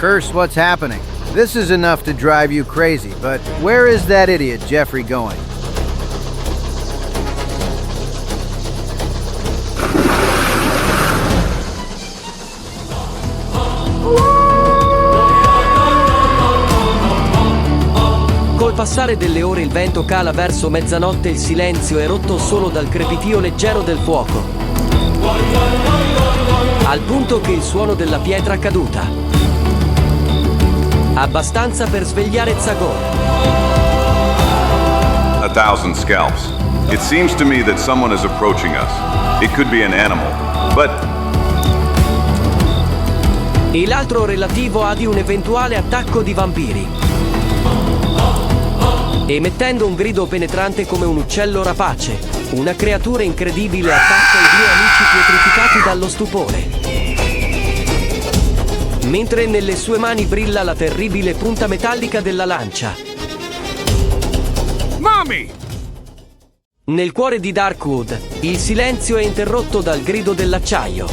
curse what's happening. This is enough to drive you crazy, but where is that idiot Jeffrey going? Col passare delle ore il vento cala verso mezzanotte, il silenzio è rotto solo dal crepitio leggero del fuoco, al punto che il suono della pietra caduta, abbastanza per svegliare Zagor. 1,000 scalps. It seems to me that someone is approaching us. It could be an animal, but... E l'altro relativo a di un eventuale attacco di vampiri, emettendo un grido penetrante come un uccello rapace. Una creatura incredibile attacca i due amici pietrificati dallo stupore, mentre nelle sue mani brilla la terribile punta metallica della lancia. Mommy! Nel cuore di Darkwood, il silenzio è interrotto dal grido dell'acciaio.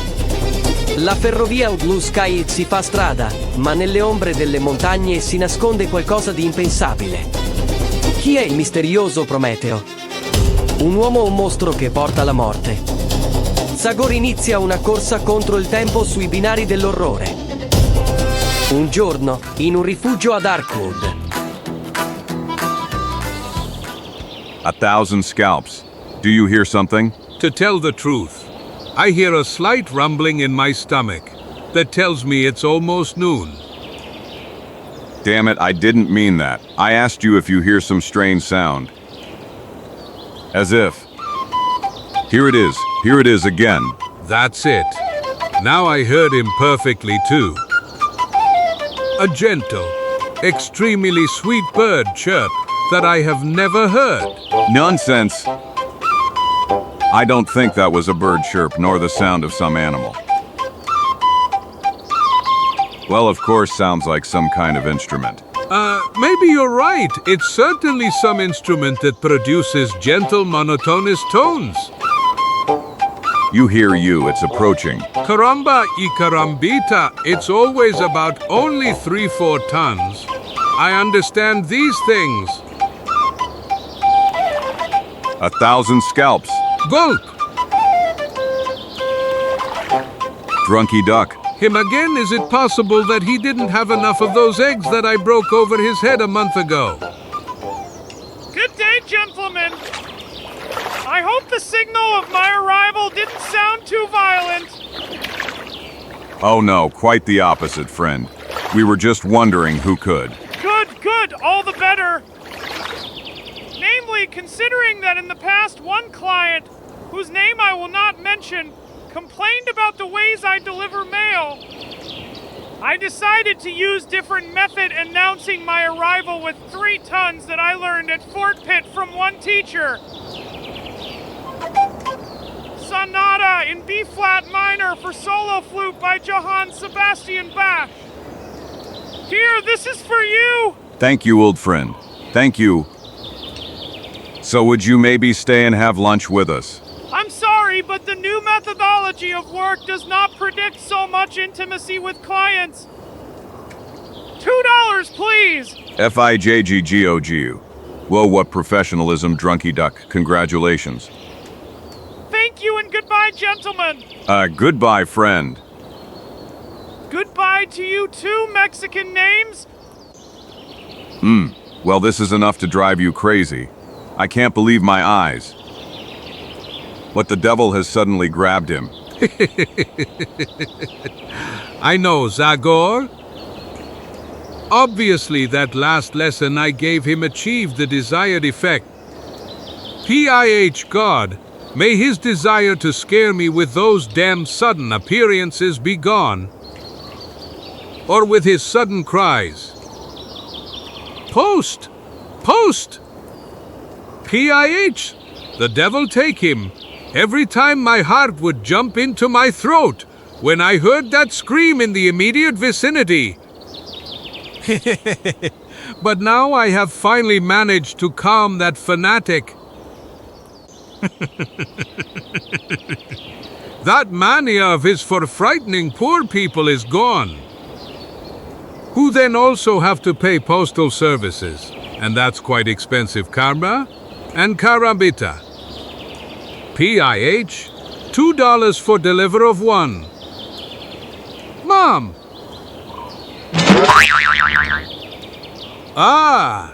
La ferrovia Blue Sky si fa strada, ma nelle ombre delle montagne si nasconde qualcosa di impensabile. Chi è il misterioso Prometeo? Un uomo o un mostro che porta la morte? Zagor inizia una corsa contro il tempo sui binari dell'orrore. Un giorno, in un rifugio a Darkwood. 1,000 scalps. Do you hear something? To tell the truth, I hear a slight rumbling in my stomach that tells me it's almost noon. Damn it, I didn't mean that. I asked you if you hear some strange sound. As if. Here it is again. That's it. Now I heard him perfectly too. A gentle, extremely sweet bird chirp that I have never heard. Nonsense. I don't think that was a bird chirp nor the sound of some animal. Well, of course, sounds like some kind of instrument. Maybe you're right. It's certainly some instrument that produces gentle, monotonous tones. You hear you, it's approaching. Caramba y carambita, it's always about only 3-4 tons. I understand these things. 1,000 scalps. Gulp! Drunky duck. Him again? Is it possible that he didn't have enough of those eggs that I broke over his head a month ago? Good day, gentlemen. I hope the signal of my arrival didn't sound too violent. Oh no, quite the opposite, friend. We were just wondering who could. Good, all the better. Namely, considering that in the past one client, whose name I will not mention, complained about the ways I deliver mail, I decided to use different method announcing my arrival with 3 tons that I learned at Fort Pitt from one teacher. Sonata in B-flat minor for solo flute by Johann Sebastian Bach. Here, this is for you! Thank you, old friend. Thank you. So would you maybe stay and have lunch with us? I'm sorry, but the new methodology of work does not predict so much intimacy with clients. $2, please! FIJGGOGU. Whoa, what professionalism, drunky duck. Congratulations. Thank you and goodbye, gentlemen. Goodbye, friend. Goodbye to you too, Mexican names. Well, this is enough to drive you crazy. I can't believe my eyes. What the devil has suddenly grabbed him? I know, Zagor. Obviously, that last lesson I gave him achieved the desired effect. PIH God, may his desire to scare me with those damn sudden appearances be gone. Or with his sudden cries. Post! Post! PIH! The devil take him! Every time my heart would jump into my throat when I heard that scream in the immediate vicinity. But now I have finally managed to calm that fanatic. That mania of his for frightening poor people is gone. who then also have to pay postal services, and that's quite expensive. Karma and karambita. PIH, $2 for deliver of one. Mom! Ah!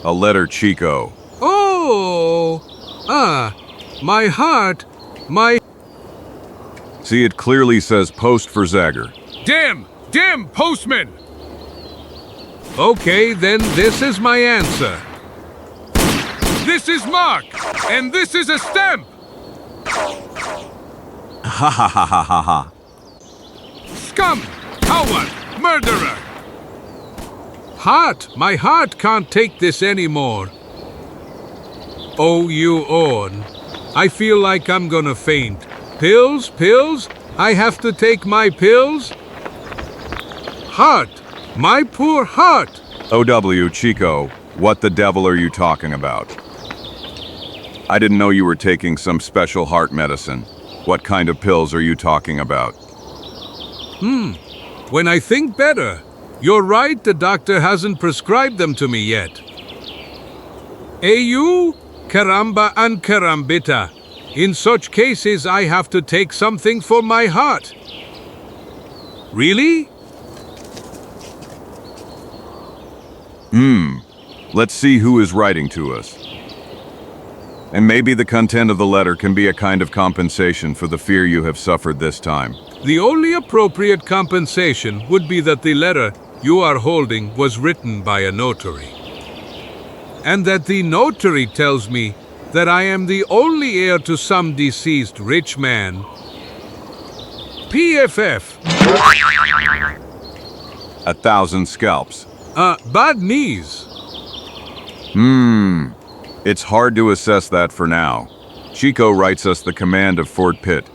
A letter, Chico. Oh! Ah! My heart! My... See, it clearly says post for Zagor. Damn! Damn, postman! Okay, then this is my answer. This is Mark, and this is a stamp! Ha ha ha ha ha ha. Scum! Coward! Murderer! Heart! My heart can't take this anymore. Oh, you on. I feel like I'm gonna faint. Pills? Pills? I have to take my pills? Heart! My poor heart! OW, Chico, what the devil are you talking about? I didn't know you were taking some special heart medicine. What kind of pills are you talking about? When I think better, you're right, the doctor hasn't prescribed them to me yet. Au, caramba and carambita. In such cases, I have to take something for my heart. Really? Let's see who is writing to us. And maybe the content of the letter can be a kind of compensation for the fear you have suffered this time. The only appropriate compensation would be that the letter you are holding was written by a notary. And that the notary tells me that I am the only heir to some deceased rich man. PFF. 1,000 scalps. Bad knees. It's hard to assess that for now. Chico writes us the command of Fort Pitt.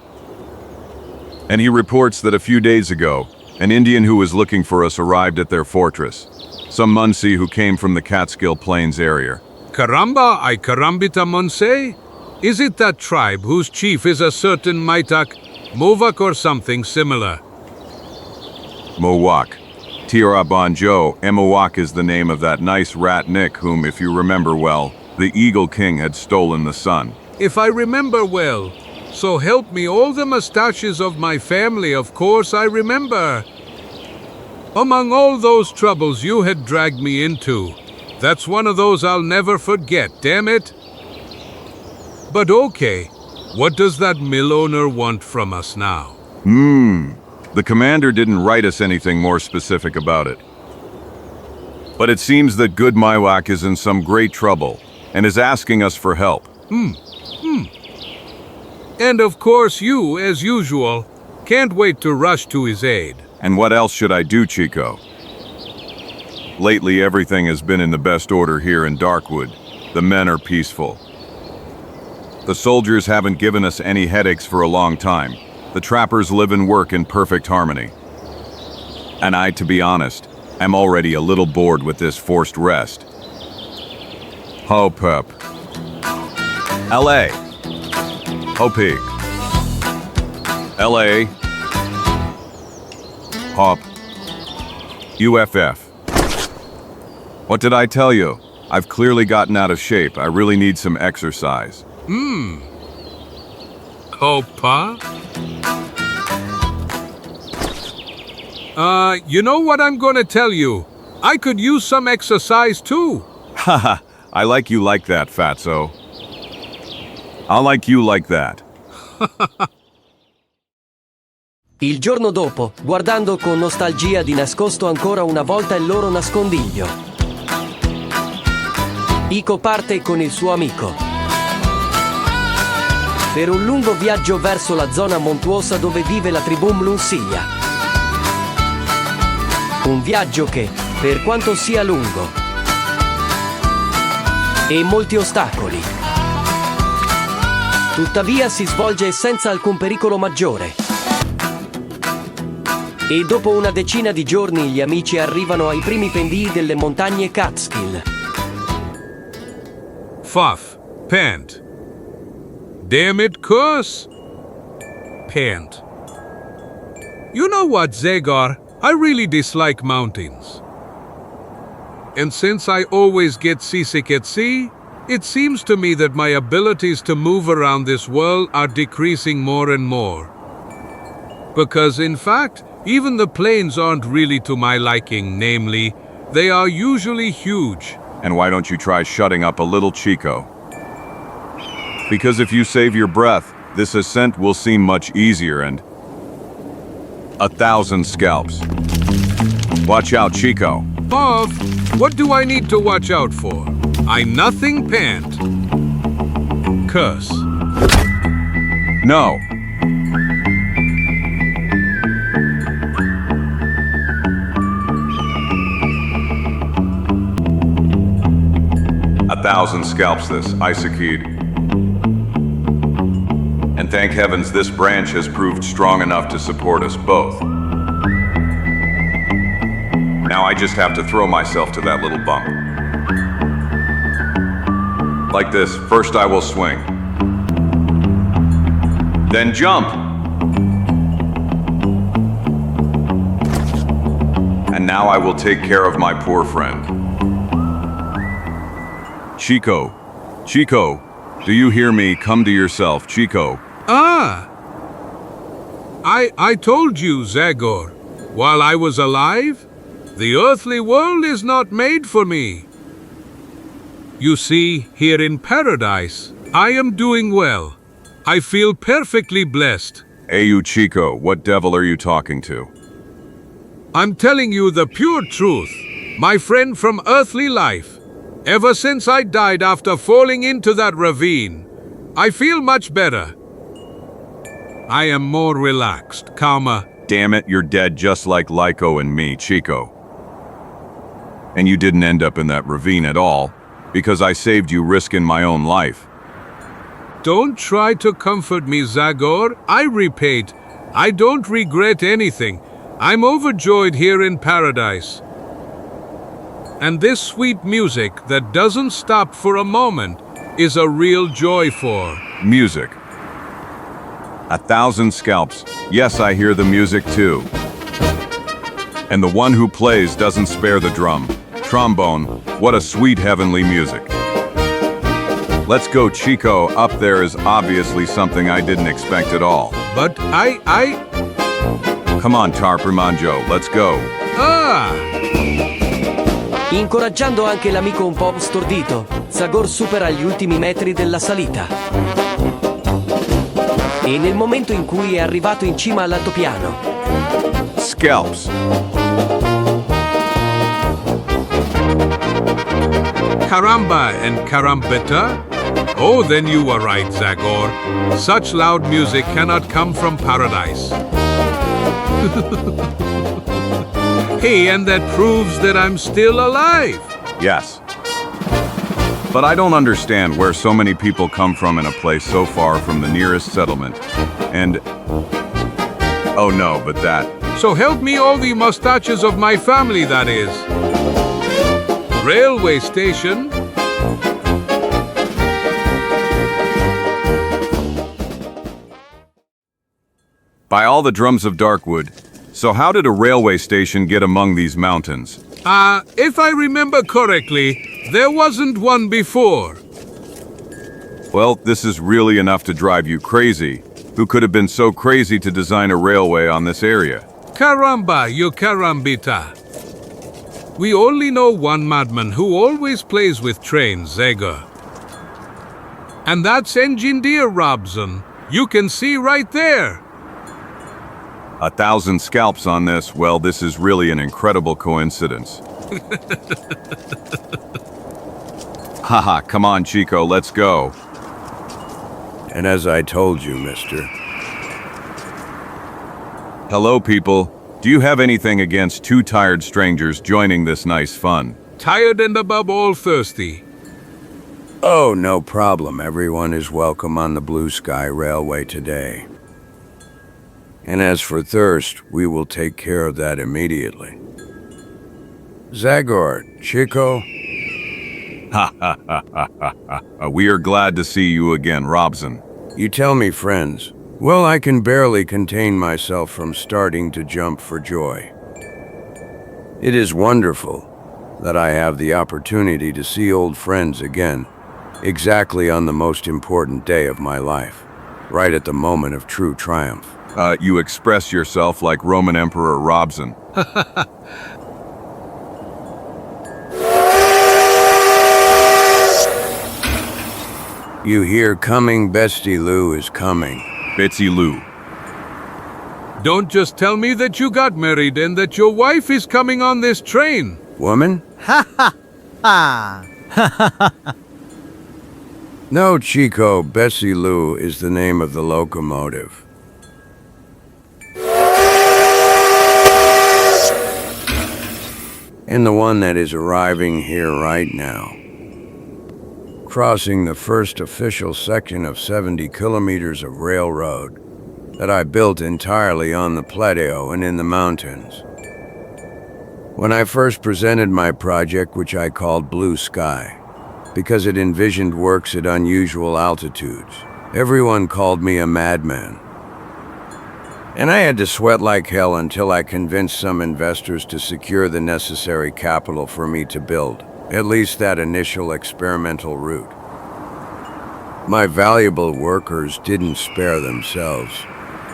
And he reports that a few days ago, an Indian who was looking for us arrived at their fortress. Some Munsee who came from the Catskill Plains area. Caramba, I carambita Monse? Is it that tribe whose chief is a certain Maitak, Movak or something similar? Mowak. Tira Bonjo, Emowak is the name of that nice rat Nick whom, if you remember well, the Eagle King had stolen the sun. If I remember well, so help me all the mustaches of my family, of course I remember. Among all those troubles you had dragged me into, that's one of those I'll never forget, damn it. But okay, what does that mill owner want from us now? The commander didn't write us anything more specific about it. But it seems that good Maiwak is in some great trouble and is asking us for help. And of course you, as usual, can't wait to rush to his aid. And what else should I do, Chico? Lately, everything has been in the best order here in Darkwood. The men are peaceful. The soldiers haven't given us any headaches for a long time. The trappers live and work in perfect harmony. And I, to be honest, am already a little bored with this forced rest. Ho Pep. L.A. Ho Pig. L.A. Hop. UFF. What did I tell you? I've clearly gotten out of shape. I really need some exercise. Opa? You know what I'm gonna tell you? I could use some exercise too. Haha, I like you like that, Fatso. I like you like that. Il giorno dopo, guardando con nostalgia di nascosto ancora una volta il loro nascondiglio. Ico parte con il suo amico per un lungo viaggio verso la zona montuosa dove vive la tribù Mlunsia. Un viaggio che, per quanto sia lungo e molti ostacoli, tuttavia si svolge senza alcun pericolo maggiore. E dopo una decina di giorni gli amici arrivano ai primi pendii delle montagne Catskill. Fuff. Pant. Damn it, cuss. Pant. You know what, Zagor? I really dislike mountains. And since I always get seasick at sea, it seems to me that my abilities to move around this world are decreasing more and more. Because in fact, even the planes aren't really to my liking, namely, they are usually huge. And why don't you try shutting up a little, Chico? Because if you save your breath, this ascent will seem much easier and 1,000 scalps. Watch out, Chico. Bob, what do I need to watch out for? I nothing pant. Curse. No. A 1,000 scalps this, Isakid. And thank heavens this branch has proved strong enough to support us both. Now I just have to throw myself to that little bump. Like this, first I will swing. Then jump. And now I will take care of my poor friend. Chico, Chico, do you hear me? Come to yourself, Chico. Ah! I told you, Zagor, while I was alive, the earthly world is not made for me. You see, here in paradise, I am doing well. I feel perfectly blessed. Hey you Chico, what devil are you talking to? I'm telling you the pure truth, my friend from earthly life. Ever since I died after falling into that ravine, I feel much better. I am more relaxed, calmer. Damn it, you're dead just like Lyco and me, Chico. And you didn't end up in that ravine at all, because I saved you risking my own life. Don't try to comfort me, Zagor. I repeat, I don't regret anything. I'm overjoyed here in paradise. And this sweet music that doesn't stop for a moment is a real joy for. Music. 1,000 scalps. Yes, I hear the music too. And the one who plays doesn't spare the drum. Trombone, what a sweet heavenly music. Let's go, Chico. Up there is obviously something I didn't expect at all. But Come on, Tarprimanjo, let's go. Incoraggiando anche l'amico un po' stordito, Zagor supera gli ultimi metri della salita. E nel momento in cui è arrivato in cima all'altopiano, Scalps. Caramba and carambetta? Oh, then you were right, Zagor. Such loud music cannot come from paradise. Hey, and that proves that I'm still alive. Yes. But I don't understand where so many people come from in a place so far from the nearest settlement. And... oh no, but that... So help me all the mustaches of my family, that is. Railway station. By all the drums of Darkwood, so how did a railway station get among these mountains? If I remember correctly, there wasn't one before. Well, this is really enough to drive you crazy. Who could have been so crazy to design a railway on this area? Caramba, you carambita. We only know one madman who always plays with trains, Zagor. And that's Engineer Robson. You can see right there. 1,000 scalps on this. Well, this is really an incredible coincidence. Haha, come on, Chico, let's go. And as I told you, mister. Hello, people. Do you have anything against two tired strangers joining this nice fun? Tired and above all thirsty. Oh, no problem. Everyone is welcome on the Blue Sky Railway today. And as for thirst, we will take care of that immediately. Zagor, Chico. Ha ha ha ha ha ha. We are glad to see you again, Robson. You tell me, friends. Well, I can barely contain myself from starting to jump for joy. It is wonderful that I have the opportunity to see old friends again, exactly on the most important day of my life, right at the moment of true triumph. You express yourself like Roman Emperor Robson. You hear coming, Bestie Lou is coming. Betsy Lou. Don't just tell me that you got married and that your wife is coming on this train. Woman? Ah. No, Chico, Bessie Lou is the name of the locomotive. And the one that is arriving here right now. Crossing the first official section of 70 kilometers of railroad that I built entirely on the plateau and in the mountains. When I first presented my project, which I called Blue Sky, because it envisioned works at unusual altitudes, everyone called me a madman. And I had to sweat like hell until I convinced some investors to secure the necessary capital for me to build, at least that initial experimental route. My valuable workers didn't spare themselves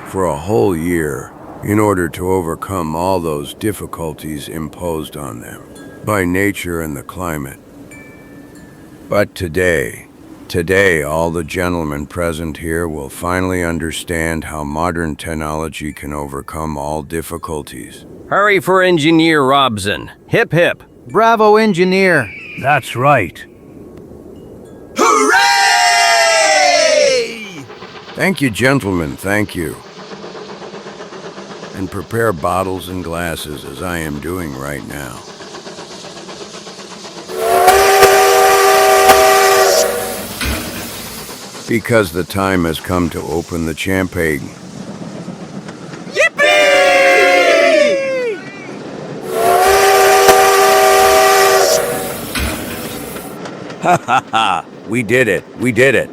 for a whole year in order to overcome all those difficulties imposed on them by nature and the climate. But today, all the gentlemen present here will finally understand how modern technology can overcome all difficulties. Hurry for Engineer Robson. Hip hip. Bravo, engineer. That's right. Hooray! Thank you, gentlemen, thank you. And prepare bottles and glasses as I am doing right now. Because the time has come to open the champagne. Yippee! Ha ha ha! We did it! We did it!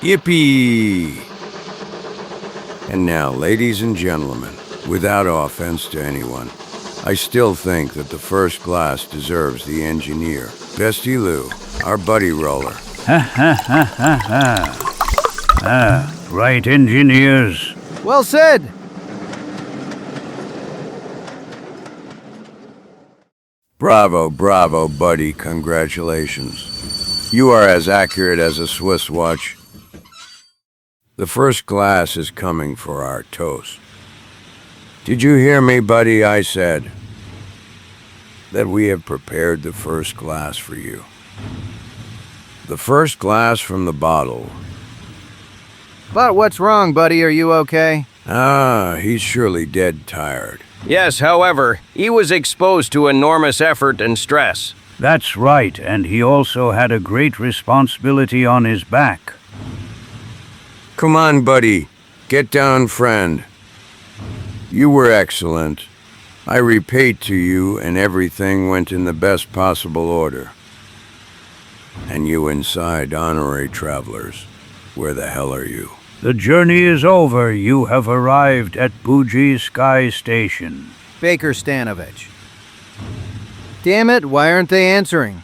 Yippee! And now, ladies and gentlemen, without offense to anyone, I still think that the first glass deserves the engineer, Bestie Lou, our buddy roller. Right, engineers. Well said. Bravo, bravo, buddy, congratulations. You are as accurate as a Swiss watch. The first glass is coming for our toast. Did you hear me, buddy? I said that we have prepared the first glass for you. The first glass from the bottle. But what's wrong, buddy? Are you okay? He's surely dead tired. Yes, however, he was exposed to enormous effort and stress. That's right, and he also had a great responsibility on his back. Come on, buddy. Get down, friend. You were excellent. I repaid to you, and everything went in the best possible order. And you inside, honorary travelers, where the hell are you? The journey is over. You have arrived at Buji Sky Station. Baker Stanovich. Damn it, why aren't they answering?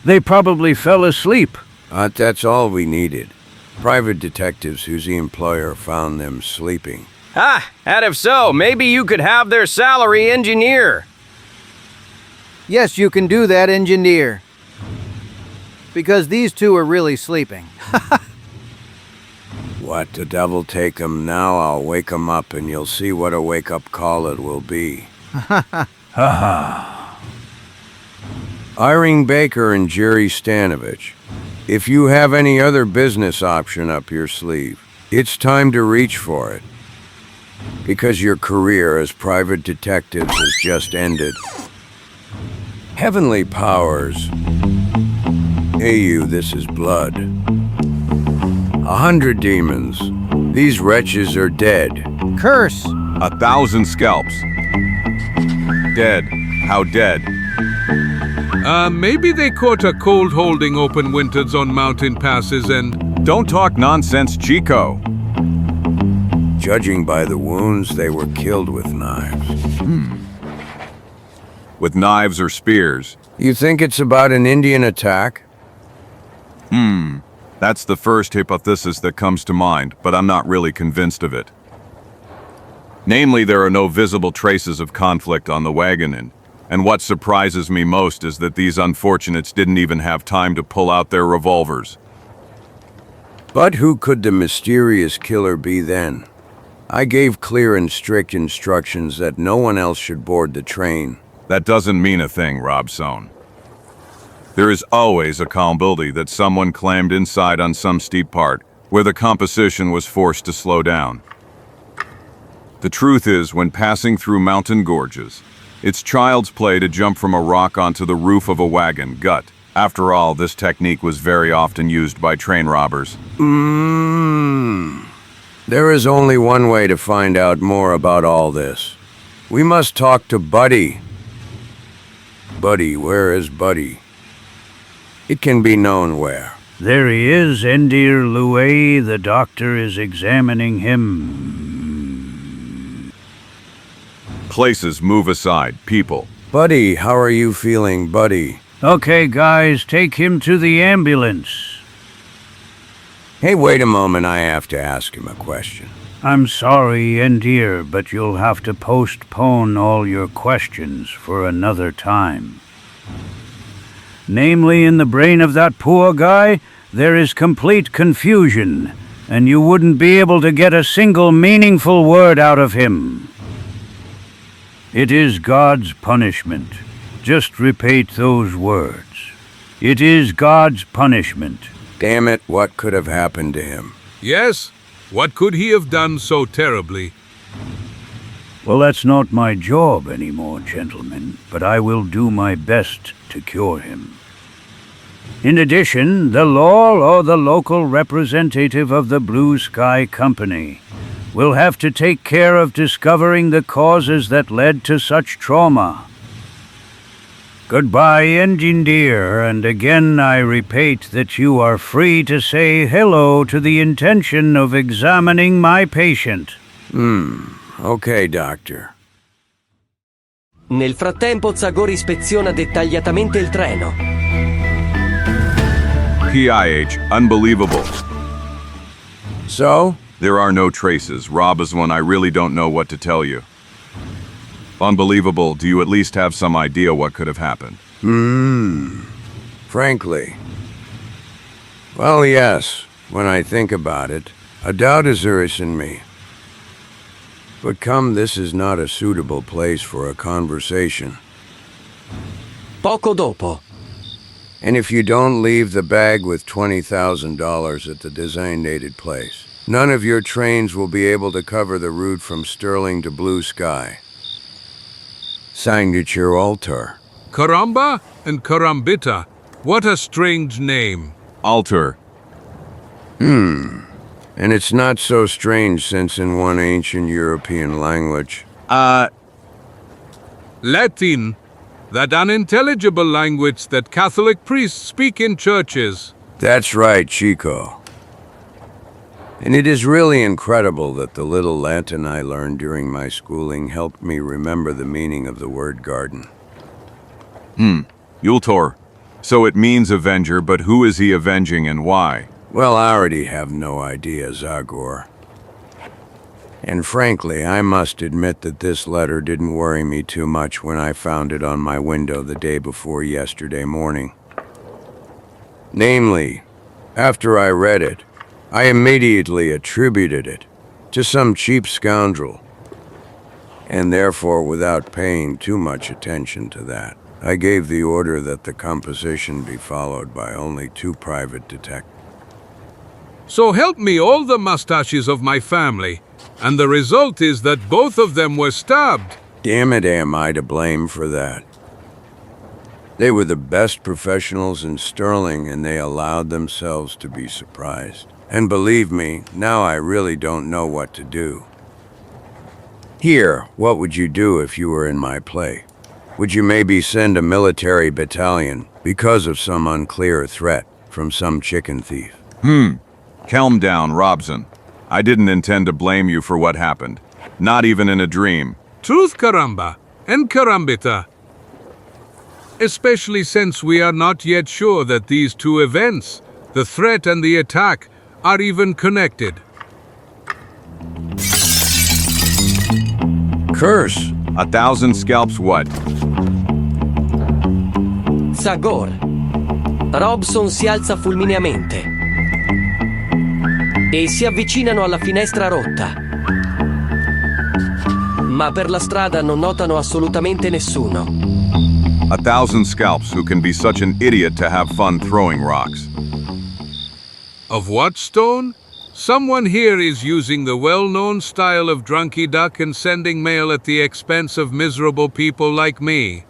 They probably fell asleep. That's all we needed. Private detectives whose employer found them sleeping. And if so, maybe you could have their salary, engineer. Yes, you can do that, engineer. Because these two are really sleeping. What, the devil take 'em now? I'll wake 'em up and you'll see what a wake-up call it will be. Irene Baker and Jerry Stanovich, if you have any other business option up your sleeve, it's time to reach for it. Because your career as private detectives has just ended. Heavenly powers. Hey you, this is blood. 100 demons. These wretches are dead. Curse! 1,000 scalps. Dead. How dead? Maybe they caught a cold holding open winters on mountain passes and... Don't talk nonsense, Chico. Judging by the wounds, they were killed with knives. With knives or spears? You think it's about an Indian attack? That's the first hypothesis that comes to mind, but I'm not really convinced of it. Namely, there are no visible traces of conflict on the wagon, and what surprises me most is that these unfortunates didn't even have time to pull out their revolvers. But who could the mysterious killer be then? I gave clear and strict instructions that no one else should board the train. That doesn't mean a thing, Robson. There is always a possibility that someone clammed inside on some steep part, where the composition was forced to slow down. The truth is, when passing through mountain gorges, it's child's play to jump from a rock onto the roof of a wagon gut. After all, this technique was very often used by train robbers. There is only one way to find out more about all this. We must talk to Buddy. Buddy, where is Buddy? It can be known where. There he is, Endir Loué. The doctor is examining him. Places, move aside, people. Buddy, how are you feeling, Buddy? Okay, guys, take him to the ambulance. Hey, wait a moment, I have to ask him a question. I'm sorry, Endir, but you'll have to postpone all your questions for another time. Namely, in the brain of that poor guy, there is complete confusion, and you wouldn't be able to get a single meaningful word out of him. It is God's punishment. Just repeat those words. It is God's punishment. Damn it, what could have happened to him? Yes? What could he have done so terribly? Well, that's not my job anymore, gentlemen, but I will do my best to cure him. In addition, the law or the local representative of the Blue Sky Company will have to take care of discovering the causes that led to such trauma. Goodbye, engineer, and again I repeat that you are free to say hello to the intention of examining my patient. Okay, doctor. Nel frattempo Zagor ispeziona dettagliatamente il treno. PIH, unbelievable. So? There are no traces. Rob is one I really don't know what to tell you. Unbelievable. Do you at least have some idea what could have happened? Frankly. Well, yes, when I think about it, a doubt is in me. But come, this is not a suitable place for a conversation. Poco dopo. And if you don't leave the bag with $20,000 at the designated place, none of your trains will be able to cover the route from Sterling to Blue Sky. Signature altar. Karamba and Karambita. What a strange name. Altar. And it's not so strange since in one ancient European language. Latin. That unintelligible language that Catholic priests speak in churches. That's right, Chico. And it is really incredible that the little Latin I learned during my schooling helped me remember the meaning of the word garden. Yultor. So it means avenger, but who is he avenging and why? Well, I already have no idea, Zagor. And frankly, I must admit that this letter didn't worry me too much when I found it on my window the day before yesterday morning. Namely, after I read it, I immediately attributed it to some cheap scoundrel, and therefore, without paying too much attention to that, I gave the order that the composition be followed by only 2 private detectives. So help me all the mustaches of my family, and the result is that both of them were stabbed. Damn it, am I to blame for that? They were the best professionals in Sterling, and they allowed themselves to be surprised. And believe me, now I really don't know what to do. Here, what would you do if you were in my play? Would you maybe send a military battalion because of some unclear threat from some chicken thief? Calm down, Robson. I didn't intend to blame you for what happened. Not even in a dream. Truth, caramba, and carambita. Especially since we are not yet sure that these two events, the threat and the attack, are even connected. Curse! 1,000 scalps what? Zagor. Robson si alza fulmineamente e si avvicinano alla finestra rotta. Ma per la strada non notano assolutamente nessuno. 1,000 scalps who can be such an idiot to have fun throwing rocks. Of what stone? Someone here is using the well-known style of drunky duck and sending mail at the expense of miserable people like me.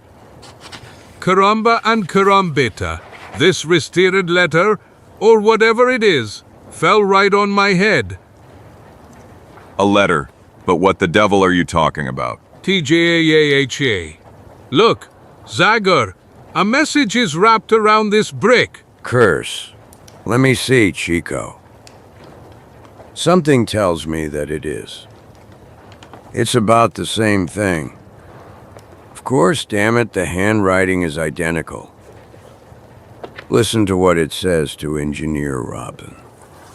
Caramba and carambita, this resteered letter, or whatever it is, fell right on my head. A letter. But what the devil are you talking about? TJAHA. Look, Zagor, a message is wrapped around this brick. Curse. Let me see, Chico. Something tells me that it is. It's about the same thing. Of course, damn it, the handwriting is identical. Listen to what it says to Engineer Robin.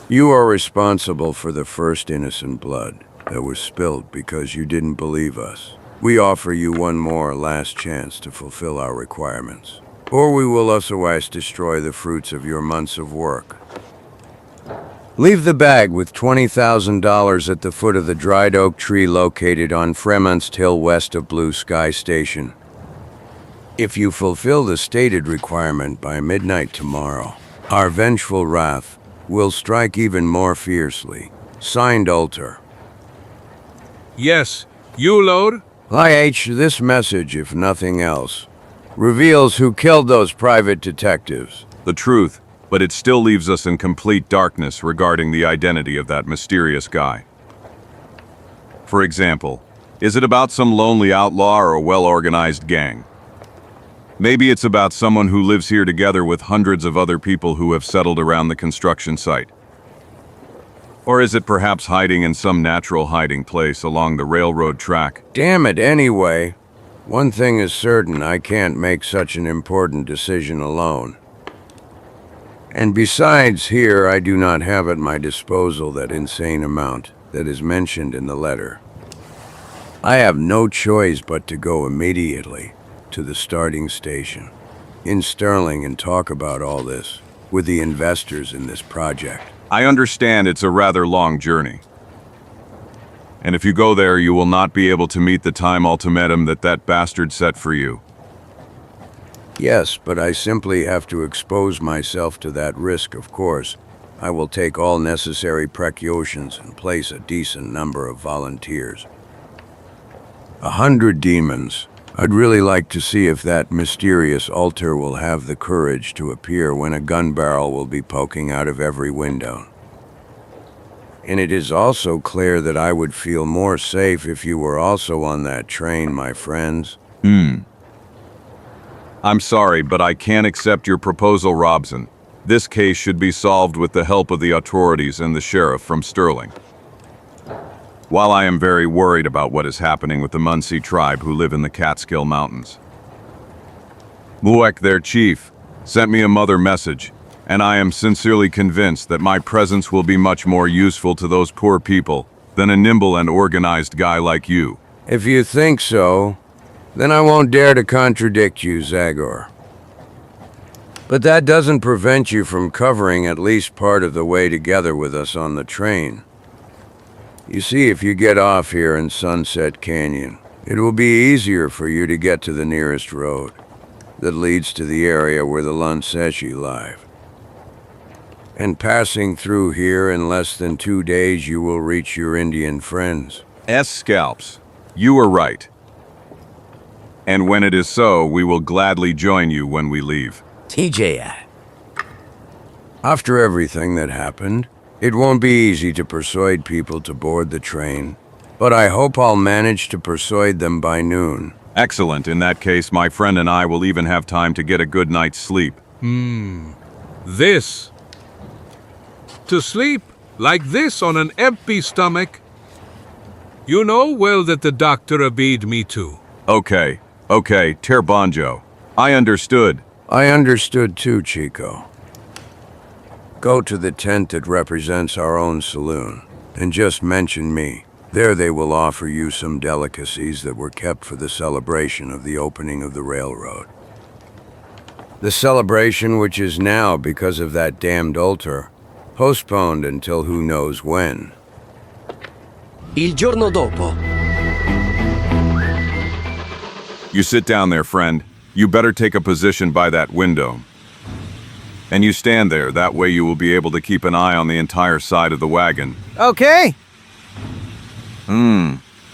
You are responsible for the first innocent blood that was spilled because you didn't believe us. We offer you one more last chance to fulfill our requirements, or we will otherwise destroy the fruits of your months of work. Leave the bag with $20,000 at the foot of the dried oak tree located on Fremont Hill west of Blue Sky Station. If you fulfill the stated requirement by midnight tomorrow, our vengeful wrath will strike even more fiercely. Signed, Alter. Yes, you, Lord? This message, if nothing else, reveals who killed those private detectives. The truth, but it still leaves us in complete darkness regarding the identity of that mysterious guy. For example, is it about some lonely outlaw or a well-organized gang? Maybe it's about someone who lives here together with hundreds of other people who have settled around the construction site. Or is it perhaps hiding in some natural hiding place along the railroad track? Damn it, anyway. One thing is certain, I can't make such an important decision alone. And besides, here I do not have at my disposal that insane amount that is mentioned in the letter. I have no choice but to go immediately to the starting station in Sterling and talk about all this with the investors in this project. I understand it's a rather long journey. And if you go there, you will not be able to meet the time ultimatum that bastard set for you. Yes, but I simply have to expose myself to that risk, of course. I will take all necessary precautions and place a decent number of volunteers. 100 demons. I'd really like to see if that mysterious altar will have the courage to appear when a gun barrel will be poking out of every window. And it is also clear that I would feel more safe if you were also on that train, my friends. I'm sorry, but I can't accept your proposal, Robson. This case should be solved with the help of the authorities and the sheriff from Sterling. While I am very worried about what is happening with the Munsee tribe who live in the Catskill Mountains. Muek, their chief, sent me a mother message, and I am sincerely convinced that my presence will be much more useful to those poor people than a nimble and organized guy like you. If you think so, then I won't dare to contradict you, Zagor. But that doesn't prevent you from covering at least part of the way together with us on the train. You see, if you get off here in Sunset Canyon, it will be easier for you to get to the nearest road that leads to the area where the Lunseshi live. And passing through here in less than 2 days, you will reach your Indian friends. Scalps, you are right. And when it is so, we will gladly join you when we leave. TJI. After everything that happened, it won't be easy to persuade people to board the train, but I hope I'll manage to persuade them by noon. Excellent. In that case, my friend and I will even have time to get a good night's sleep. This. To sleep? like this on an empty stomach? You know well that the doctor obeyed me to. Okay, Terbanjo. I understood. I understood too, Chico. Go to the tent that represents our own saloon, and just mention me. There they will offer you some delicacies that were kept for the celebration of the opening of the railroad. The celebration which is now, because of that damned altar, postponed until who knows when. Il giorno dopo. You sit down there, friend. You better take a position by that window. And you stand there, that way you will be able to keep an eye on the entire side of the wagon. Okay.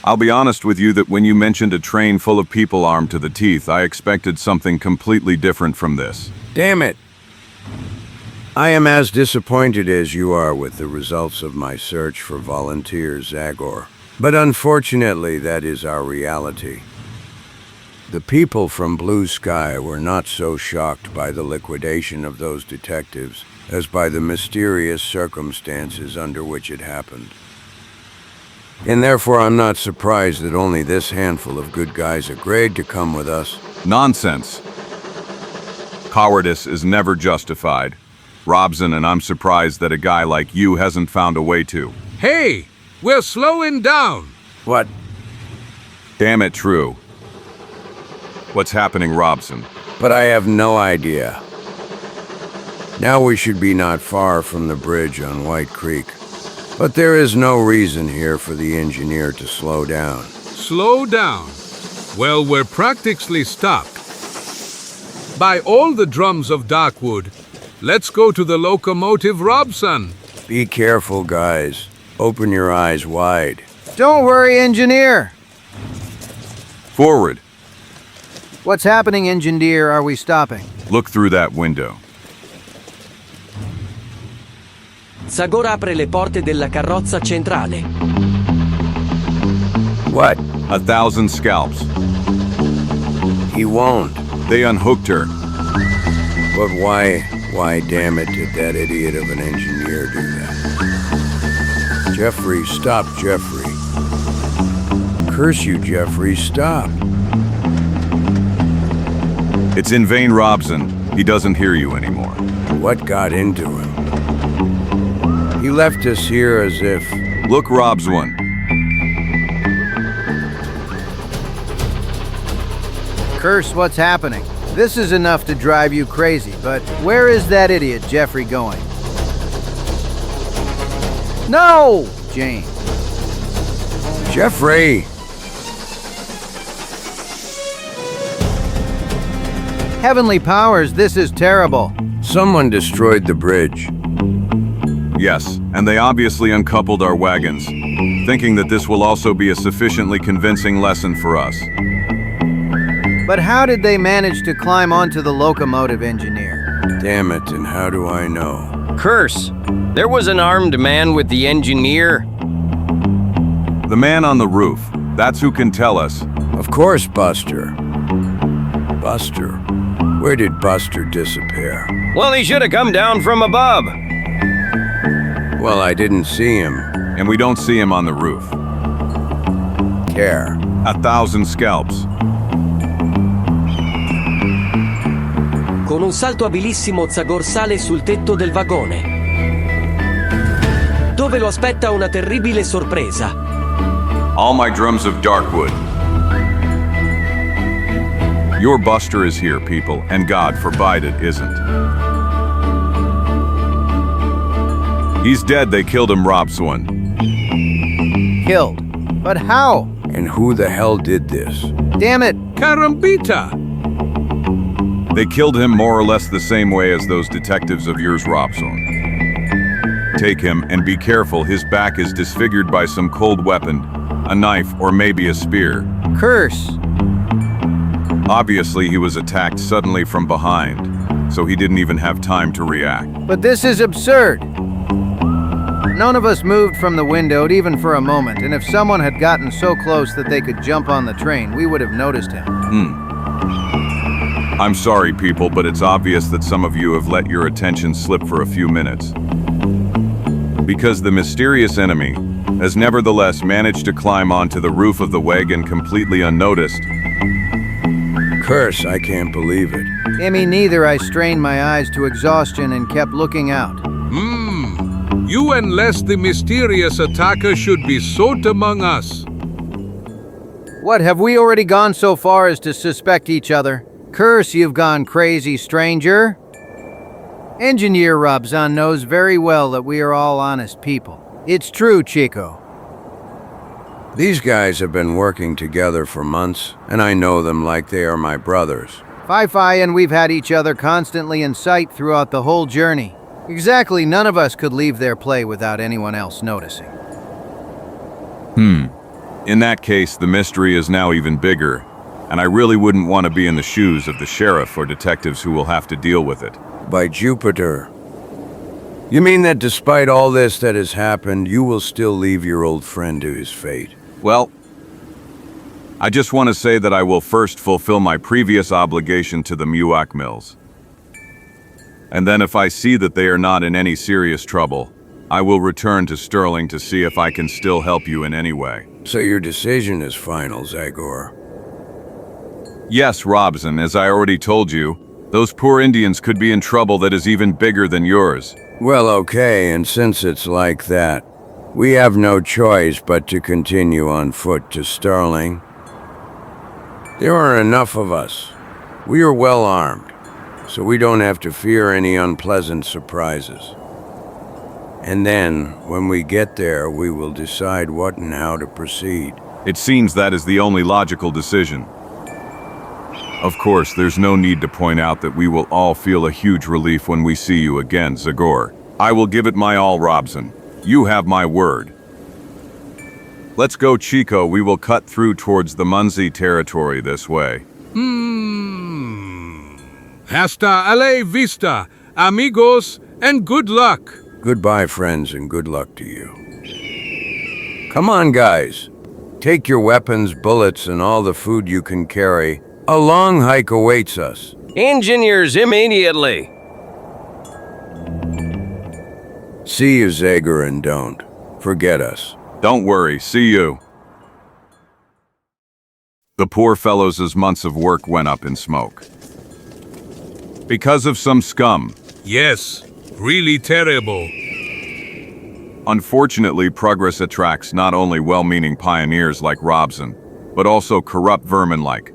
I'll be honest with you that when you mentioned a train full of people armed to the teeth, I expected something completely different from this. Damn it! I am as disappointed as you are with the results of my search for volunteers, Zagor. But unfortunately, that is our reality. The people from Blue Sky were not so shocked by the liquidation of those detectives as by the mysterious circumstances under which it happened. And therefore I'm not surprised that only this handful of good guys agreed to come with us. Nonsense. Cowardice is never justified. Robson, and I'm surprised that a guy like you hasn't found a way to. Hey, we're slowing down. What? Damn it, true. What's happening, Robson? But I have no idea. Now we should be not far from the bridge on White Creek. But there is no reason here for the engineer to slow down. Slow down. Well, we're practically stopped. By all the drums of Darkwood, let's go to the locomotive, Robson. Be careful, guys. Open your eyes wide. Don't worry, engineer. Forward. What's happening, engineer? Are we stopping? Look through that window. Zagor apre le porte della carrozza centrale. What? 1,000 scalps. He won't. They unhooked her. But why damn it, did that idiot of an engineer do that? Jeffrey, stop, Jeffrey. Curse you, Jeffrey, stop. It's in vain, Robson. He doesn't hear you anymore. What got into him? He left us here as if... Look, Rob's one. Curse, what's happening? This is enough to drive you crazy, but where is that idiot Jeffrey going? No! Jane. Jeffrey! Heavenly powers, this is terrible. Someone destroyed the bridge. Yes, and they obviously uncoupled our wagons, thinking that this will also be a sufficiently convincing lesson for us. But how did they manage to climb onto the locomotive, engineer? Damn it, and how do I know? Curse! There was an armed man with the engineer. The man on the roof, that's who can tell us. Of course, Buster. Buster? Where did Buster disappear? Well, he should have come down from above. Well, I didn't see him. And we don't see him on the roof. Care. 1,000 scalps. Con un salto abilissimo Zagor sale sul tetto del vagone, dove lo aspetta una terribile sorpresa. All my drums of Darkwood. Your Buster is here, people, and God forbid it isn't. He's dead, they killed him, Robson. Killed? But how? And who the hell did this? Damn it! Carambita! They killed him more or less the same way as those detectives of yours, Robson. Take him, and be careful, his back is disfigured by some cold weapon, a knife, or maybe a spear. Curse! Obviously, he was attacked suddenly from behind, so he didn't even have time to react. But this is absurd! None of us moved from the window even for a moment, and if someone had gotten so close that they could jump on the train, we would have noticed him. I'm sorry, people, but it's obvious that some of you have let your attention slip for a few minutes. because the mysterious enemy has nevertheless managed to climb onto the roof of the wagon completely unnoticed. Curse, I can't believe it. Me neither. I strained my eyes to exhaustion and kept looking out. You unless the mysterious attacker should be sought among us. What, have we already gone so far as to suspect each other? Curse, you've gone crazy, stranger. Engineer Robson knows very well that we are all honest people. It's true, Chico. These guys have been working together for months, and I know them like they are my brothers. Fi and we've had each other constantly in sight throughout the whole journey. Exactly, none of us could leave their play without anyone else noticing. In that case, the mystery is now even bigger, and I really wouldn't want to be in the shoes of the sheriff or detectives who will have to deal with it. By Jupiter. You mean that despite all this that has happened, you will still leave your old friend to his fate? Well, I just want to say that I will first fulfill my previous obligation to the Muak Mills. And then if I see that they are not in any serious trouble, I will return to Sterling to see if I can still help you in any way. So your decision is final, Zagor. Yes, Robson, as I already told you, those poor Indians could be in trouble that is even bigger than yours. Well, okay, and since it's like that, we have no choice but to continue on foot to Sterling. There are enough of us. We are well armed, so we don't have to fear any unpleasant surprises. And then, when we get there, we will decide what and how to proceed. It seems that is the only logical decision. Of course, there's no need to point out that we will all feel a huge relief when we see you again, Zagor. I will give it my all, Robson. You have my word. Let's go, Chico. We will cut through towards the Munzi territory this way. Hasta la vista, amigos, and good luck. Goodbye, friends, and good luck to you. Come on, guys. Take your weapons, bullets, and all the food you can carry. A long hike awaits us. Engineers immediately. See you, Zagor, and don't forget us. Don't worry, see you. The poor fellow's months of work went up in smoke. Because of some scum. Yes, really terrible. Unfortunately, progress attracts not only well-meaning pioneers like Robson, but also corrupt vermin like.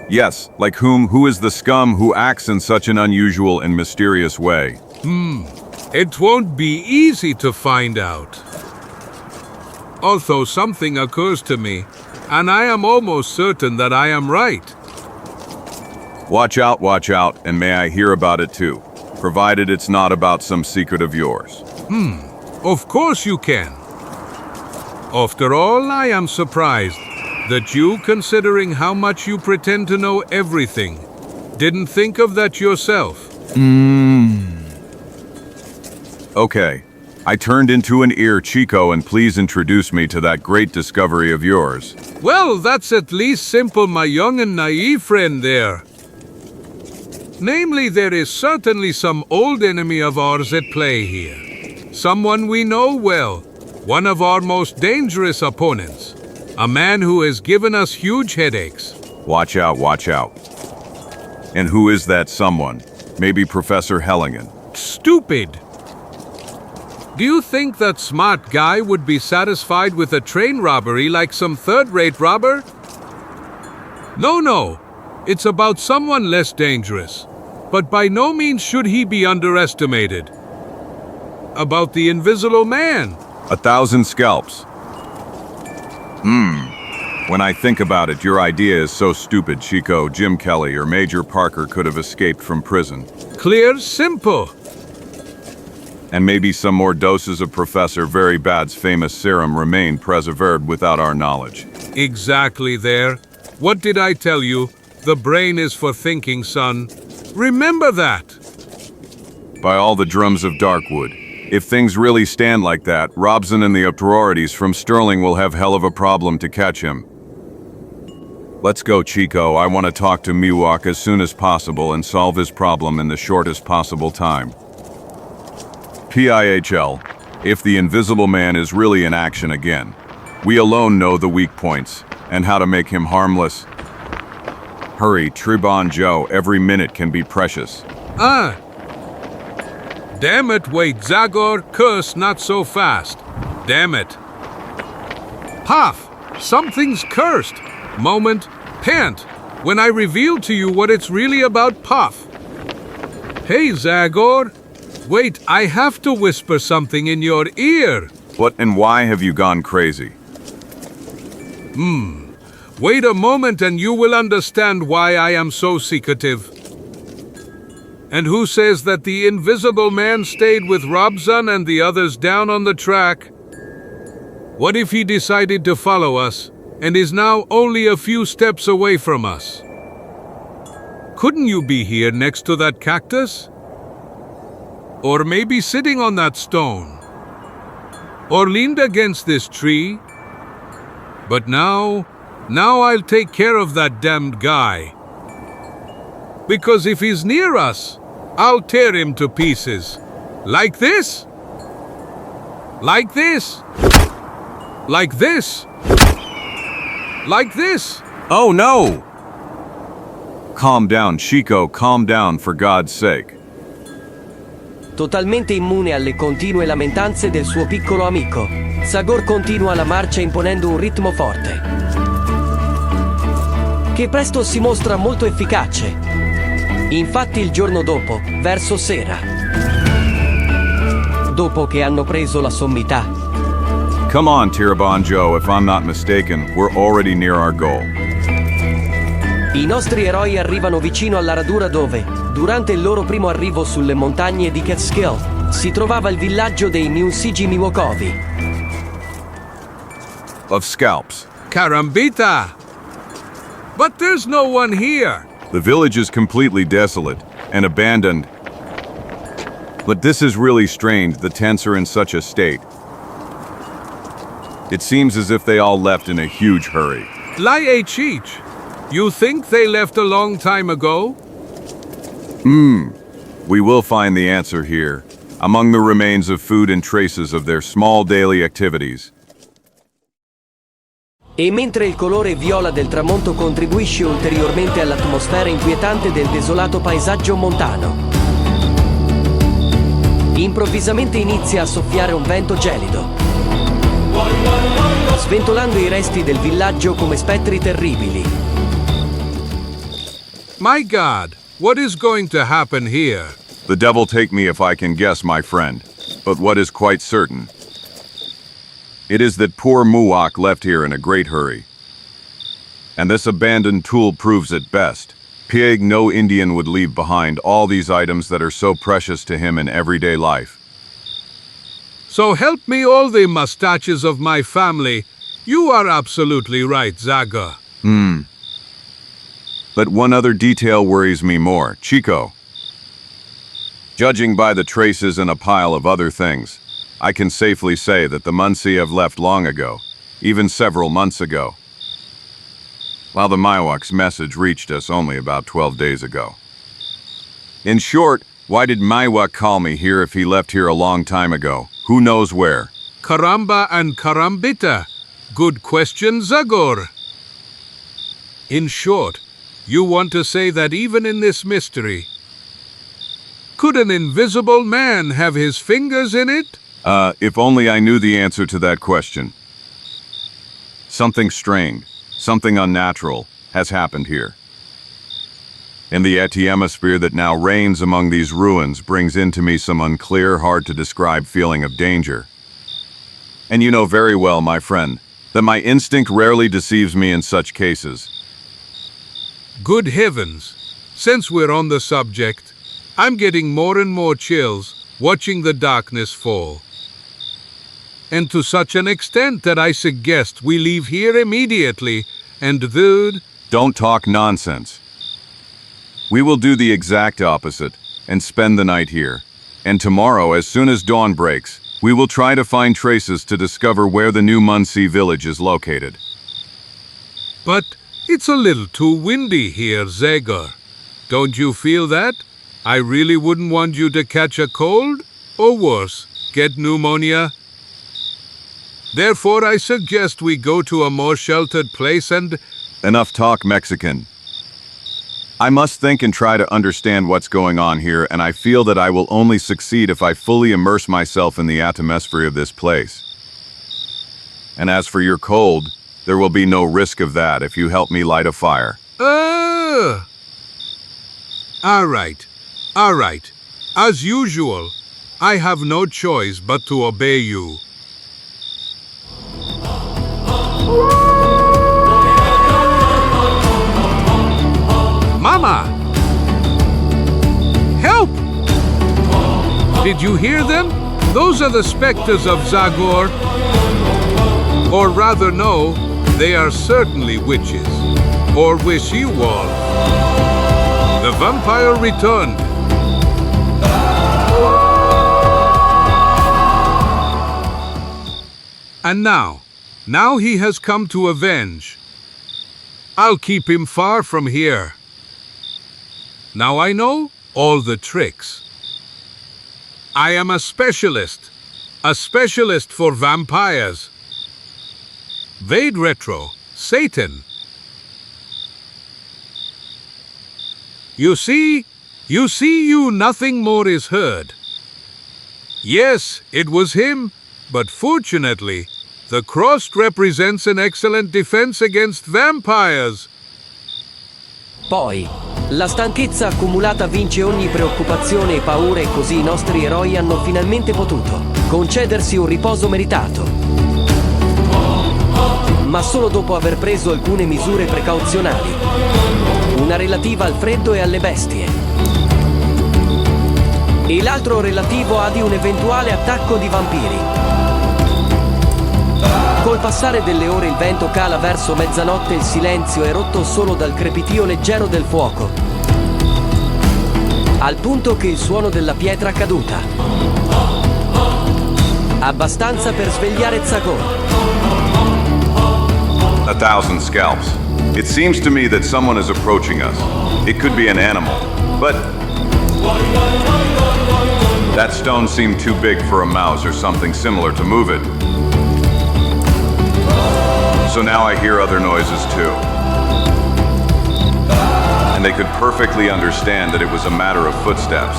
Yes, like who is the scum who acts in such an unusual and mysterious way? It won't be easy to find out. Although something occurs to me, and I am almost certain that I am right. Watch out, and may I hear about it too, provided it's not about some secret of yours. Of course you can. After all, I am surprised that you, considering how much you pretend to know everything, didn't think of that yourself. Okay, I turned into an ear, Chico, and please introduce me to that great discovery of yours. Well, that's at least simple, my young and naive friend there. Namely, there is certainly some old enemy of ours at play here. Someone we know well, one of our most dangerous opponents. A man who has given us huge headaches. Watch out. And who is that someone? Maybe Professor Hellingen. Stupid! Do you think that smart guy would be satisfied with a train robbery like some third-rate robber? No. It's about someone less dangerous. But by no means should he be underestimated. About the Invisible Man. 1,000 scalps. When I think about it, your idea is so stupid, Chico. Jim Kelly or Major Parker could have escaped from prison. Clear, simple. And maybe some more doses of Professor Very Bad's famous serum remain preserved without our knowledge. Exactly there. What did I tell you? The brain is for thinking, son. Remember that. By all the drums of Darkwood. If things really stand like that, Robson and the authorities from Sterling will have hell of a problem to catch him. Let's go, Chico. I want to talk to Miwok as soon as possible and solve his problem in the shortest possible time. PIHL. If the invisible man is really in action again, we alone know the weak points and how to make him harmless. Hurry, Tribon Joe, every minute can be precious. Damn it, wait, Zagor, curse not so fast. Damn it. Puff, something's cursed. Moment, pant, when I reveal to you what it's really about, Puff. Hey, Zagor. Wait, I have to whisper something in your ear. What and why have you gone crazy? Wait a moment and you will understand why I am so secretive. And who says that the invisible man stayed with Robson and the others down on the track? What if he decided to follow us and is now only a few steps away from us? Couldn't you be here next to that cactus? Or maybe sitting on that stone? Or leaned against this tree? But now I'll take care of that damned guy. Because if he's near us, I'll tear him to pieces. Like this. Like this. Like this. Like this. Oh no! Calm down, Chico, calm down for God's sake. Totalmente immune alle continue lamentanze del suo piccolo amico, Zagor continua la marcia imponendo un ritmo forte, che presto si mostra molto efficace. Infatti il giorno dopo, verso sera, dopo che hanno preso la sommità. Come on, Tirabon Joe, if I'm not mistaken, we're already near our goal. I nostri eroi arrivano vicino alla radura dove, durante il loro primo arrivo sulle montagne di Catskill, si trovava il villaggio dei Miusigi Miwokovi. Of scalps. Karambita! But there's no one here. The village is completely desolate and abandoned. But this is really strange, the tents are in such a state. It seems as if they all left in a huge hurry. Lai Cheech, you think they left a long time ago? We will find the answer here, among the remains of food and traces of their small daily activities. E mentre il colore viola del tramonto contribuisce ulteriormente all'atmosfera inquietante del desolato paesaggio montano, improvvisamente inizia a soffiare un vento gelido, sventolando i resti del villaggio come spettri terribili. My God, what is going to happen here? The devil take me if I can guess, my friend. But what is quite certain, it is that poor Muwak left here in a great hurry. And this abandoned tool proves it best. Pieg, no Indian would leave behind all these items that are so precious to him in everyday life. So help me all the mustaches of my family. You are absolutely right, Zagor. But one other detail worries me more, Chico. Judging by the traces and a pile of other things, I can safely say that the Munsi have left long ago, even several months ago, while the Miwok's message reached us only about 12 days ago. In short, why did Miwok call me here if he left here a long time ago? Who knows where? Karamba and Karambita. Good question, Zagor. In short, you want to say that even in this mystery, could an invisible man have his fingers in it? If only I knew the answer to that question. Something strange, something unnatural, has happened here. And the atmosphere that now reigns among these ruins brings into me some unclear, hard-to-describe feeling of danger. And you know very well, my friend, that my instinct rarely deceives me in such cases. Good heavens, since we're on the subject, I'm getting more and more chills watching the darkness fall. And to such an extent that I suggest we leave here immediately, and dude... Don't talk nonsense. We will do the exact opposite, and spend the night here. And tomorrow, as soon as dawn breaks, we will try to find traces to discover where the new Munsi village is located. But it's a little too windy here, Zagor. Don't you feel that? I really wouldn't want you to catch a cold, or worse, get pneumonia. Therefore, I suggest we go to a more sheltered place and... Enough talk, Mexican. I must think and try to understand what's going on here, and I feel that I will only succeed if I fully immerse myself in the atmosphere of this place. And as for your cold, there will be no risk of that if you help me light a fire. All right. As usual, I have no choice but to obey you. Mama! Help! Did you hear them? Those are the specters of Zagor. Or rather, no, they are certainly witches. Or wishy-wall. The vampire returned. And now he has come to avenge. I'll keep him far from here. Now I know all the tricks. I am a specialist for vampires. Vade retro, Satan. You see, nothing more is heard. Yes, it was him, but fortunately, the cross represents an excellent defense against vampires. Poi, la stanchezza accumulata vince ogni preoccupazione e paura e così i nostri eroi hanno finalmente potuto concedersi un riposo meritato. Ma solo dopo aver preso alcune misure precauzionali. Una relativa al freddo e alle bestie. E l'altro relativo ad un eventuale attacco di vampiri. Col passare delle ore il vento cala verso mezzanotte e il silenzio è rotto solo dal crepitio leggero del fuoco. Al punto che il suono della pietra caduta. Abbastanza per svegliare Zagor. 1,000 scalps. It seems to me that someone is approaching us. It could be an animal, but... That stone seemed too big for a mouse or something similar to move it. So now I hear other noises too. And they could perfectly understand that it was a matter of footsteps.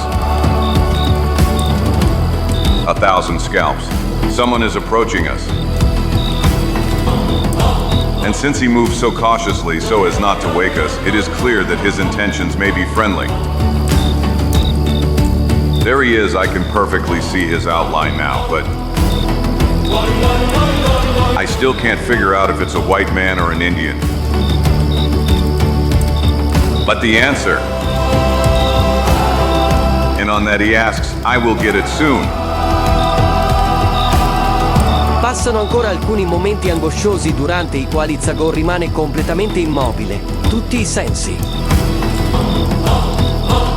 1,000 scalps. Someone is approaching us. And since he moves so cautiously so as not to wake us, it is clear that his intentions may be friendly. There he is, I can perfectly see his outline now, but... I still can't figure out if it's a white man or an Indian. But the answer... And on that he asks, I will get it soon. Passano ancora alcuni momenti angosciosi durante i quali Zagor rimane completamente immobile, tutti i sensi.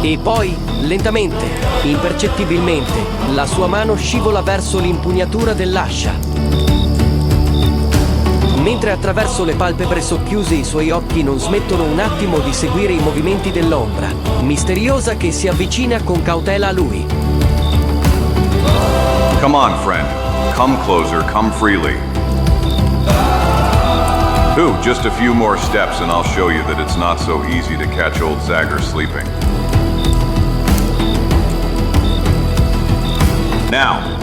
E poi, lentamente, impercettibilmente, la sua mano scivola verso l'impugnatura dell'ascia. Mentre attraverso le palpebre socchiuse i suoi occhi non smettono un attimo di seguire i movimenti dell'ombra, misteriosa che si avvicina con cautela a lui. Come on, friend. Come closer, come freely. Ooh, just a few more steps and I'll show you that it's not so easy to catch old Zagor sleeping. Now.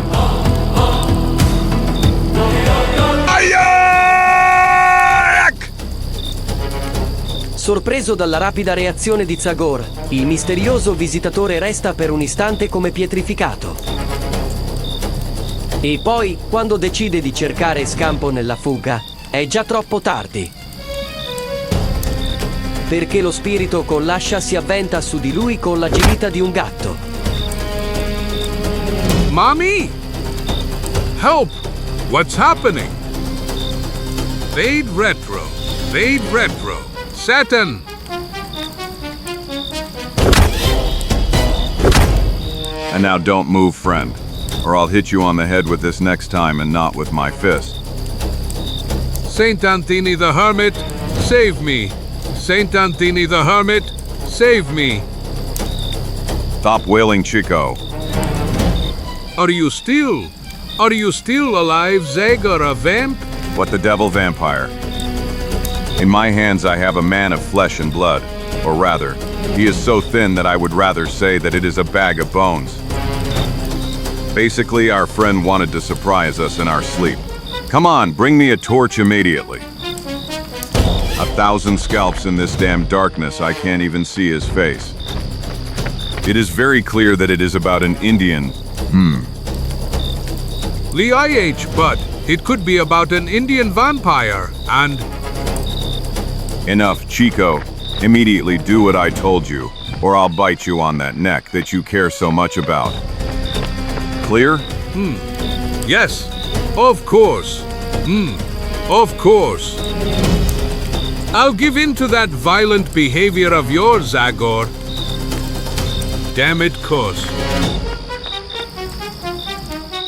Sorpreso dalla rapida reazione di Zagor, il misterioso visitatore resta per un istante come pietrificato. E poi, quando decide di cercare scampo nella fuga, è già troppo tardi. Perché lo spirito con l'ascia si avventa su di lui con l'agilità di un gatto. Mommy! Help! What's happening? Vade retro, Satan! And now don't move, friend, or I'll hit you on the head with this next time and not with my fist. Saint Anthony the Hermit, save me! Saint Anthony the Hermit, save me! Stop wailing, Chico. Are you still alive, Zagor, a vamp? What the devil, vampire? In my hands I have a man of flesh and blood. Or rather, he is so thin that I would rather say that it is a bag of bones. Basically, our friend wanted to surprise us in our sleep. Come on, bring me a torch immediately. 1,000 scalps in this damn darkness, I can't even see his face. It is very clear that it is about an Indian. But it could be about an Indian vampire, and... Enough, Chico. Immediately do what I told you, or I'll bite you on that neck that you care so much about. Clear? Yes, of course. Of course. I'll give in to that violent behavior of yours, Zagor. Damn it, course.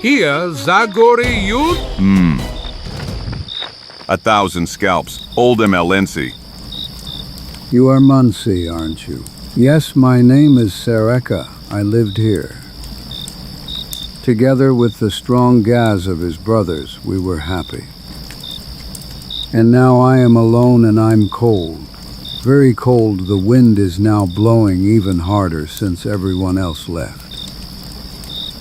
Here, Zagor EN? 1,000 scalps. Old MLNC. You are Muncie, aren't you? Yes, my name is Sareka. I lived here. Together with the strong gas of his brothers, we were happy. And now I am alone and I'm cold. Very cold. The wind is now blowing even harder since everyone else left.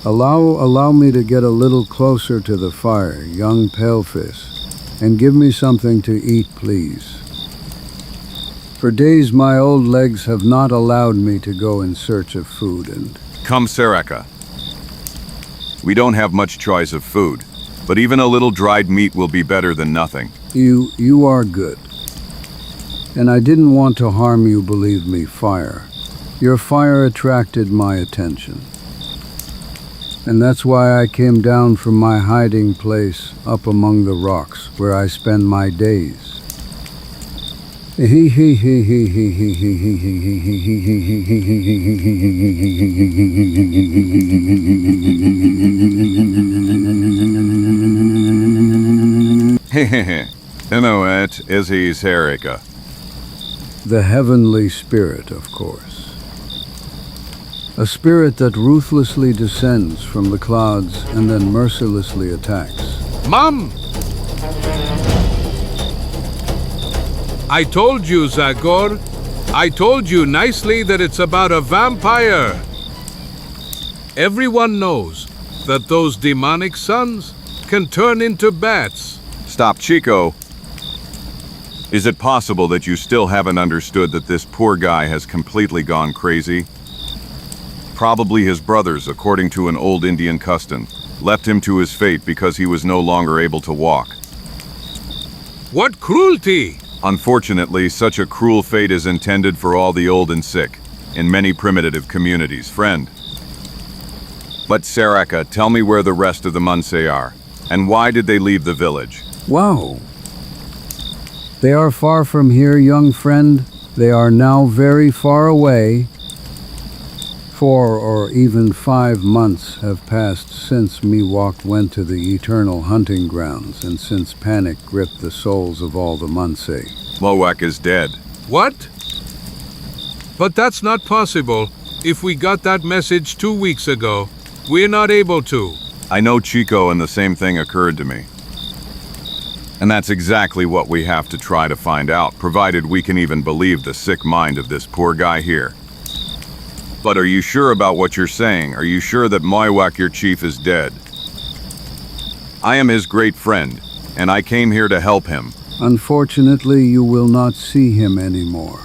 Allow me to get a little closer to the fire, young paleface, and give me something to eat, please. For days my old legs have not allowed me to go in search of food and... Come, Sareka. We don't have much choice of food, but even a little dried meat will be better than nothing. You are good. And I didn't want to harm you, believe me, fire. Your fire attracted my attention. And that's why I came down from my hiding place up among the rocks where I spend my days. Inuit is he Sareka. The heavenly spirit, of course. A spirit that ruthlessly descends from the clouds and then mercilessly attacks. Mom! I told you, Zagor. I told you nicely that it's about a vampire. Everyone knows that those demonic sons can turn into bats. Stop, Chico. Is it possible that you still haven't understood that this poor guy has completely gone crazy? Probably his brothers, according to an old Indian custom, left him to his fate because he was no longer able to walk. What cruelty! Unfortunately, such a cruel fate is intended for all the old and sick, in many primitive communities, friend. But Sareka, tell me where the rest of the Muncie are, and why did they leave the village? Wow. They are far from here, young friend. They are now very far away. 4 or even 5 months have passed since Miwok went to the eternal hunting grounds and since panic gripped the souls of all the Muncie. Mowak is dead. What? But that's not possible. If we got that message 2 weeks ago, we're not able to. I know, Chico, and the same thing occurred to me. And that's exactly what we have to try to find out, provided we can even believe the sick mind of this poor guy here. But are you sure about what you're saying? Are you sure that Moywak, your chief, is dead? I am his great friend, and I came here to help him. Unfortunately, you will not see him anymore.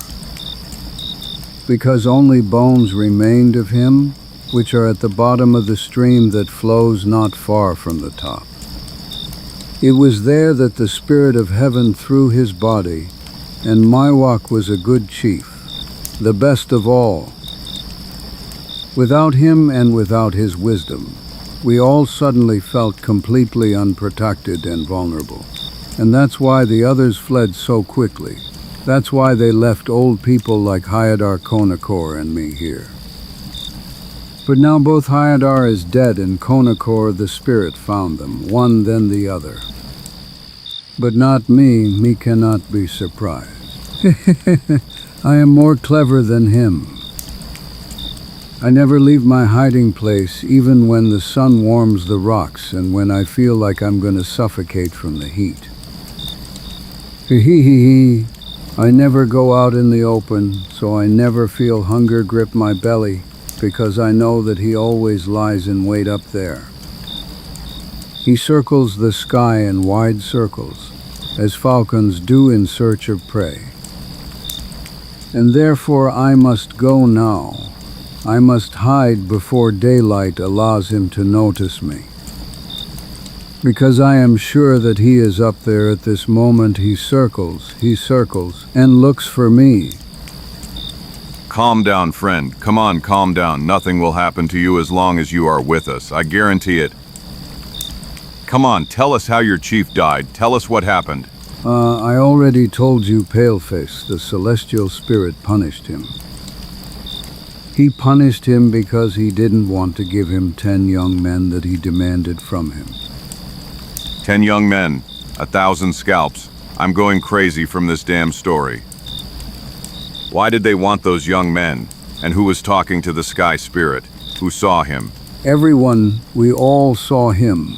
Because only bones remained of him, which are at the bottom of the stream that flows not far from the top. It was there that the spirit of heaven threw his body, and Miwok was a good chief, the best of all. Without him and without his wisdom, we all suddenly felt completely unprotected and vulnerable. And that's why the others fled so quickly. That's why they left old people like Hyadar Konakor and me here. But now both Hyadar is dead and Konakor the spirit found them, one then the other. But not me. Me cannot be surprised. I am more clever than him. I never leave my hiding place, even when the sun warms the rocks and when I feel like I'm gonna suffocate from the heat. Hee. I never go out in the open, so I never feel hunger grip my belly, because I know that he always lies in wait up there. He circles the sky in wide circles, as falcons do in search of prey. And therefore I must go now. I must hide before daylight allows him to notice me. Because I am sure that he is up there at this moment. He circles, and looks for me. Calm down, friend. Come on, calm down. Nothing will happen to you as long as you are with us. I guarantee it. Come on, tell us how your chief died. Tell us what happened. I already told you, Paleface, the celestial spirit punished him. He punished him because he didn't want to give him 10 young men that he demanded from him. 10 young men, 1,000 scalps. I'm going crazy from this damn story. Why did they want those young men? And who was talking to the sky spirit? Who saw him? Everyone, we all saw him.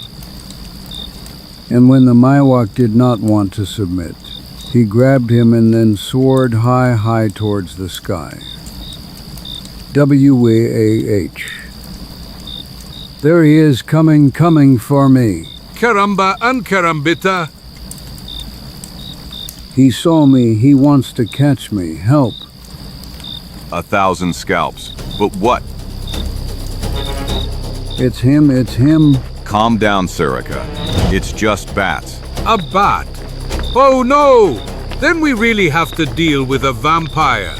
And when the Miwok did not want to submit, he grabbed him and then soared high towards the sky. W-A-H. There he is, coming for me. Caramba and carambita. He saw me, he wants to catch me, help. 1,000 scalps. But what? It's him. Calm down, Serica. It's just bats. A bat. Oh no! Then we really have to deal with a vampire.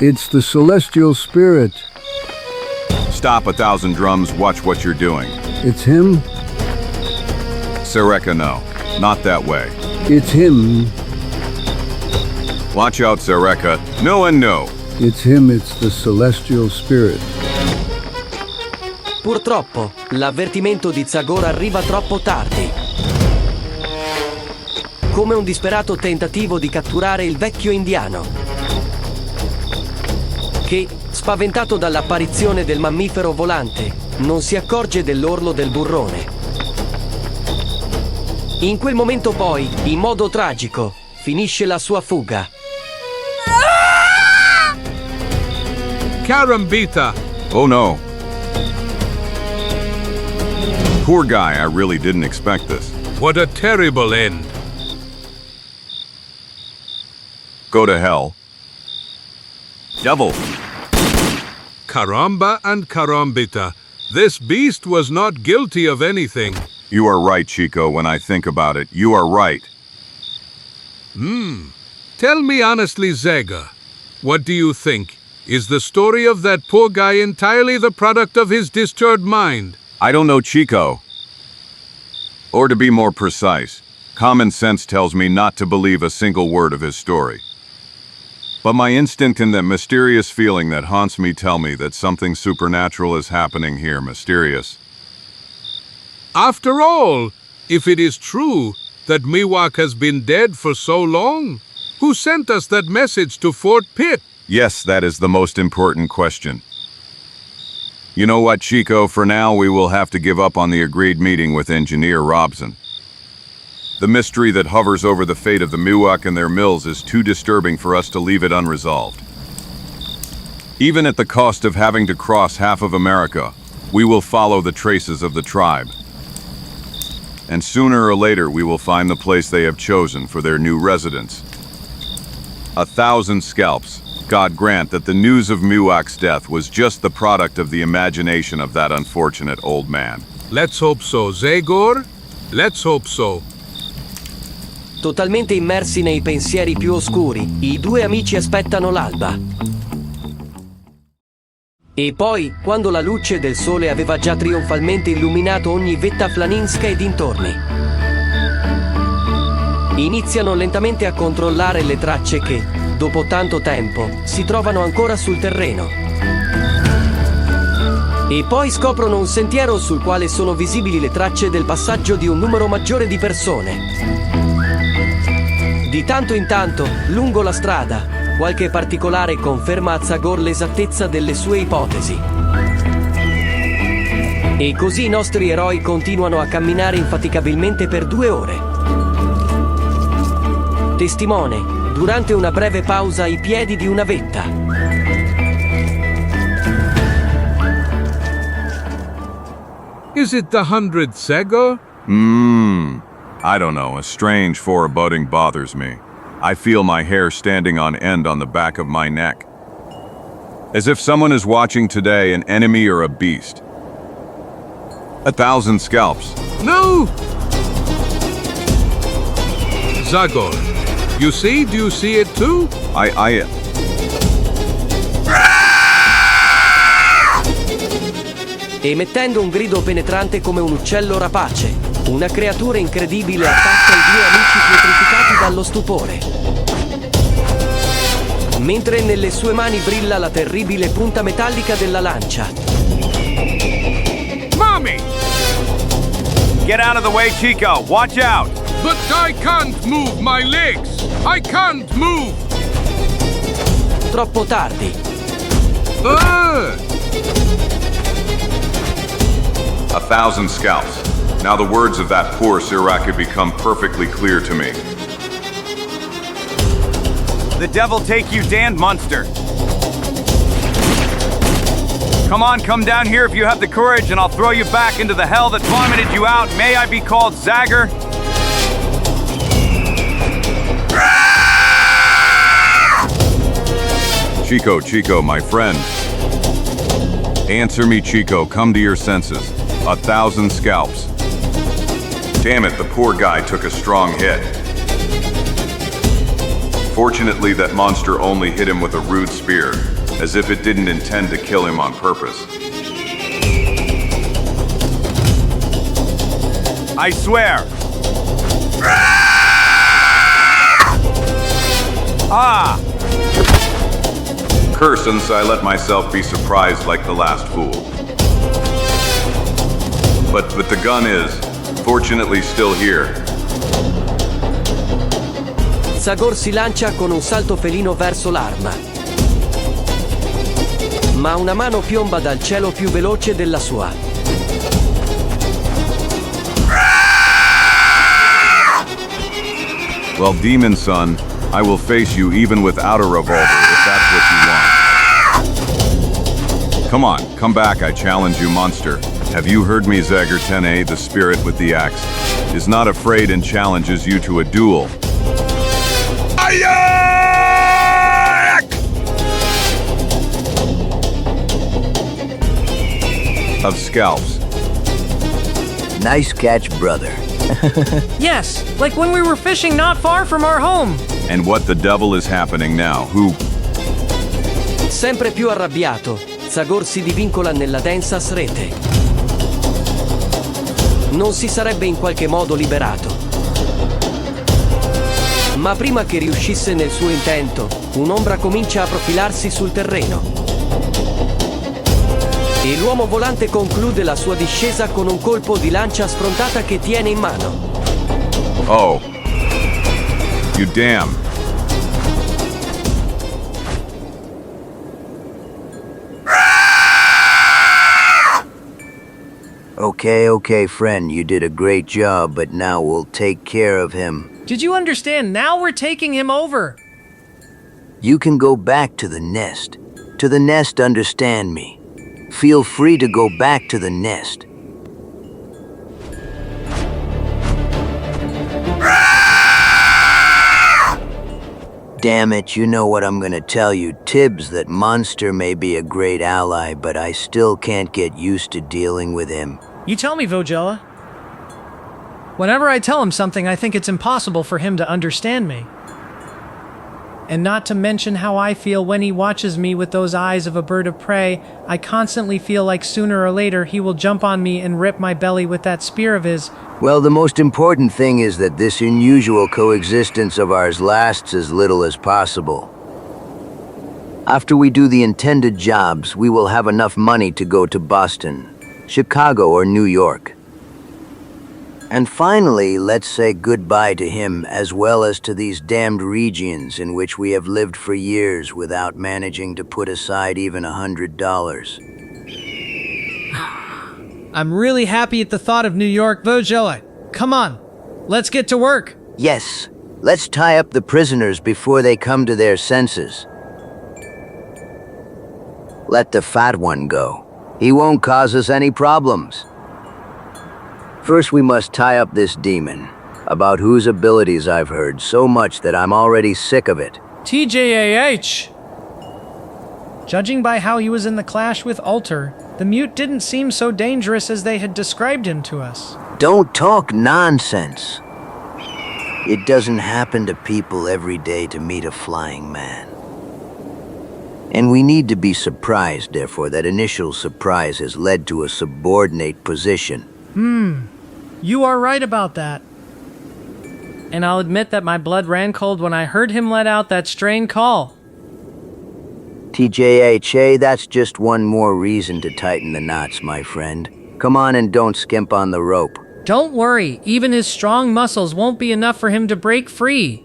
It's the celestial spirit. Stop, 1,000 drums, watch what you're doing. It's him. Serica, no. Not that way. It's him. Watch out, Serica. No and no. It's him, it's the celestial spirit. Purtroppo, l'avvertimento di Zagor arriva troppo tardi. Come un disperato tentativo di catturare il vecchio indiano, che, spaventato dall'apparizione del mammifero volante, non si accorge dell'orlo del burrone. In quel momento poi, in modo tragico, finisce la sua fuga. Carambita. Oh no. Poor guy, I really didn't expect this. What a terrible end. Go to hell. Devil. Caramba and carambita. This beast was not guilty of anything. You are right, Chico, when I think about it. You are right. Tell me honestly, Zagor, what do you think? Is the story of that poor guy entirely the product of his disturbed mind? I don't know, Chico. Or to be more precise, common sense tells me not to believe a single word of his story. But my instinct and that mysterious feeling that haunts me tell me that something supernatural is happening here, mysterious. After all, if it is true that Miwok has been dead for so long, who sent us that message to Fort Pitt? Yes, that is the most important question. You know what, Chico, for now we will have to give up on the agreed meeting with Engineer Robson. The mystery that hovers over the fate of the Miwok and their mills is too disturbing for us to leave it unresolved. Even at the cost of having to cross half of America, we will follow the traces of the tribe. And sooner or later we will find the place they have chosen for their new residence. 1,000 scalps. God grant that the news of Miwok's death was just the product of the imagination of that unfortunate old man. Let's hope so, Zagor. Let's hope so. Totalmente immersi nei pensieri più oscuri, i due amici aspettano l'alba. E poi, quando la luce del sole aveva già trionfalmente illuminato ogni vetta flaninska e dintorni, iniziano lentamente a controllare le tracce che, dopo tanto tempo, si trovano ancora sul terreno. E poi scoprono un sentiero sul quale sono visibili le tracce del passaggio di un numero maggiore di persone. Di tanto in tanto, lungo la strada, qualche particolare conferma a Zagor l'esattezza delle sue ipotesi. E così i nostri eroi continuano a camminare infaticabilmente per 2 ore. Testimone, durante una breve pausa ai piedi di una vetta. Is it the 100th Zagor? I don't know, a strange foreboding bothers me. I feel my hair standing on end on the back of my neck. As if someone is watching today, an enemy or a beast. 1,000 scalps. No! Zagor, you see? Do you see it too? Emettendo un grido penetrante come un uccello rapace, una creatura incredibile attacca i 2 amici pietrificati dallo stupore. Mentre nelle sue mani brilla la terribile punta metallica della lancia. Mommy! Get out of the way, Chico! Watch out! But I can't move my legs! I can't move! Troppo tardi. 1,000 scalps. Now the words of that poor Sirach have become perfectly clear to me. The devil take you, damned monster! Come on, come down here if you have the courage, and I'll throw you back into the hell that vomited you out. May I be called Zagor? Chico, my friend. Answer me, Chico. Come to your senses. 1,000 scalps. Damn it, the poor guy took a strong hit. Fortunately, that monster only hit him with a rude spear, as if it didn't intend to kill him on purpose. I swear. Ah! Curse since I let myself be surprised like the last fool. But the gun is, fortunately, still here. Zagor si lancia con un salto felino verso l'arma. Ma una mano piomba dal cielo più veloce della sua. Well, demon son, I will face you even without a revolver if that's what you want. Come on, come back, I challenge you, monster. Have you heard me, Zagor 10A, the spirit with the axe, is not afraid and challenges you to a duel. Of scalps. Nice catch, brother. Yes, like when we were fishing not far from our home. And what the devil is happening now? Who? Sempre più arrabbiato, Zagor si divincola nella densas rete. Non si sarebbe in qualche modo liberato. Ma prima che riuscisse nel suo intento, un'ombra comincia a profilarsi sul terreno. E l'uomo volante conclude la sua discesa con un colpo di lancia sfrontata che tiene in mano. Oh. You damn. Okay, friend, you did a great job, but now we'll take care of him. Did you understand? Now we're taking him over. You can go back to the nest. To the nest, understand me. Feel free to go back to the nest. Damn it, you know what I'm gonna tell you, Tibbs, that Monster may be a great ally, but I still can't get used to dealing with him. You tell me, Vogella. Whenever I tell him something, I think it's impossible for him to understand me. And not to mention how I feel when he watches me with those eyes of a bird of prey. I constantly feel like sooner or later he will jump on me and rip my belly with that spear of his. Well, the most important thing is that this unusual coexistence of ours lasts as little as possible. After we do the intended jobs, we will have enough money to go to Boston, Chicago, or New York. And finally, let's say goodbye to him as well as to these damned regions in which we have lived for years without managing to put aside even $100. I'm really happy at the thought of New York, voci. Come on, let's get to work. Yes, let's tie up the prisoners before they come to their senses. Let the fat one go. He won't cause us any problems. First, we must tie up this demon, about whose abilities I've heard so much that I'm already sick of it. TJAH! Judging by how he was in the clash with Alter, the mute didn't seem so dangerous as they had described him to us. Don't talk nonsense. It doesn't happen to people every day to meet a flying man. And we need to be surprised, therefore, that initial surprise has led to a subordinate position. You are right about that. And I'll admit that my blood ran cold when I heard him let out that strained call. TJHA, that's just one more reason to tighten the knots, my friend. Come on and don't skimp on the rope. Don't worry, even his strong muscles won't be enough for him to break free.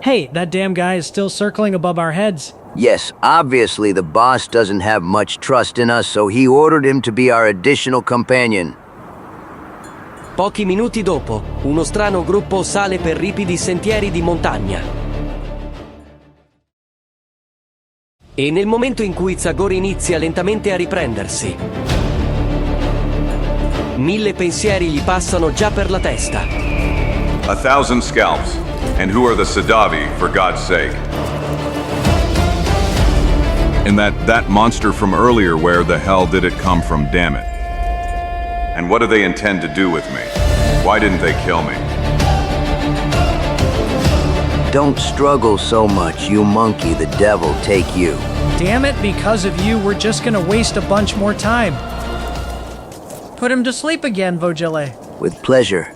Hey, that damn guy is still circling above our heads. Yes, obviously the boss doesn't have much trust in us, so he ordered him to be our additional companion. Pochi minuti dopo, uno strano gruppo sale per ripidi sentieri di montagna. E nel momento in cui Zagor inizia lentamente a riprendersi, 1000 pensieri gli passano già per la testa. 1,000 scalps. And who are the Sadavi, for God's sake? And that monster from earlier, where the hell did it come from, damn it? And what do they intend to do with me? Why didn't they kill me? Don't struggle so much, you monkey, the devil take you. Damn it, because of you, we're just gonna waste a bunch more time. Put him to sleep again, Vogele. With pleasure.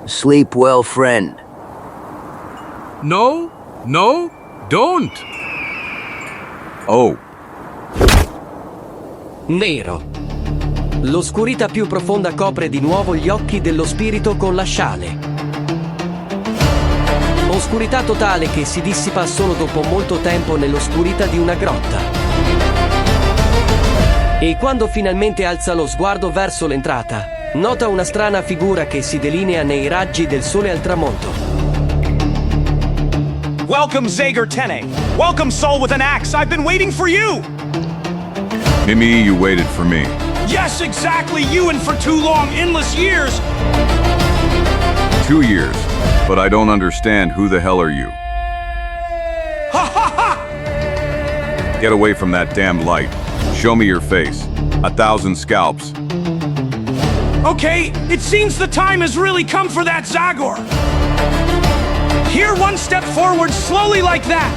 Sleep well, friend. No, don't. Oh. Nero. L'oscurità più profonda copre di nuovo gli occhi dello spirito con la sciale. Oscurità totale che si dissipa solo dopo molto tempo nell'oscurità di una grotta. E quando finalmente alza lo sguardo verso l'entrata, nota una strana figura che si delinea nei raggi del sole al tramonto. Welcome, Zagor EN. Welcome, soul with an axe. I've been waiting for you. Mimi, you waited for me. Yes, exactly. You, and for too long, endless years. 2 years. But I don't understand. Who the hell are you? Ha ha ha! Get away from that damn light. Show me your face. 1,000 scalps. Okay, it seems the time has really come for that, Zagor. Here, one step forward, slowly like that.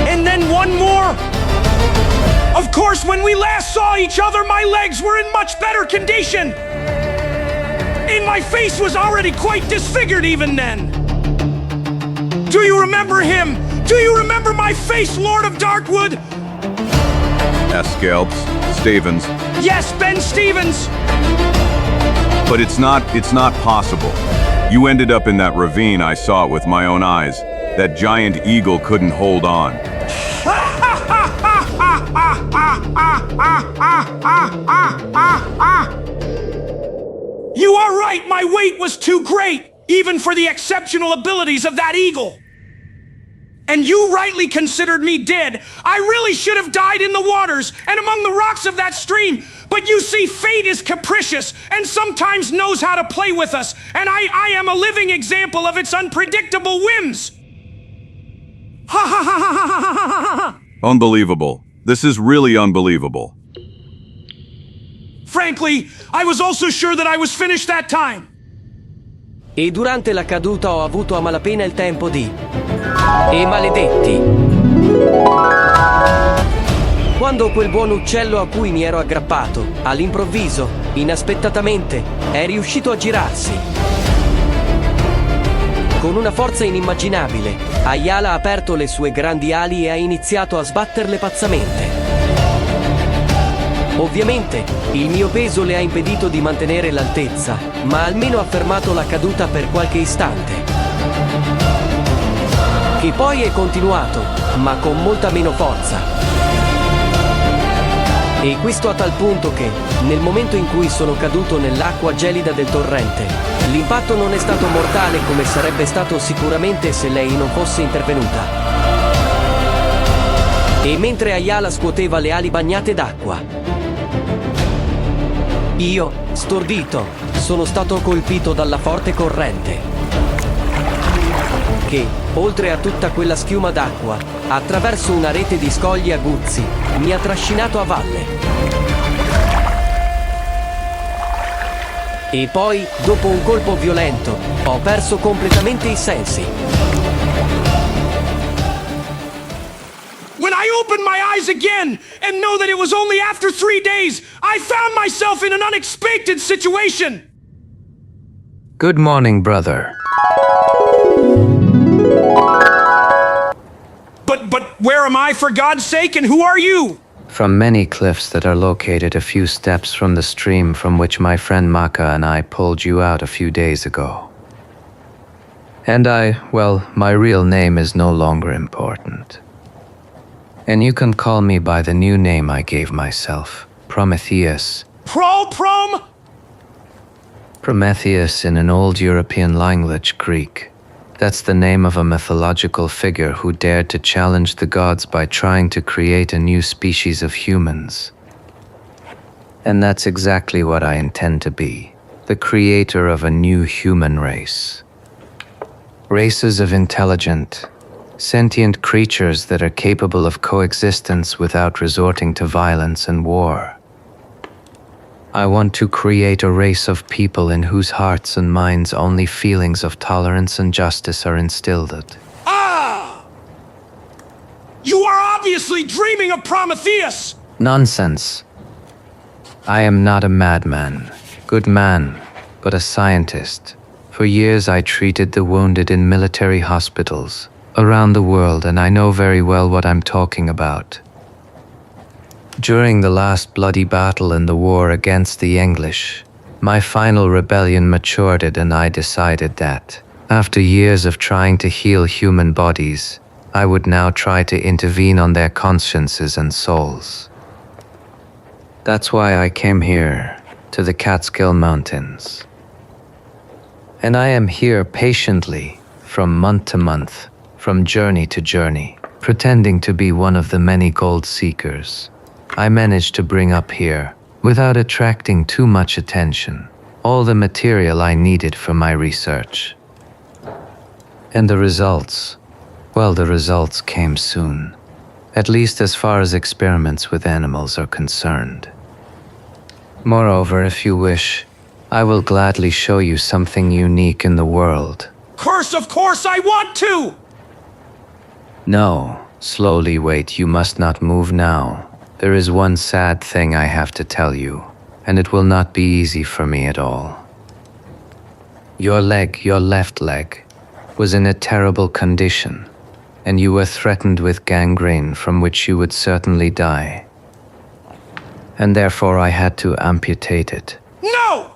And then one more. Of course, when we last saw each other, my legs were in much better condition. And my face was already quite disfigured even then. Do you remember him? Do you remember my face, Lord of Darkwood? Scalps. Stevens. Yes, Ben Stevens. But it's not possible. You ended up in that ravine. I saw it with my own eyes. That giant eagle couldn't hold on. You are right, my weight was too great, even for the exceptional abilities of that eagle. And you rightly considered me dead. I really should have died in the waters and among the rocks of that stream. But you see, fate is capricious and sometimes knows how to play with us. And I am a living example of its unpredictable whims. Ha ha ha ha ha ha ha ha! Unbelievable. This is really unbelievable. Frankly, I was also sure that I was finished that time. E durante la caduta ho avuto a malapena il tempo di... E maledetti! Quando quel buon uccello a cui mi ero aggrappato, all'improvviso, inaspettatamente, è riuscito a girarsi. Con una forza inimmaginabile, Ayala ha aperto le sue grandi ali e ha iniziato a sbatterle pazzamente. Ovviamente, il mio peso le ha impedito di mantenere l'altezza, ma almeno ha fermato la caduta per qualche istante. Che poi è continuato, ma con molta meno forza. E questo a tal punto che, nel momento in cui sono caduto nell'acqua gelida del torrente, l'impatto non è stato mortale come sarebbe stato sicuramente se lei non fosse intervenuta. E mentre Ayala scuoteva le ali bagnate d'acqua, io, stordito, sono stato colpito dalla forte corrente che, oltre a tutta quella schiuma d'acqua, attraverso una rete di scogli aguzzi, mi ha trascinato a valle. E poi, dopo un colpo violento, ho perso completamente i sensi. When I opened my eyes again and know that it was only after 3 days, I found myself in an unexpected situation. Good morning, brother. But where am I, for God's sake, and who are you? From many cliffs that are located a few steps from the stream from which my friend Maka and I pulled you out a few days ago. And my real name is no longer important. And you can call me by the new name I gave myself, Prometheus. Prometheus in an old European language, Greek. That's the name of a mythological figure who dared to challenge the gods by trying to create a new species of humans. And that's exactly what I intend to be, the creator of a new human race. Races of intelligent, sentient creatures that are capable of coexistence without resorting to violence and war. I want to create a race of people in whose hearts and minds only feelings of tolerance and justice are instilled. Ah! You are obviously dreaming of Prometheus! Nonsense. I am not a madman, good man, but a scientist. For years I treated the wounded in military hospitals around the world, and I know very well what I'm talking about. During the last bloody battle in the war against the English, my final rebellion matured and I decided that, after years of trying to heal human bodies, I would now try to intervene on their consciences and souls. That's why I came here, to the Catskill Mountains. And I am here patiently, from month to month, from journey to journey, pretending to be one of the many gold seekers. I managed to bring up here, without attracting too much attention, all the material I needed for my research. And the results? Well, the results came soon, at least as far as experiments with animals are concerned. Moreover, if you wish, I will gladly show you something unique in the world. Curse, of course I want to! No, slowly wait, you must not move now. There is one sad thing I have to tell you, and it will not be easy for me at all. Your left leg, was in a terrible condition, and you were threatened with gangrene from which you would certainly die. And therefore I had to amputate it. No!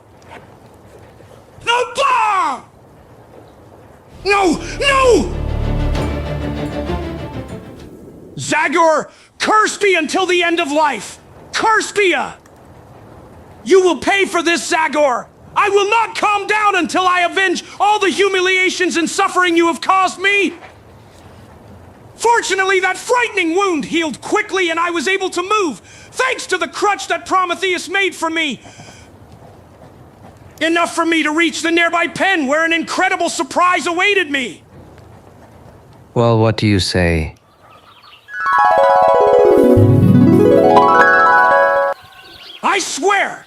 No! Blah! No! No! Zagor, curse be until the end of life! Curse be ya! You will pay for this, Zagor! I will not calm down until I avenge all the humiliations and suffering you have caused me! Fortunately, that frightening wound healed quickly and I was able to move, thanks to the crutch that Prometheus made for me. Enough for me to reach the nearby pen where an incredible surprise awaited me. Well, what do you say? I swear!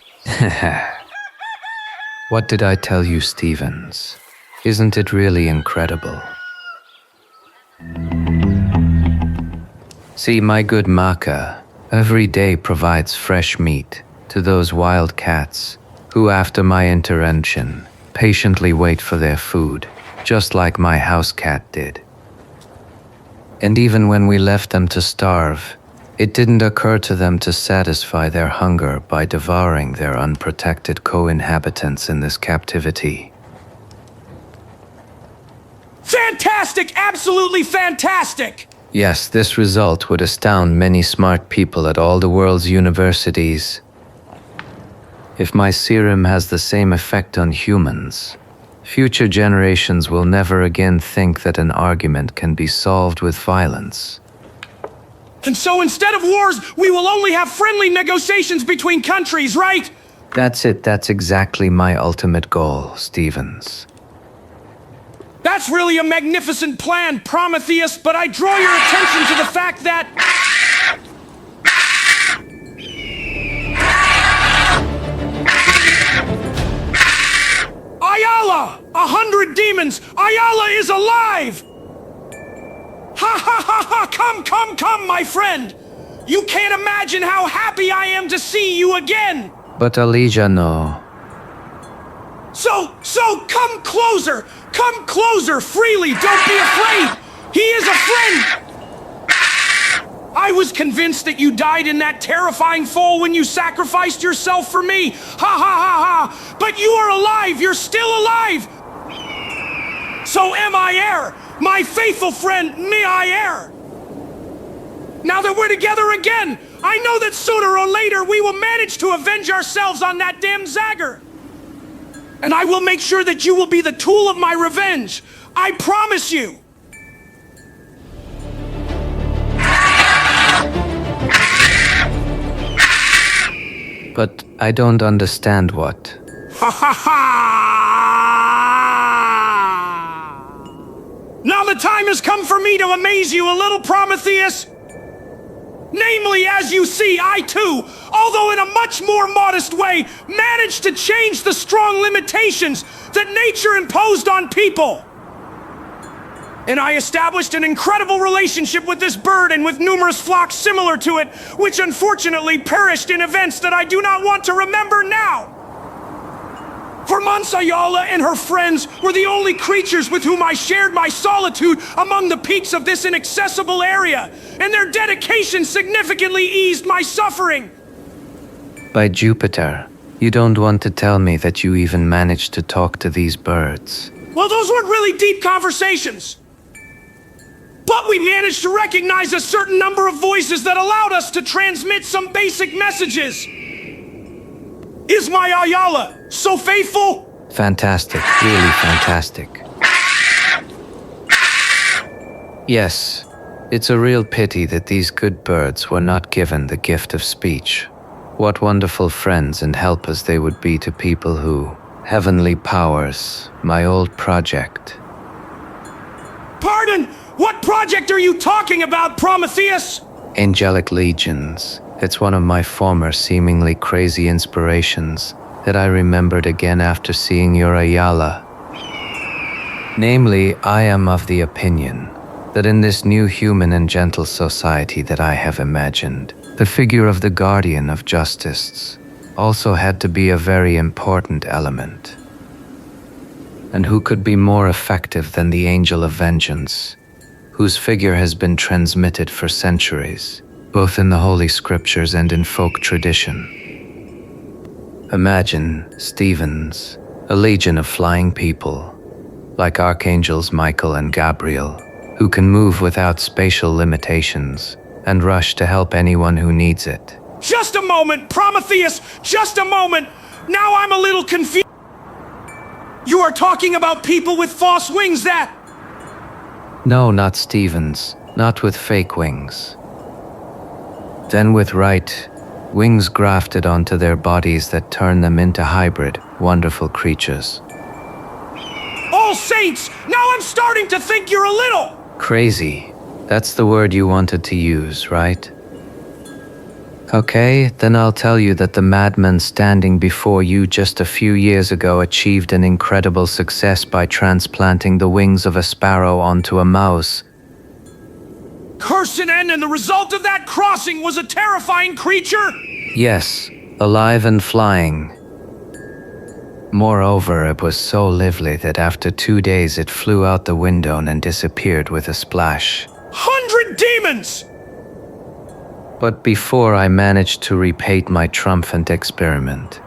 What did I tell you, Stevens? Isn't it really incredible? See, my good Maka every day provides fresh meat to those wild cats who, after my intervention, patiently wait for their food, just like my house cat did. And even when we left them to starve, It didn't occur to them to satisfy their hunger by devouring their unprotected co-inhabitants in this captivity. Fantastic! Absolutely fantastic! Yes, this result would astound many smart people at all the world's universities. If my serum has the same effect on humans, future generations will never again think that an argument can be solved with violence. And so instead of wars, we will only have friendly negotiations between countries, right? That's it. That's exactly my ultimate goal, Stevens. That's really a magnificent plan, Prometheus, but I draw your attention to the fact that... Ayala! 100 demons! Ayala is alive! Ha ha ha ha! Come, my friend! You can't imagine how happy I am to see you again! But Elijah, no. So come closer! Come closer freely! Don't be afraid! He is a friend! I was convinced that you died in that terrifying fall when you sacrificed yourself for me! Ha ha ha ha! But you are alive! You're still alive! So am I heir! My faithful friend, me I heir! Now that we're together again, I know that sooner or later we will manage to avenge ourselves on that damn Zagor! And I will make sure that you will be the tool of my revenge! I promise you! But I don't understand what. Ha ha ha! Now the time has come for me to amaze you a little, Prometheus! Namely, as you see, I too, although in a much more modest way, managed to change the strong limitations that nature imposed on people. And I established an incredible relationship with this bird and with numerous flocks similar to it, which unfortunately perished in events that I do not want to remember now. For months, Ayala and her friends were the only creatures with whom I shared my solitude among the peaks of this inaccessible area, and their dedication significantly eased my suffering. By Jupiter, you don't want to tell me that you even managed to talk to these birds. Well, those weren't really deep conversations. But we managed to recognize a certain number of voices that allowed us to transmit some basic messages. Is my Ayala so faithful? Fantastic, really fantastic. Yes, it's a real pity that these good birds were not given the gift of speech. What wonderful friends and helpers they would be to people who... Heavenly powers, my old project. Pardon? What project are you talking about, Prometheus? Angelic Legions. It's one of my former seemingly crazy inspirations that I remembered again after seeing your Ayala. Namely, I am of the opinion that in this new human and gentle society that I have imagined, the figure of the guardian of justice also had to be a very important element. And who could be more effective than the angel of vengeance, whose figure has been transmitted for centuries, both in the Holy Scriptures and in folk tradition. Imagine, Stevens, a legion of flying people, like archangels Michael and Gabriel, who can move without spatial limitations and rush to help anyone who needs it. Just a moment, Prometheus! Just a moment! Now I'm a little confused. You are talking about people with false wings that... No, not Stevens. Not with fake wings. Then with right, wings grafted onto their bodies that turn them into hybrid, wonderful creatures. All saints! Now I'm starting to think you're a little... Crazy. That's the word you wanted to use, right? Okay, then I'll tell you that the madman standing before you just a few years ago achieved an incredible success by transplanting the wings of a sparrow onto a mouse. Curse and end, and the result of that crossing was a terrifying creature? Yes, alive and flying. Moreover, it was so lively that after 2 days it flew out the window and disappeared with a splash. 100 demons! But before I managed to repeat my triumphant experiment,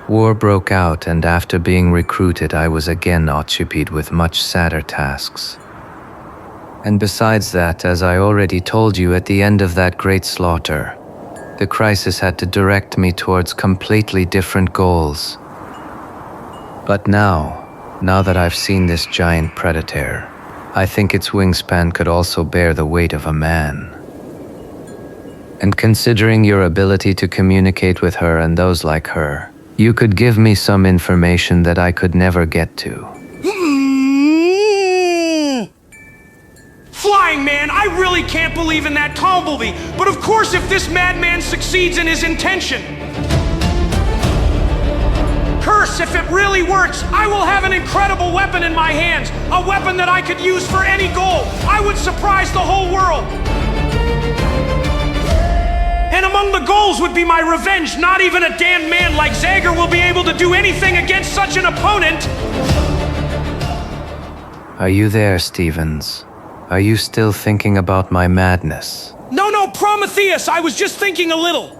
war broke out, and after being recruited, I was again occupied with much sadder tasks. And besides that, as I already told you at the end of that great slaughter, the crisis had to direct me towards completely different goals. But now that I've seen this giant predator, I think its wingspan could also bear the weight of a man. And considering your ability to communicate with her and those like her, you could give me some information that I could never get to. Flying man, I really can't believe in that Tombleby, but of course if this madman succeeds in his intention. Curse, if it really works, I will have an incredible weapon in my hands, a weapon that I could use for any goal. I would surprise the whole world. And among the goals would be my revenge. Not even a damned man like Zagor will be able to do anything against such an opponent. Are you there, Stevens? Are you still thinking about my madness? No, Prometheus, I was just thinking a little.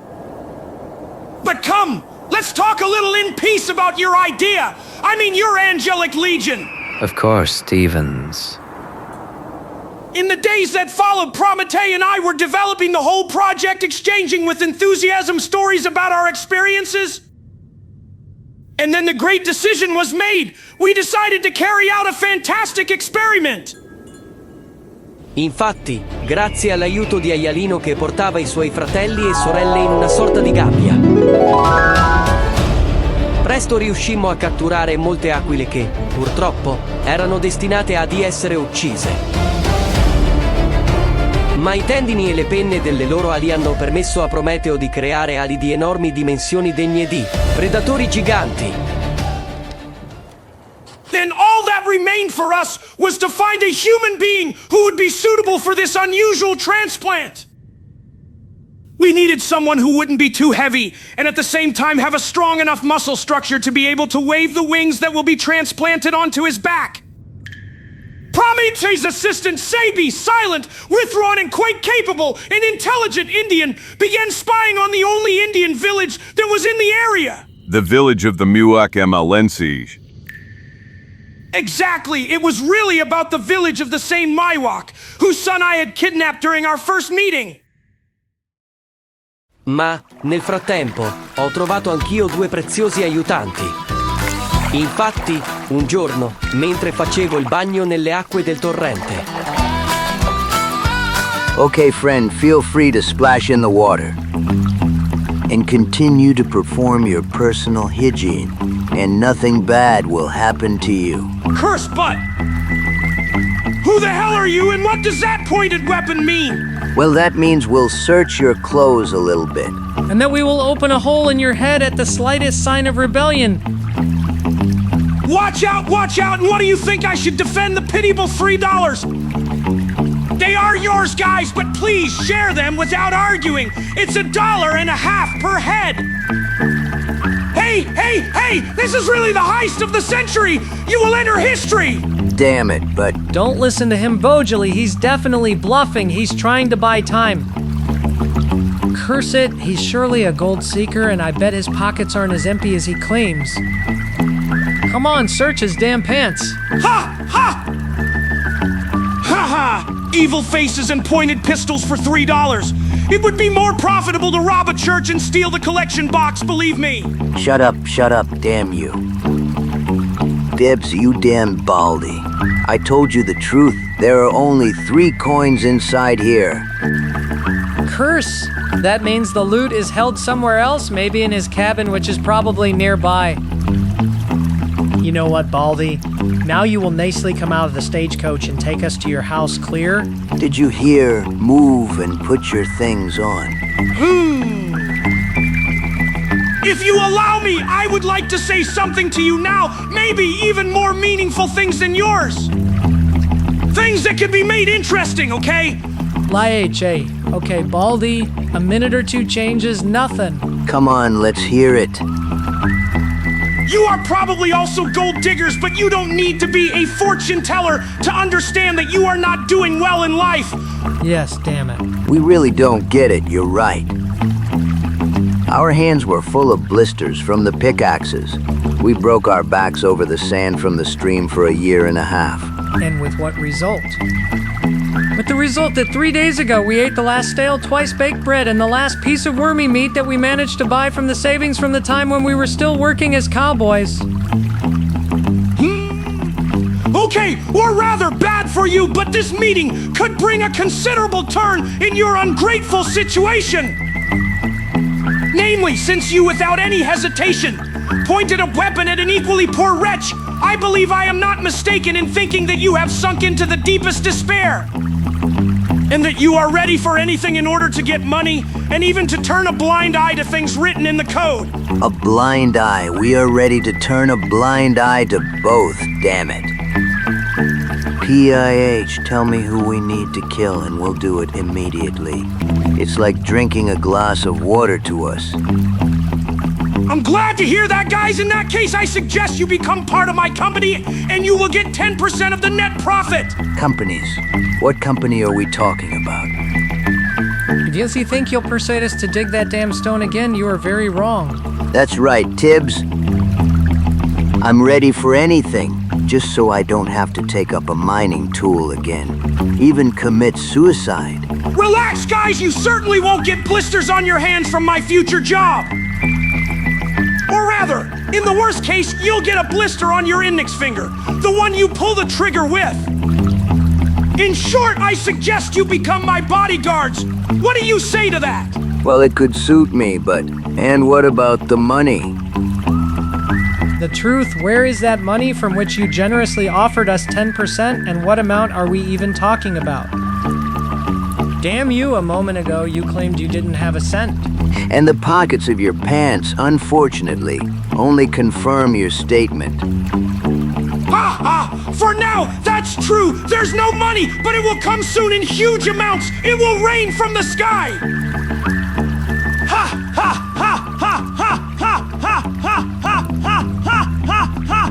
But come, let's talk a little in peace about your idea. I mean, your angelic legion. Of course, Stevens. In the days that followed, Prometei and I were developing the whole project, exchanging with enthusiasm stories about our experiences. And then the great decision was made. We decided to carry out a fantastic experiment. Infatti, grazie all'aiuto di Aialino che portava i suoi fratelli e sorelle in una sorta di gabbia, presto riuscimmo a catturare molte aquile che, purtroppo, erano destinate ad essere uccise. Ma i tendini e le penne delle loro ali hanno permesso a Prometeo di creare ali di enormi dimensioni degne di predatori giganti. Then all that remained for us was to find a human being who would be suitable for this unusual transplant. We needed someone who wouldn't be too heavy and at the same time have a strong enough muscle structure to be able to wave the wings that will be transplanted onto his back. Prometheus' assistant, Sabi, silent, withdrawn, and quite capable, an intelligent Indian, began spying on the only Indian village that was in the area. The village of the Muak Emalensi. Exactly, it was really about the village of the same Miwok, whose son I had kidnapped during our first meeting. Ma, nel frattempo, ho trovato anch'io due preziosi aiutanti. Infatti, un giorno, mentre facevo il bagno nelle acque del torrente. Okay, friend, feel free to splash in the water. And continue to perform your personal hygiene, and nothing bad will happen to you. Curse butt! Who the hell are you, and what does that pointed weapon mean? Well, that means we'll search your clothes a little bit. And that we will open a hole in your head at the slightest sign of rebellion. Watch out, and what do you think I should defend the pitiable $3? They are yours, guys, but please share them without arguing. It's $1.50 per head. Hey, this is really the heist of the century. You will enter history. Damn it, but... Don't listen to him, Bojali. He's definitely bluffing. He's trying to buy time. Curse it, he's surely a gold seeker, and I bet his pockets aren't as empty as he claims. Come on, search his damn pants. Ha! Evil faces and pointed pistols for $3. It would be more profitable to rob a church and steal the collection box, believe me. Shut up, damn you. Bibbs, you damn baldy. I told you the truth. There are only 3 coins inside here. Curse! That means the loot is held somewhere else, maybe in his cabin, which is probably nearby. You know what, Baldy? Now you will nicely come out of the stagecoach and take us to your house clear? Did you hear? Move and put your things on. If you allow me, I would like to say something to you now, maybe even more meaningful things than yours. Things that can be made interesting, okay? Lie, okay, Baldy, a minute or two changes nothing. Come on, let's hear it. You are probably also gold diggers, but you don't need to be a fortune teller to understand that you are not doing well in life. Yes, damn it. We really don't get it, you're right. Our hands were full of blisters from the pickaxes. We broke our backs over the sand from the stream for a year and a half. And with what result? With the result that 3 days ago we ate the last stale twice-baked bread and the last piece of wormy meat that we managed to buy from the savings from the time when we were still working as cowboys. Okay, or rather bad for you, but this meeting could bring a considerable turn in your ungrateful situation. Namely, since you, without any hesitation, pointed a weapon at an equally poor wretch, I believe I am not mistaken in thinking that you have sunk into the deepest despair. And that you are ready for anything in order to get money, and even to turn a blind eye to things written in the code. A blind eye. We are ready to turn a blind eye to both, damn it. PIH, tell me who we need to kill and we'll do it immediately. It's like drinking a glass of water to us. I'm glad to hear that, guys. In that case, I suggest you become part of my company and you will get 10% of the net profit. Companies? What company are we talking about? If you think you'll persuade us to dig that damn stone again, you are very wrong. That's right, Tibbs. I'm ready for anything, just so I don't have to take up a mining tool again. Even commit suicide. Relax, guys. You certainly won't get blisters on your hands from my future job. Or rather, in the worst case, you'll get a blister on your index finger, the one you pull the trigger with. In short, I suggest you become my bodyguards. What do you say to that? Well, it could suit me, but... And what about the money? The truth, where is that money from which you generously offered us 10%, and what amount are we even talking about? Damn you, a moment ago you claimed you didn't have a cent. And the pockets of your pants, unfortunately, only confirm your statement. Ha ha! For now, that's true! There's no money, but it will come soon in huge amounts! It will rain from the sky! Ha ha ha ha ha ha ha ha ha ha ha ha ha ha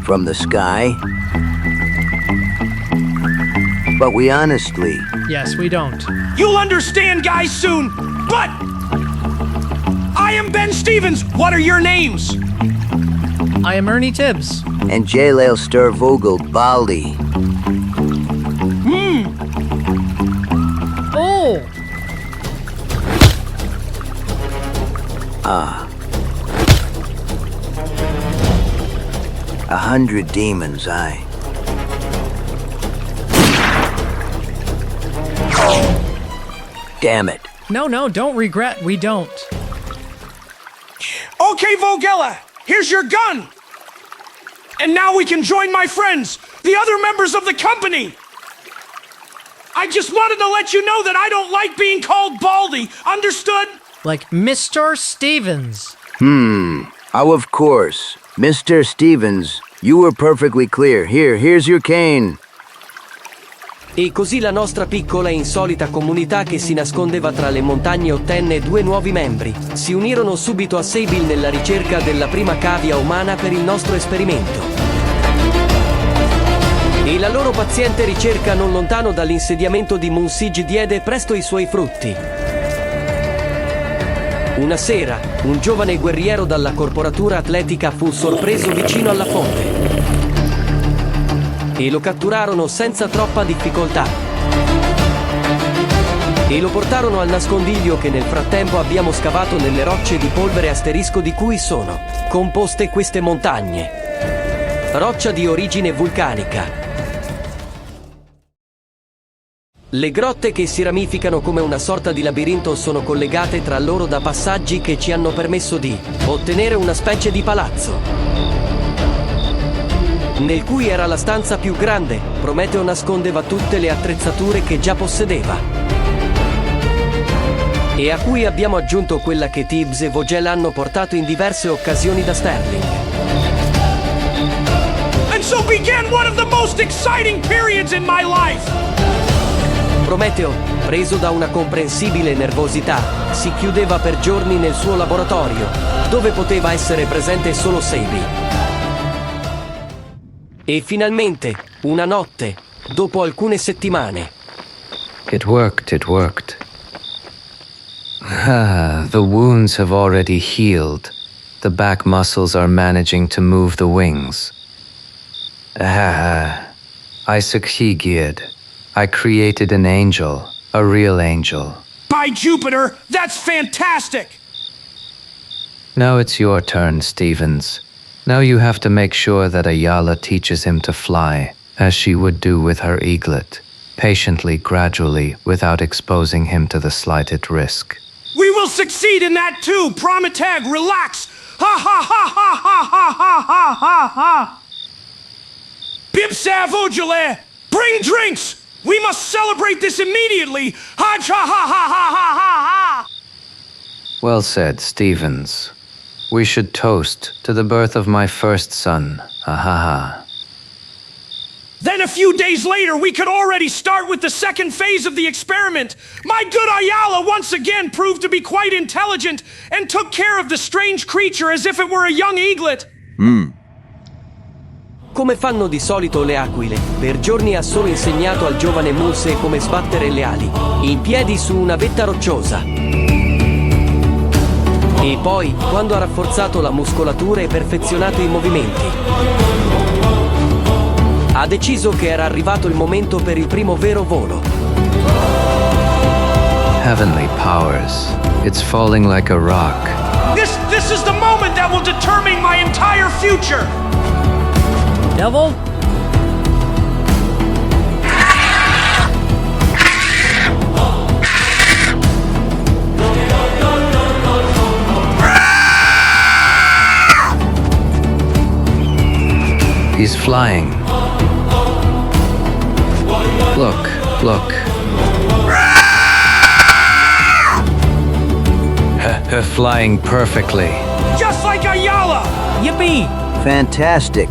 From the sky? But we honestly... Yes, we don't. You'll understand, guys, soon, but... I am Ben Stevens. What are your names? I am Ernie Tibbs. And Jaleel Sturvogel Baldi. Oh! Ah. 100 demons, aye. Damn it. No, don't regret. We don't. Okay, Vogella, here's your gun. And now we can join my friends, the other members of the company. I just wanted to let you know that I don't like being called Baldy. Understood? Like Mr. Stevens. Oh, of course. Mr. Stevens, you were perfectly clear. Here's your cane. E così la nostra piccola e insolita comunità che si nascondeva tra le montagne ottenne 2 nuovi membri. Si unirono subito a Sable nella ricerca della prima cavia umana per il nostro esperimento. E la loro paziente ricerca non lontano dall'insediamento di Munsig diede presto i suoi frutti. Una sera, un giovane guerriero dalla corporatura atletica fu sorpreso vicino alla fonte. E lo catturarono senza troppa difficoltà. E lo portarono al nascondiglio che nel frattempo abbiamo scavato nelle rocce di polvere asterisco di cui sono composte queste montagne. Roccia di origine vulcanica. Le grotte che si ramificano come una sorta di labirinto sono collegate tra loro da passaggi che ci hanno permesso di ottenere una specie di palazzo. nel cui era la stanza più grande, Prometeo nascondeva tutte le attrezzature che già possedeva. E a cui abbiamo aggiunto quella che Tibbs e Vogel hanno portato in diverse occasioni da Sterling. And so began one of the most exciting periods in my life. Prometeo, preso da una comprensibile nervosità, si chiudeva per giorni nel suo laboratorio, dove poteva essere presente solo Seibi. E finalmente, una notte, dopo alcune settimane. It worked, it worked. The wounds have already healed. The back muscles are managing to move the wings. I succeeded. I created an angel, a real angel. By Jupiter, that's fantastic! Now it's your turn, Stevens. Now you have to make sure that Ayala teaches him to fly, as she would do with her eaglet, patiently, gradually, without exposing him to the slightest risk. We will succeed in that too, Prometag, relax! Ha ha ha ha ha ha ha ha ha ha! Bibsav Ojale, bring drinks! We must celebrate this immediately! Ha ha ha ha ha ha ha! Well said, Stevens. We should toast to the birth of my first son. Ha ha ha. Then a few days later, we could already start with the second phase of the experiment. My good Ayala once again proved to be quite intelligent and took care of the strange creature as if it were a young eaglet. Come fanno di solito le aquile, per giorni ha solo insegnato al giovane Muse come sbattere le ali, in piedi su una vetta rocciosa. E poi, quando ha rafforzato la muscolatura e perfezionato i movimenti, ha deciso che era arrivato il momento per il primo vero volo. Heavenly powers. It's falling like a rock. This is the moment that will determine my entire future. Devil? He's flying. Look, look. Flying perfectly. Just like Ayala! Yippee! Fantastic.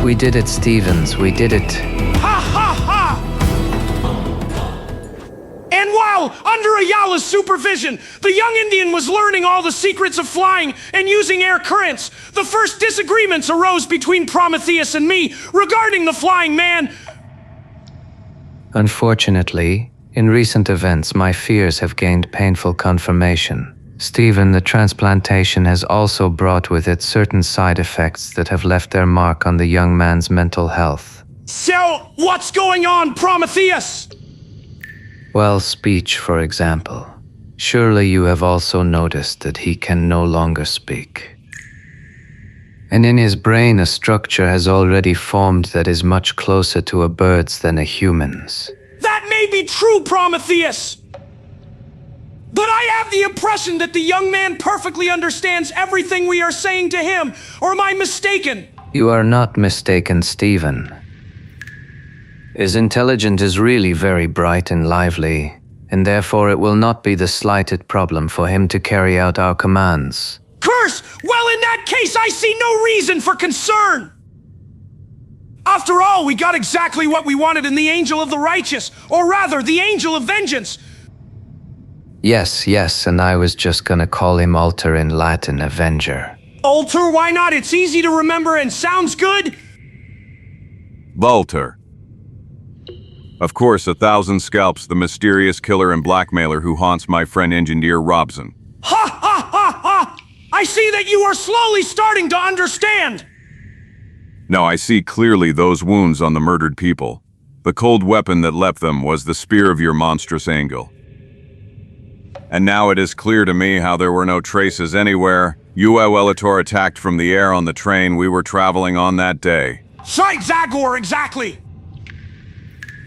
We did it, Stevens. We did it. Ha ha ha! And while under Ayala's supervision, the young Indian was learning all the secrets of flying and using air currents, the first disagreements arose between Prometheus and me regarding the flying man. Unfortunately, in recent events, my fears have gained painful confirmation. Stephen, the transplantation has also brought with it certain side effects that have left their mark on the young man's mental health. So, what's going on, Prometheus? Well, speech, for example. Surely you have also noticed that he can no longer speak. And in his brain a structure has already formed that is much closer to a bird's than a human's. That may be true, Prometheus! But I have the impression that the young man perfectly understands everything we are saying to him, or am I mistaken? You are not mistaken, Stephen. His intelligence is really very bright and lively, and therefore it will not be the slightest problem for him to carry out our commands. Curse! Well, in that case, I see no reason for concern! After all, we got exactly what we wanted in the Angel of the Righteous, or rather, the Angel of Vengeance. Yes, and I was just gonna call him Alter in Latin, Avenger. Alter, why not? It's easy to remember and sounds good. Vulter. Of course, 1,000 Scalps, the mysterious killer and blackmailer who haunts my friend Engineer Robson. Ha ha ha ha! I see that you are slowly starting to understand! Now I see clearly those wounds on the murdered people. The cold weapon that left them was the spear of your monstrous angel. And now it is clear to me how there were no traces anywhere. Elator attacked from the air on the train we were traveling on that day. Sight Zagor, exactly!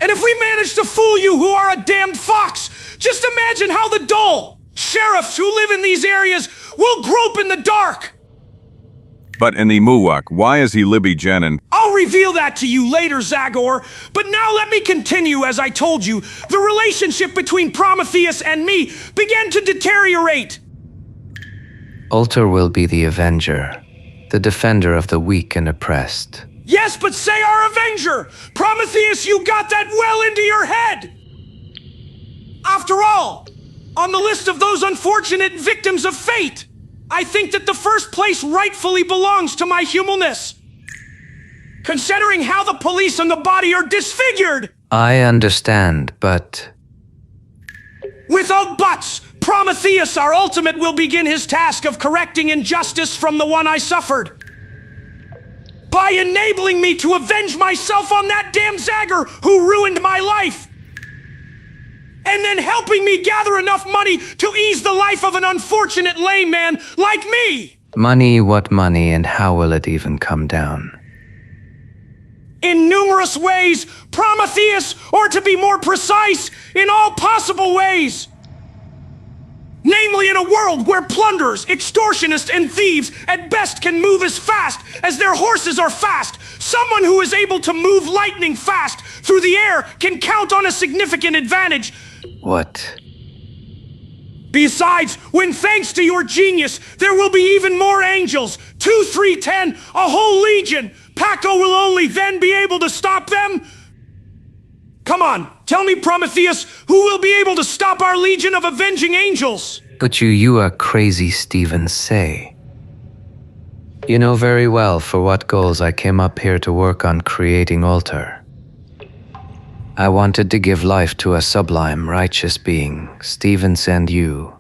And if we manage to fool you who are a damned fox, just imagine how the dull, sheriffs who live in these areas will grope in the dark. But in the Muwak, why is he Libby Jenin? I'll reveal that to you later, Zagor. But now let me continue. As I told you, the relationship between Prometheus and me began to deteriorate. Alter will be the avenger, the defender of the weak and oppressed. Yes, but say our avenger! Prometheus, you got that well into your head! After all, on the list of those unfortunate victims of fate, I think that the first place rightfully belongs to my humaneness. Considering how the police and the body are disfigured! I understand, but... Without buts, Prometheus, our ultimate, will begin his task of correcting injustice from the one I suffered. By enabling me to avenge myself on that damn Zagor who ruined my life. And then helping me gather enough money to ease the life of an unfortunate layman like me. Money, what money, and how will it even come down? In numerous ways, Prometheus, or to be more precise, in all possible ways. Namely, in a world where plunderers, extortionists, and thieves at best can move as fast as their horses are fast, someone who is able to move lightning fast through the air can count on a significant advantage. What? Besides, when thanks to your genius, there will be even more angels. 2, 3, 10, a whole legion. Paco will only then be able to stop them. Come on, tell me, Prometheus, who will be able to stop our legion of avenging angels? But you are crazy, Stevens say. You know very well for what goals I came up here to work on creating Alter. I wanted to give life to a sublime, righteous being, Stevens, and you.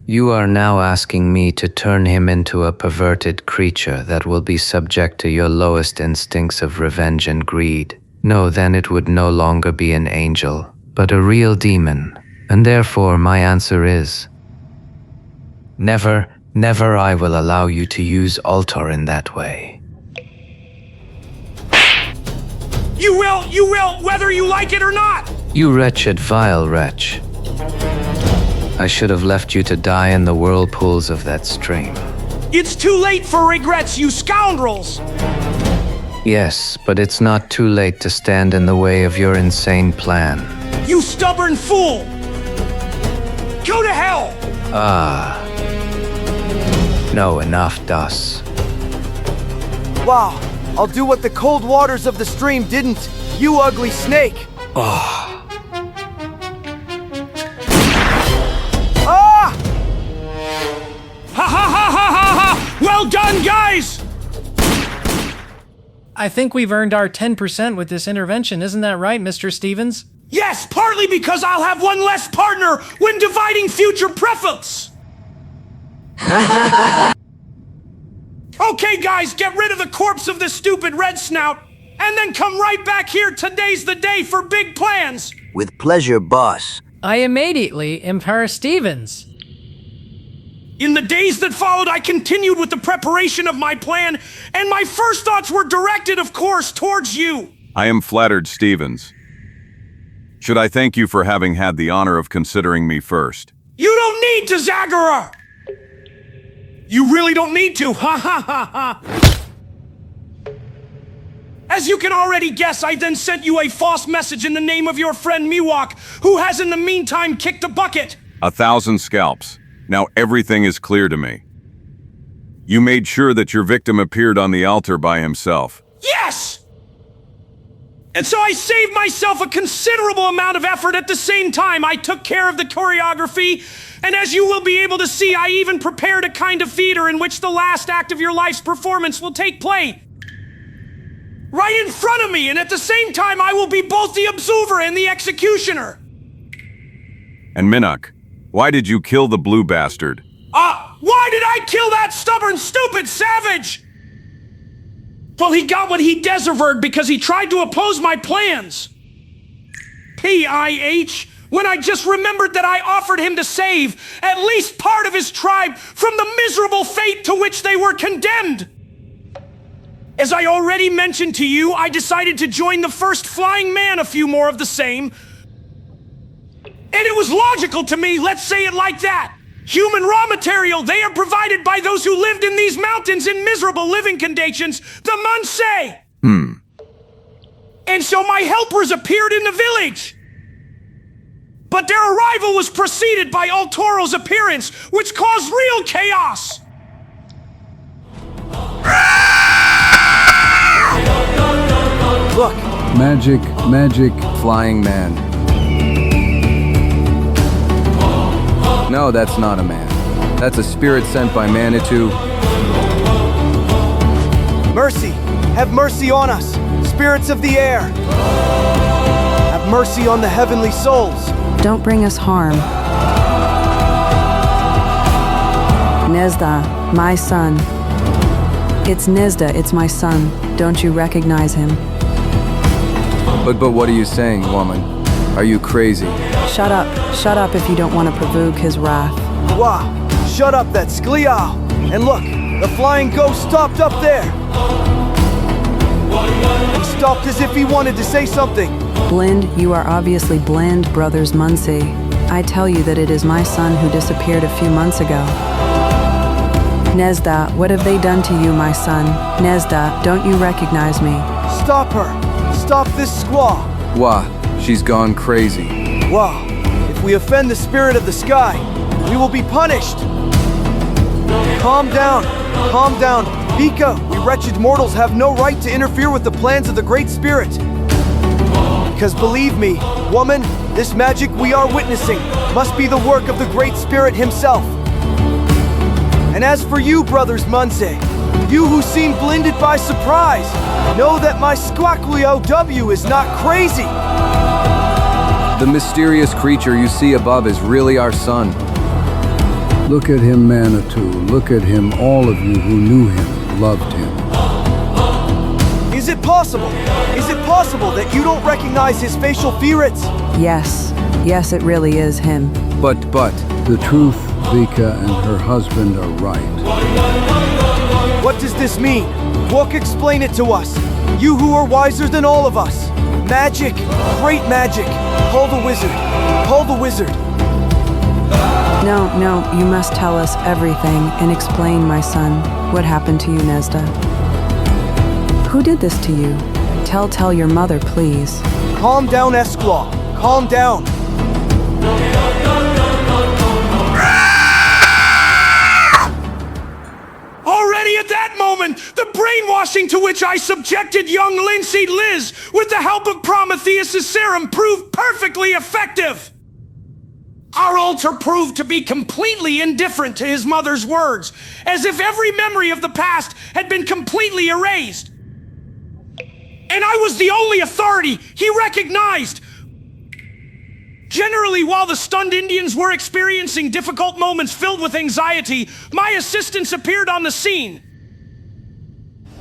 You are now asking me to turn him into a perverted creature that will be subject to your lowest instincts of revenge and greed. No, then it would no longer be an angel, but a real demon. And therefore my answer is... Never, never I will allow you to use Alter in that way. You will, whether you like it or not! You wretched, vile wretch. I should have left you to die in the whirlpools of that stream. It's too late for regrets, you scoundrels! Yes, but it's not too late to stand in the way of your insane plan. You stubborn fool! Go to hell! No, enough, Das. Wow, I'll do what the cold waters of the stream didn't, you ugly snake! Ah! Ha ha ha ha ha ha! Well done, guys! I think we've earned our 10% with this intervention, isn't that right, Mr. Stevens? Yes, partly because I'll have one less partner when dividing future profits! Okay, guys, get rid of the corpse of this stupid red snout, and then come right back here. Today's the day for big plans. With pleasure, boss. I immediately empower Stevens. In the days that followed, I continued with the preparation of my plan, and my first thoughts were directed, of course, towards you. I am flattered, Stevens. Should I thank you for having had the honor of considering me first? You don't need to, Zagor! You really don't need to, ha ha ha ha! As you can already guess, I then sent you a false message in the name of your friend Miwok, who has in the meantime kicked the bucket. 1,000 scalps. Now everything is clear to me. You made sure that your victim appeared on the altar by himself. Yes! And so I saved myself a considerable amount of effort. At the same time, I took care of the choreography, and as you will be able to see, I even prepared a kind of theater in which the last act of your life's performance will take place. Right in front of me, and at the same time, I will be both the observer and the executioner. And Minuk, why did you kill the blue bastard? Why did I kill that stubborn, stupid savage? Well, he got what he deserved because he tried to oppose my plans. PIH, when I just remembered that I offered him to save at least part of his tribe from the miserable fate to which they were condemned. As I already mentioned to you, I decided to join the first flying man, a few more of the same. And it was logical to me, let's say it like that. Human raw material, they are provided by those who lived in these mountains in miserable living conditions, the Munsei. And so my helpers appeared in the village. But their arrival was preceded by El Toro's appearance, which caused real chaos. Look. Magic, magic. Flying man. No, that's not a man. That's a spirit sent by Manitou. Mercy! Have mercy on us, spirits of the air! Have mercy on the heavenly souls! Don't bring us harm. Nezda, my son. It's Nezda, it's my son. Don't you recognize him? But what are you saying, woman? Are you crazy? Shut up if you don't want to provoke his wrath. Wow, shut up that Skliao! And look, the flying ghost stopped up there! He stopped as if he wanted to say something. Blind, you are obviously blind, brothers Munsei. I tell you that it is my son who disappeared a few months ago. Nezda, what have they done to you, my son? Nezda, don't you recognize me? Stop her! Stop this squaw! Wah, she's gone crazy. Wah, if we offend the spirit of the sky, we will be punished! Calm down, Bika, we wretched mortals have no right to interfere with the plans of the Great Spirit. Because believe me, woman, this magic we are witnessing must be the work of the Great Spirit himself. And as for you, brothers Munsei, you who seem blinded by surprise, know that my Squaklio W is not crazy. The mysterious creature you see above is really our son. Look at him, Manitou. Look at him. All of you who knew him, loved him. Is it possible? Is it possible that you don't recognize his facial features? Yes, it really is him. But, the truth, Vika and her husband are right. What does this mean? Walk, explain it to us. You who are wiser than all of us. Magic, great magic. Call the wizard. Call the wizard. No, you must tell us everything and explain, my son. What happened to you, Nezda? Who did this to you? Tell your mother, please. Calm down, Esclaw. Calm down. Already at that moment, the brainwashing to which I subjected young Linseed Liz with the help of Prometheus' serum proved perfectly effective. Our altar proved to be completely indifferent to his mother's words, as if every memory of the past had been completely erased. And I was the only authority he recognized. Generally, while the stunned Indians were experiencing difficult moments filled with anxiety, my assistants appeared on the scene.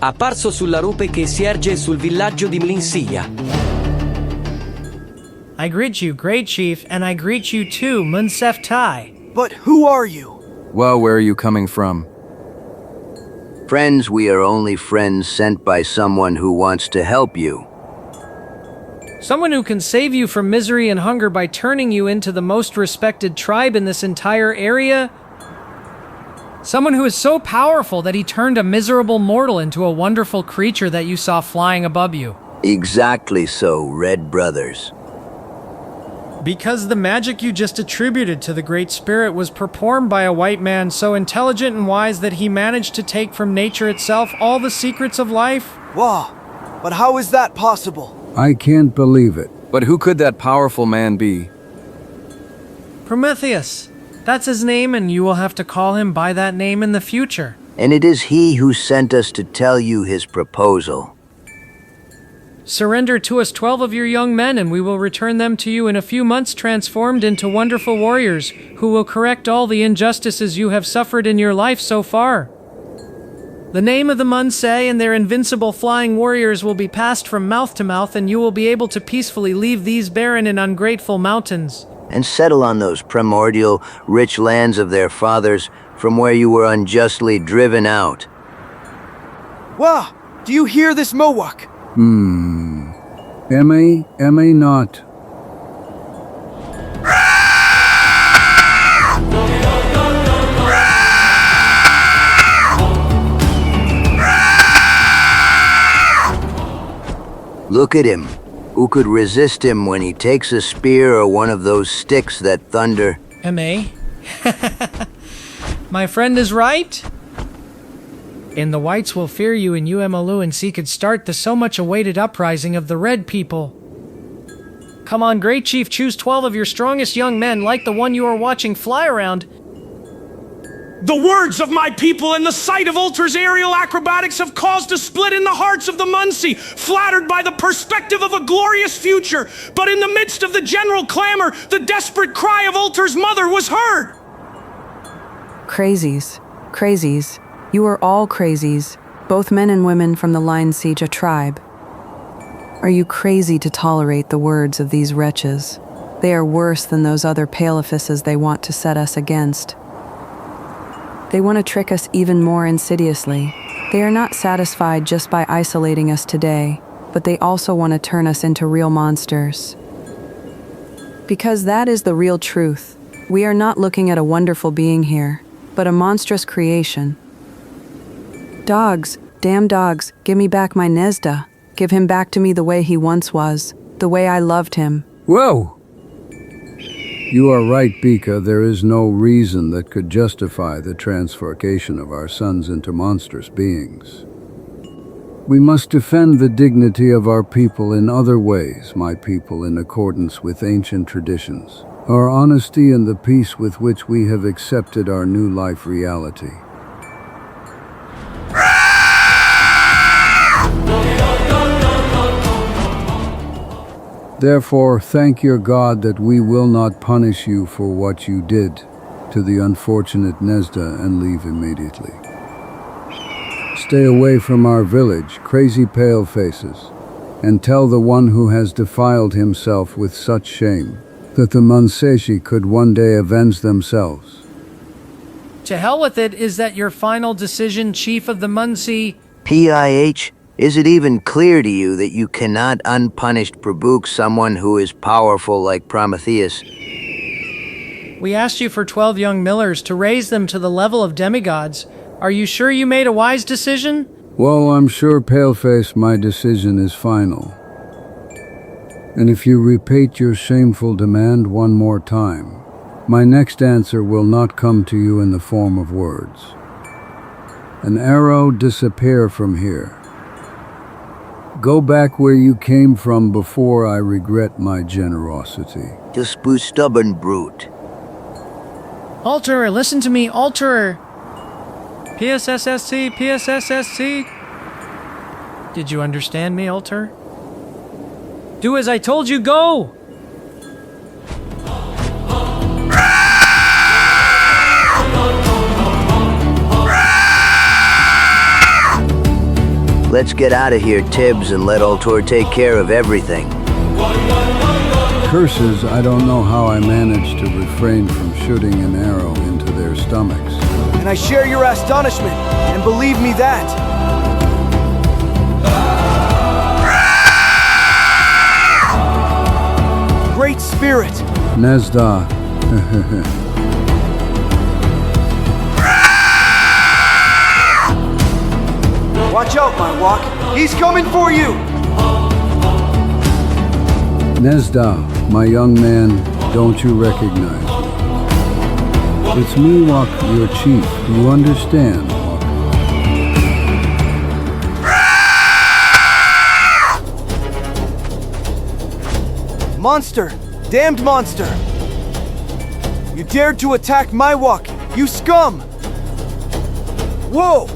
Apparso sulla rupe che si erge sul villaggio di Mlinsia. I greet you, Great Chief, and I greet you too, Munsef Tai. But who are you? Well, where are you coming from? Friends, we are only friends sent by someone who wants to help you. Someone who can save you from misery and hunger by turning you into the most respected tribe in this entire area. Someone who is so powerful that he turned a miserable mortal into a wonderful creature that you saw flying above you. Exactly so, Red Brothers. Because the magic you just attributed to the Great Spirit was performed by a white man so intelligent and wise that he managed to take from nature itself all the secrets of life. Wow, but how is that possible? I can't believe it. But who could that powerful man be? Prometheus. That's his name, and you will have to call him by that name in the future. And it is he who sent us to tell you his proposal. Surrender to us 12 of your young men, and we will return them to you in a few months transformed into wonderful warriors, who will correct all the injustices you have suffered in your life so far. The name of the Munsei and their invincible flying warriors will be passed from mouth to mouth, and you will be able to peacefully leave these barren and ungrateful mountains. And settle on those primordial, rich lands of their fathers from where you were unjustly driven out. Wow, do you hear this, Mowak? Am I not? Look at him. Who could resist him when he takes a spear or one of those sticks that thunder? M.A.? My friend is right. And the whites will fear you in Umolu and seek could start the so much awaited uprising of the red people. Come on, Great Chief, choose 12 of your strongest young men like the one you are watching fly around. The words of my people and the sight of Ulter's aerial acrobatics have caused a split in the hearts of the Muncie, flattered by the perspective of a glorious future. But in the midst of the general clamor, the desperate cry of Ulter's mother was heard. Crazies. Crazies. You are all crazies, both men and women from the Line Siege a tribe. Are you crazy to tolerate the words of these wretches? They are worse than those other palefices they want to set us against. They want to trick us even more insidiously. They are not satisfied just by isolating us today, but they also want to turn us into real monsters. Because that is the real truth. We are not looking at a wonderful being here, but a monstrous creation. Dogs, damn dogs, give me back my Nezda. Give him back to me the way he once was, the way I loved him. Whoa! You are right, Bika. There is no reason that could justify the transformation of our sons into monstrous beings. We must defend the dignity of our people in other ways, my people, in accordance with ancient traditions, our honesty and the peace with which we have accepted our new life reality. Therefore, thank your God that we will not punish you for what you did to the unfortunate Nezda and leave immediately. Stay away from our village, crazy pale faces, and tell the one who has defiled himself with such shame that the Munseshi could one day avenge themselves. To hell with it, is that your final decision, Chief of the Muncie? PIH, is it even clear to you that you cannot unpunished provoke someone who is powerful like Prometheus? We asked you for 12 young millers to raise them to the level of demigods. Are you sure you made a wise decision? Well, I'm sure, Paleface, my decision is final. And if you repeat your shameful demand one more time, my next answer will not come to you in the form of words. An arrow, disappear from here. Go back where you came from before I regret my generosity. Just boo stubborn brute. Alterer, listen to me, Alterer. PSSSC, PSSSC. Did you understand me, Alter? Do as I told you, go! Let's get out of here, Tibbs, and let Altor take care of everything. Curses, I don't know how I managed to refrain from shooting an arrow into their stomachs. And I share your astonishment, and believe me that. Great Spirit! Nezda. Watch out, my walk. He's coming for you! Nezda, my young man, don't you recognize me? It's me, Wak, your chief. Do you understand, Wak? Monster! Damned monster! You dared to attack my Wak! You scum! Whoa!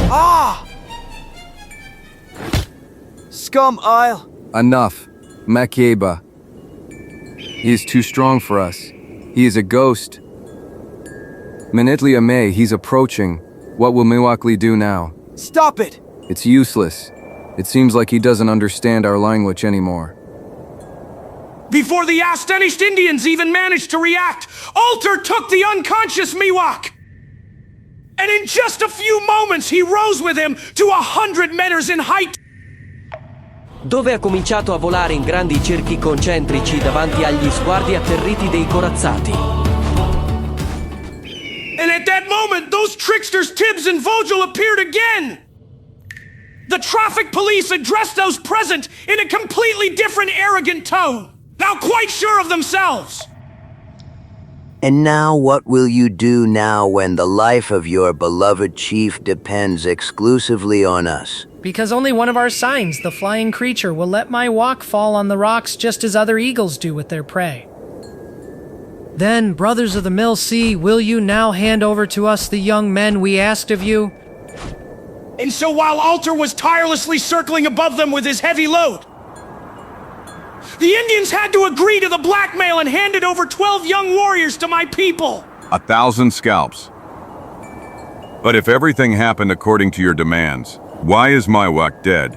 Ah! Scum Isle! Enough. Makeba. He is too strong for us. He is a ghost. Manitli Ame, he's approaching. What will Miwakli do now? Stop it! It's useless. It seems like he doesn't understand our language anymore. Before the astonished Indians even managed to react, Alter took the unconscious Miwok. And in just a few moments, he rose with him to 100 meters in height. Dove ha cominciato a volare in grandi cerchi concentrici davanti agli sguardi atterriti dei corazzati. And at that moment, those tricksters Tibbs and Vogel appeared again. The traffic police addressed those present in a completely different, arrogant tone, now quite sure of themselves. And now what will you do now when the life of your beloved chief depends exclusively on us? Because only one of our signs, the flying creature, will let my walk fall on the rocks just as other eagles do with their prey. Then, brothers of the Mill Sea, will you now hand over to us the young men we asked of you? And so while Alter was tirelessly circling above them with his heavy load, the Indians had to agree to the blackmail and handed over 12 young warriors to my people. 1,000 scalps. But if everything happened according to your demands, why is Maiwak dead?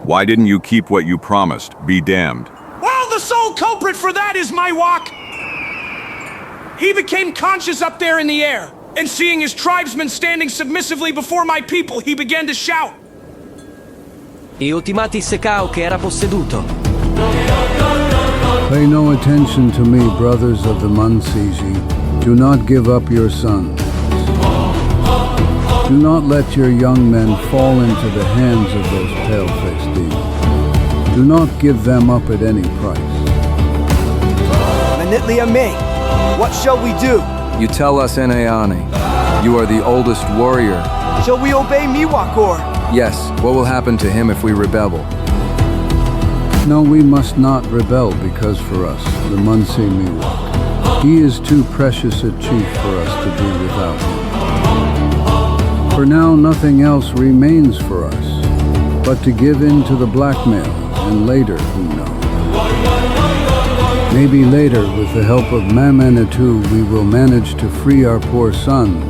Why didn't you keep what you promised? Be damned. Well, the sole culprit for that is Maiwak. He became conscious up there in the air, and seeing his tribesmen standing submissively before my people, he began to shout. E ultimati Sekao che era posseduto. Pay no attention to me, brothers of the Munsiji. Do not give up your sons. Do not let your young men fall into the hands of those pale-faced demons. Do not give them up at any price. Manitli Ame, what shall we do? You tell us, Eneane. You are the oldest warrior. Shall we obey Miwakor? Yes, what will happen to him if we rebel? No, we must not rebel because for us, the Munsi Miwak, he is too precious a chief for us to be without him. For now, nothing else remains for us but to give in to the blackmail, and later, who knows? Maybe later, with the help of Mamanitou, we will manage to free our poor sons.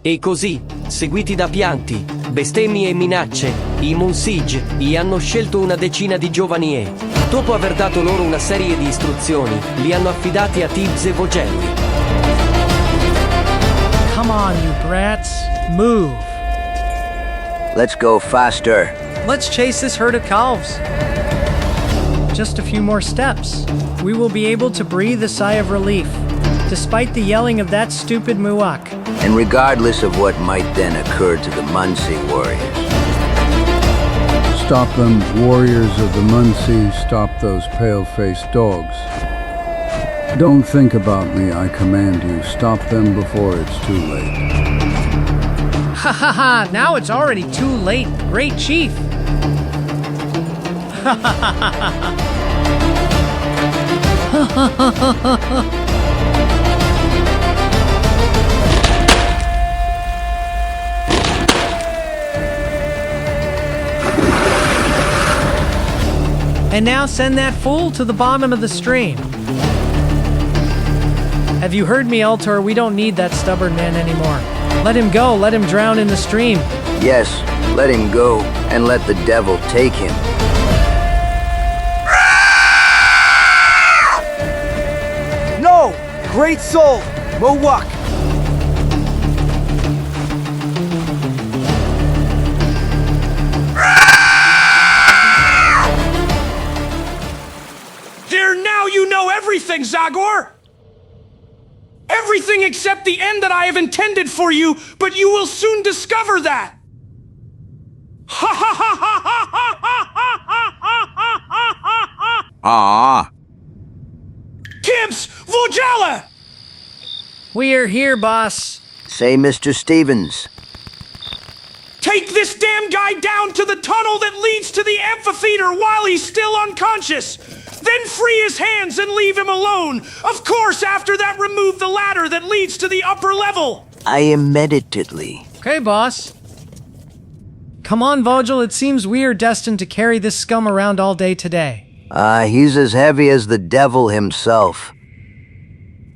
E così, seguiti da pianti, bestemmie e minacce, i Munsij gli hanno scelto una decina di giovani e, dopo aver dato loro una serie di istruzioni, li hanno affidati a Tibbs e Vogelli. Come on, you brats. Move. Let's go faster. Let's chase this herd of calves. Just a few more steps. We will be able to breathe a sigh of relief, despite the yelling of that stupid Muwak. And regardless of what might then occur to the Munsi warriors. Stop them, warriors of the Munsi, stop those pale-faced dogs. Don't think about me, I command you. Stop them before it's too late. Ha ha ha, now it's already too late, great chief. Ha ha ha ha ha. Ha ha ha ha ha. And now send that fool to the bottom of the stream. Have you heard me, Altor? We don't need that stubborn man anymore. Let him go, let him drown in the stream. Yes, let him go, and let the devil take him. No! Great soul! Mowak! There, now you know everything, Zagor! Everything except the end that I have intended for you, but you will soon discover that! Ha ha ha ha ha ha ha ha ha ha ha! Ah! Tibbs! Vogella! We are here, boss. Say, Mr. Stevens. Take this damn guy down to the tunnel that leads to the amphitheater while he's still unconscious. Then free his hands and leave him alone. Of course, after that, remove the ladder that leads to the upper level. I am meditatively. Okay, boss. Come on, Vogel, it seems we are destined to carry this scum around all day today. He's as heavy as the devil himself.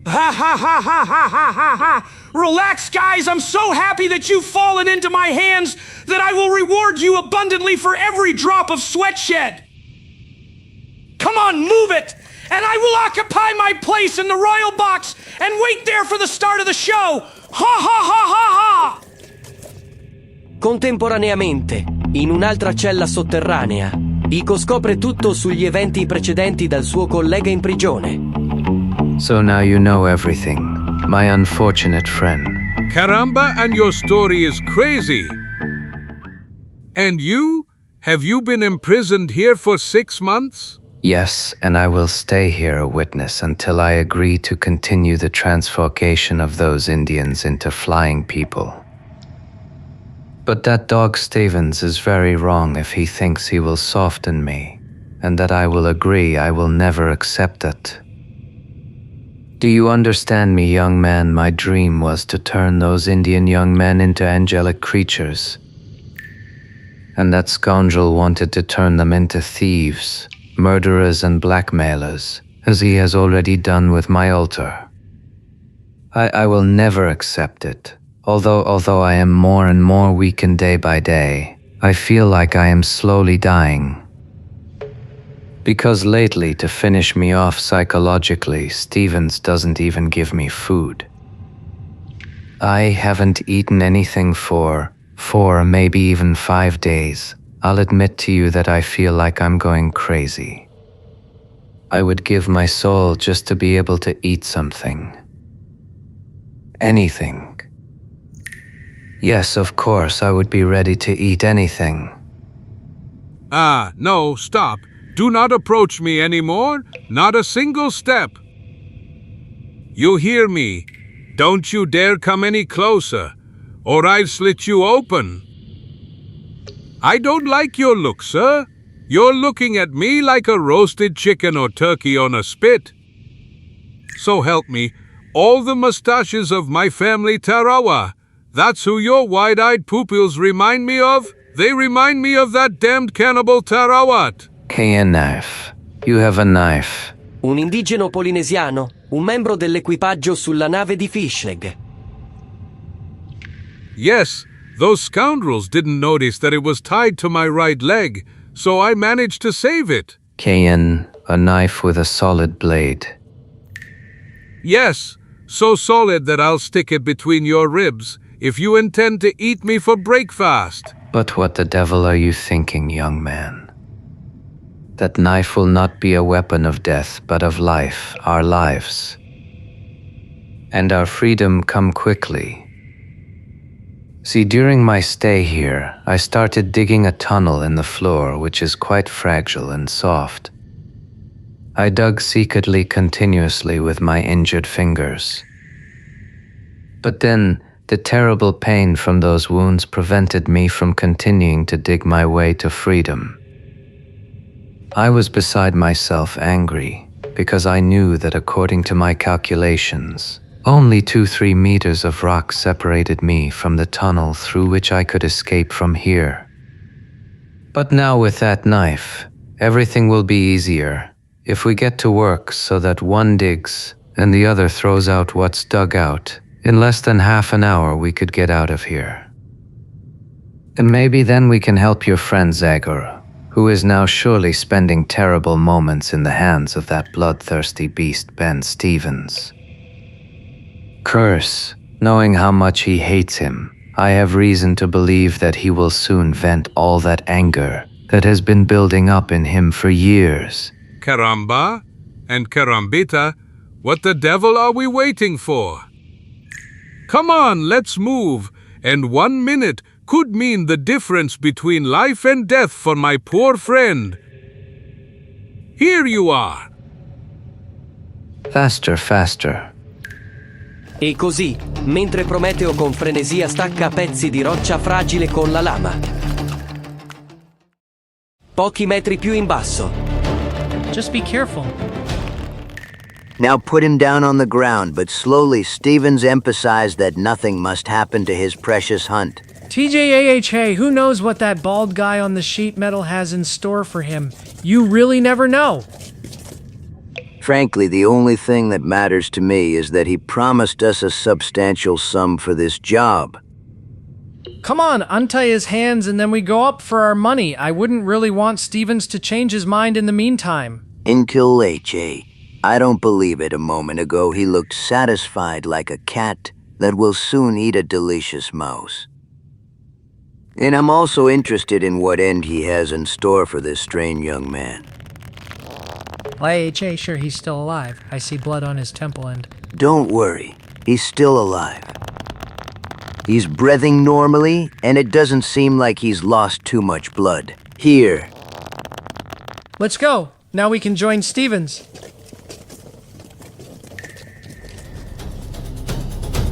Ha ha ha ha ha ha ha ha! Relax, guys, I'm so happy that you've fallen into my hands that I will reward you abundantly for every drop of sweat shed. Come on, move it! And I will occupy my place in the royal box and wait there for the start of the show! Ha ha ha ha ha! Contemporaneamente, in un'altra cella sotterranea, Ico scopre tutto sugli eventi precedenti dal suo collega in prigione. So now you know everything, my unfortunate friend. Caramba, and your story is crazy. And you? Have you been imprisoned here for 6 months? Yes, and I will stay here a witness until I agree to continue the transformation of those Indians into flying people. But that dog Stevens is very wrong if he thinks he will soften me, and that I will agree. I will never accept it. Do you understand me, young man? My dream was to turn those Indian young men into angelic creatures. And that scoundrel wanted to turn them into thieves, murderers and blackmailers, as he has already done with my altar. I will never accept it. Although I am more and more weakened day by day, I feel like I am slowly dying. Because lately, to finish me off psychologically, Stevens doesn't even give me food. I haven't eaten anything for 4, maybe even 5 days. I'll admit to you that I feel like I'm going crazy. I would give my soul just to be able to eat something. Anything. Yes, of course, I would be ready to eat anything. No, stop. Do not approach me anymore, not a single step. You hear me? Don't you dare come any closer, or I'll slit you open. I don't like your look, sir. You're looking at me like a roasted chicken or turkey on a spit. So help me, all the mustaches of my family Tarawa, that's who your wide-eyed pupils remind me of. They remind me of that damned cannibal Tarawat. A knife. You have a knife. Un indigeno polinesiano, un membro dell'equipaggio sulla nave di Fishleg. Yes, those scoundrels didn't notice that it was tied to my right leg, so I managed to save it. A knife with a solid blade. Yes, so solid that I'll stick it between your ribs if you intend to eat me for breakfast. But what the devil are you thinking, young man? That knife will not be a weapon of death, but of life, our lives. And our freedom come quickly. See, during my stay here, I started digging a tunnel in the floor, which is quite fragile and soft. I dug secretly, continuously with my injured fingers. But then, the terrible pain from those wounds prevented me from continuing to dig my way to freedom. I was beside myself, angry, because I knew that according to my calculations, only 2-3 meters of rock separated me from the tunnel through which I could escape from here. But now with that knife, everything will be easier if we get to work so that one digs and the other throws out what's dug out. In less than half an hour we could get out of here. And maybe then we can help your friend Zagor, who is now surely spending terrible moments in the hands of that bloodthirsty beast Ben Stevens. Curse, knowing how much he hates him, I have reason to believe that he will soon vent all that anger that has been building up in him for years. Caramba and Carambita, what the devil are we waiting for? Come on, let's move, and 1 minute could mean the difference between life and death for my poor friend. Here you are. Faster, faster. E così, mentre Prometeo con frenesia stacca pezzi di roccia fragile con la lama. Pochi metri più in basso. Just be careful. Now put him down on the ground, but slowly Stevens emphasized that nothing must happen to his precious hunt. TJAHA, who knows what that bald guy on the sheet metal has in store for him? You really never know. Frankly, the only thing that matters to me is that he promised us a substantial sum for this job. Come on, untie his hands and then we go up for our money. I wouldn't really want Stevens to change his mind in the meantime. Until H.A. I don't believe it. A moment ago he looked satisfied like a cat that will soon eat a delicious mouse. And I'm also interested in what end he has in store for this strange young man. YHA, sure, he's still alive. I see blood on his temple and... Don't worry, he's still alive. He's breathing normally, and it doesn't seem like he's lost too much blood. Here. Let's go. Now we can join Stevens.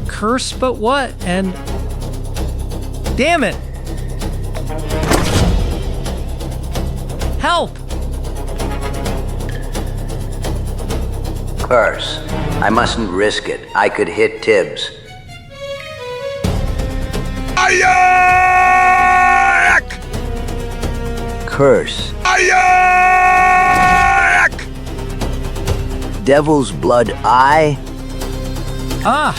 Curse, but what? And... damn it! Help! Curse. I mustn't risk it. I could hit Tibbs. Ayak! Curse. Ayak! Devil's blood eye? Ah!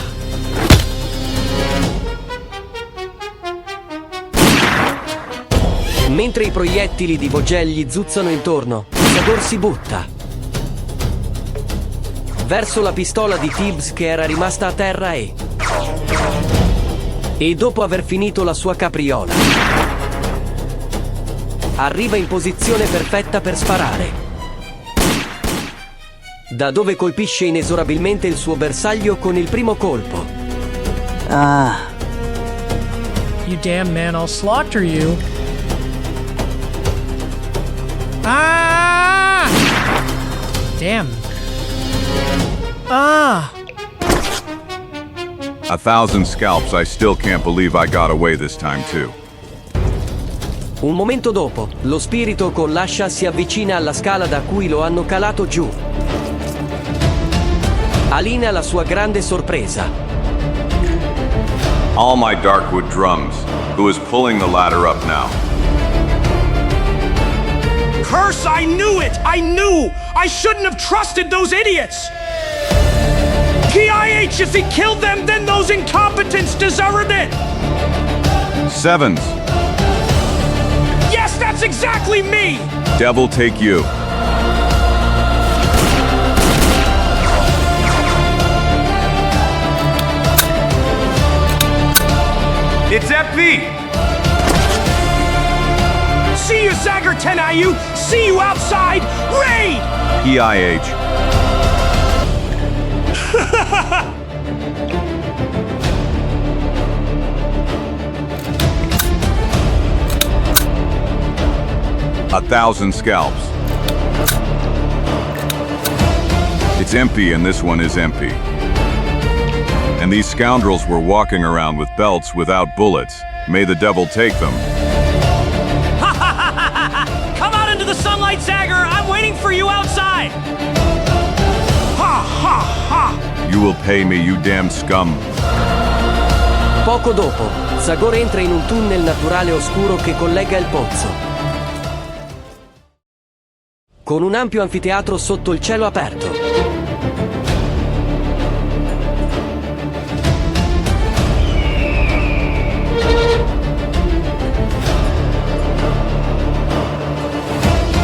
Mentre i proiettili di Vogel gli zuzzano intorno, Zagor si butta verso la pistola di Tibbs che era rimasta a terra e dopo aver finito la sua capriola arriva in posizione perfetta per sparare, da dove colpisce inesorabilmente il suo bersaglio con il primo colpo. Ah. You damn man, I'll slaughter you. Ah! Damn. Ah! 1,000 scalps, I still can't believe I got away this time too. Un momento dopo, lo spirito con l'ascia si avvicina alla scala da cui lo hanno calato giù. Alina la sua grande sorpresa. All my Darkwood drums. Who is pulling the ladder up now? Curse, I knew it! I knew! I shouldn't have trusted those idiots! PIH, if he killed them, then those incompetents deserved it! Sevens. Yes, that's exactly me! Devil take you. It's FP! See you, Zagor EN! See you outside! Raid! PIH. A 1,000 scalps. It's empty and this one is empty. And these scoundrels were walking around with belts without bullets. May the devil take them. Come out into the sunlight, Zagor! I'm waiting for you outside! Ha ha ha! You will pay me, you damn scum. Poco dopo, Zagor entra in un tunnel naturale oscuro che collega il pozzo, con un ampio anfiteatro sotto il cielo aperto.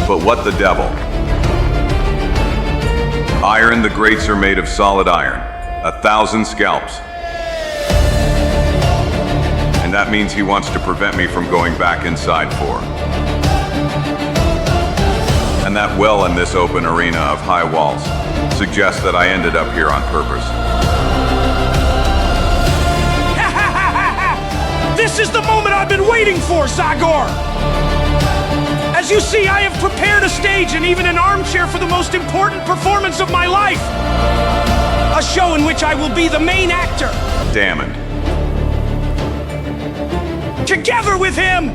But what the devil? Iron, the grates are made of solid iron. 1,000 scalps. And that means he wants to prevent me from going back inside for. And that well in this open arena of high walls suggests that I ended up here on purpose. This is the moment I've been waiting for, Zagor! As you see, I have prepared a stage and even an armchair for the most important performance of my life. A show in which I will be the main actor. Damn it. Together with him!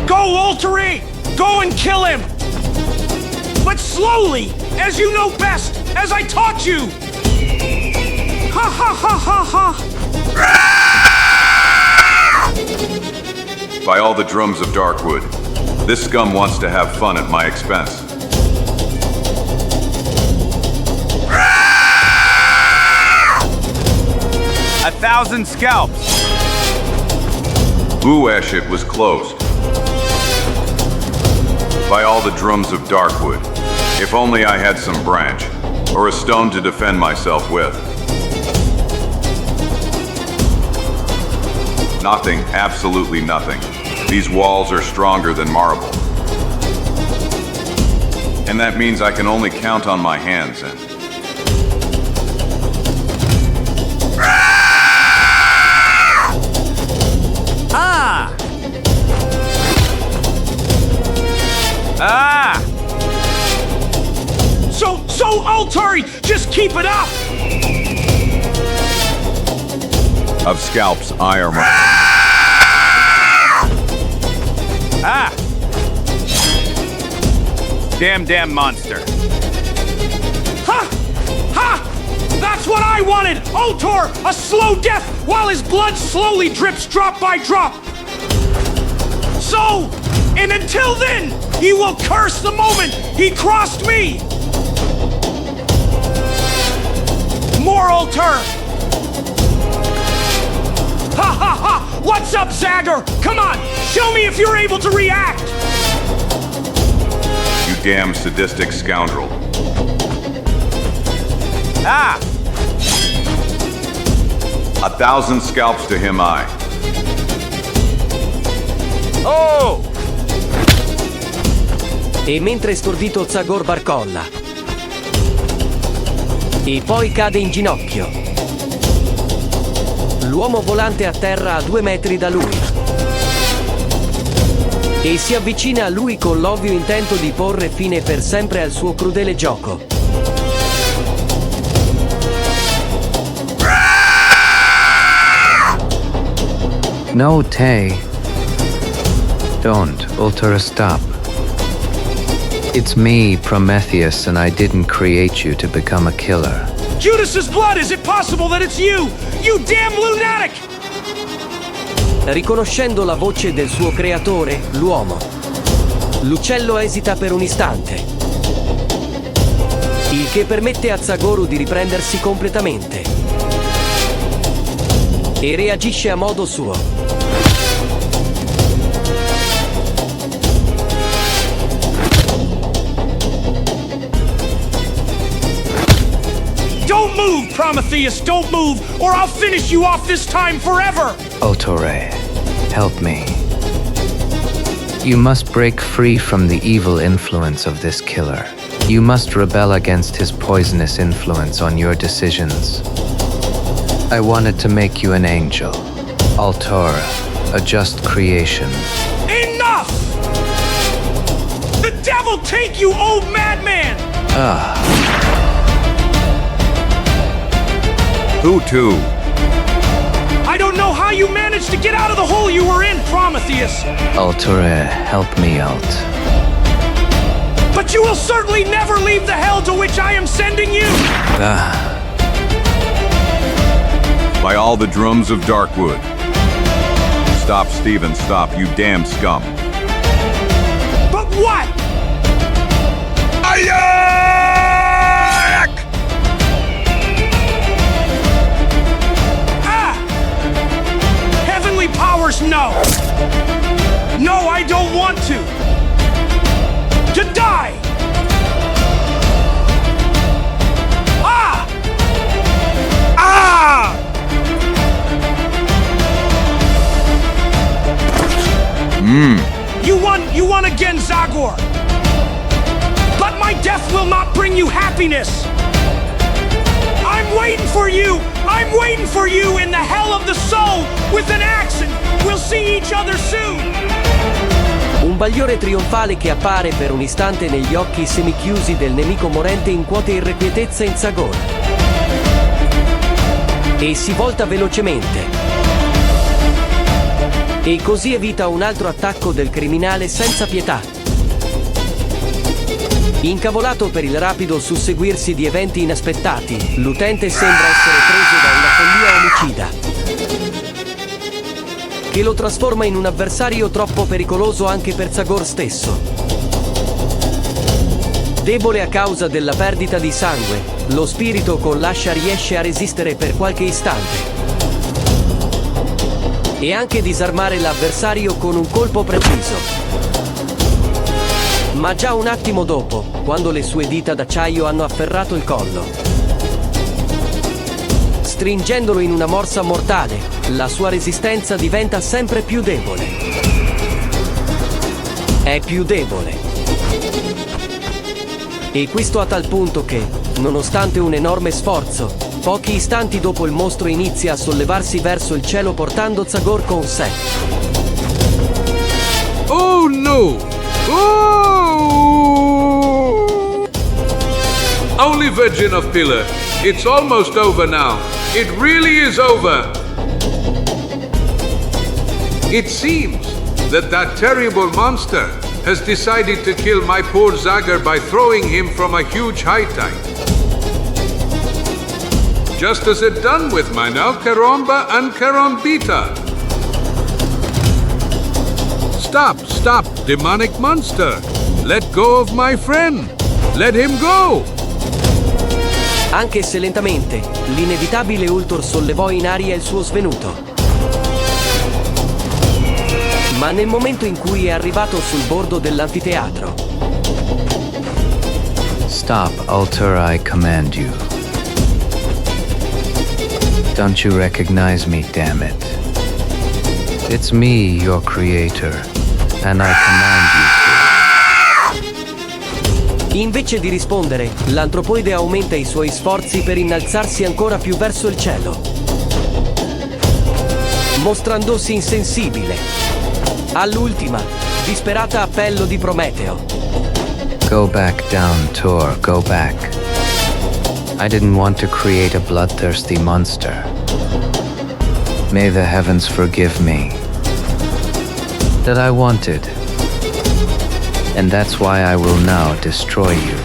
Go, Waltery! Go and kill him! But slowly, as you know best, as I taught you! Ha ha ha ha ha! By all the drums of Darkwood, this scum wants to have fun at my expense. A 1,000 scalps! Ooh, Ash, it was close. By all the drums of Darkwood, if only I had some branch, or a stone to defend myself with. Nothing, absolutely nothing. These walls are stronger than marble. And that means I can only count on my hands and... Ah! So Altari, just keep it up! Of scalps, I am... Ah! Damn monster. Ha! Ha! That's what I wanted! Ultor! A slow death while his blood slowly drips drop by drop! So, and until then, he will curse the moment he crossed me! More Ultor! Ha ha ha! What's up, Zagor? Come on, show me if you're able to react! You damn sadistic scoundrel. Ah! 1,000 scalps to him, I. Oh! E mentre stordito Zagor barcolla. E poi cade in ginocchio. L'uomo volante atterra a 2 metri da lui. E si avvicina a lui con l'ovvio intento di porre fine per sempre al suo crudele gioco. No, Tay. Don't, Ultra, stop. It's me, Prometheus, and I didn't create you to become a killer. Judas's blood, is it possible that it's you? You damn lunatic! Riconoscendo la voce del suo creatore, l'uomo, l'uccello esita per un istante, il che permette a Zagor di riprendersi completamente e reagisce a modo suo. Don't move, Prometheus, don't move, or I'll finish you off this time forever! Ultore, help me. You must break free from the evil influence of this killer. You must rebel against his poisonous influence on your decisions. I wanted to make you an angel, Altora, a just creation. Enough! The devil take you, old madman! Who to? I don't know how you managed to get out of the hole you were in, Prometheus! Altura, help me out. But you will certainly never leave the hell to which I am sending you! By all the drums of Darkwood. Stop, Steven, stop, you damn scum. But what? Powers, no! No, I don't want to! To die! Ah! Ah! You won again, Zagor! But my death will not bring you happiness! I'm waiting for you! I'm waiting for you in the hell of the soul with an axe, and we'll see each other soon! Un bagliore trionfale che appare per un istante negli occhi semichiusi del nemico morente incuote irrequietezza in Zagor. E si volta velocemente. E così evita un altro attacco del criminale senza pietà. Incavolato per il rapido susseguirsi di eventi inaspettati, l'utente sembra essere preso da una follia omicida, che lo trasforma in un avversario troppo pericoloso anche per Zagor stesso. Debole a causa della perdita di sangue, lo spirito con l'ascia riesce a resistere per qualche istante e anche disarmare l'avversario con un colpo preciso. Ma già un attimo dopo, quando le sue dita d'acciaio hanno afferrato il collo, stringendolo in una morsa mortale, la sua resistenza diventa sempre più debole. È più debole. E questo a tal punto che, nonostante un enorme sforzo, pochi istanti dopo il mostro inizia a sollevarsi verso il cielo portando Zagor con sé. Oh no! Oh! Only Virgin of Pillar. It's almost over now. It really is over. It seems that terrible monster has decided to kill my poor Zagor by throwing him from a huge height. Just as it done with my now Caramba and Carambita. Stop, demonic monster. Let go of my friend. Let him go. Anche se lentamente, l'inevitabile Ultor sollevò in aria il suo svenuto. Ma nel momento in cui è arrivato sul bordo dell'anfiteatro. Stop, Ultor, I command you. Don't you recognize me, damn it? It's me, your creator, and I command you to. Invece di rispondere, l'antropoide aumenta i suoi sforzi per innalzarsi ancora più verso il cielo, mostrandosi insensibile all'ultima, disperata appello di Prometeo. Go back down, Tor, go back. I didn't want to create a bloodthirsty monster. May the heavens forgive me. That I wanted. And that's why I will now destroy you.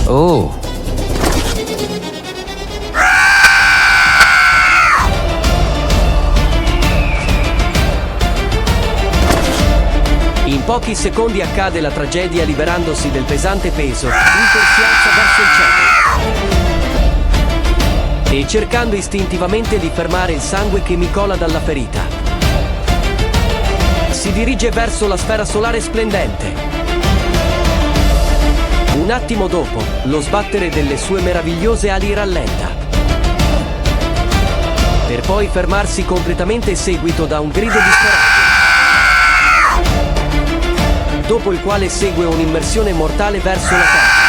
Oh. In pochi secondi accade la tragedia liberandosi del pesante peso, Ultor si alza verso il cielo e cercando istintivamente di fermare il sangue che mi cola dalla ferita. Si dirige verso la sfera solare splendente. Un attimo dopo, lo sbattere delle sue meravigliose ali rallenta, per poi fermarsi completamente seguito da un grido disperato, dopo il quale segue un'immersione mortale verso la terra.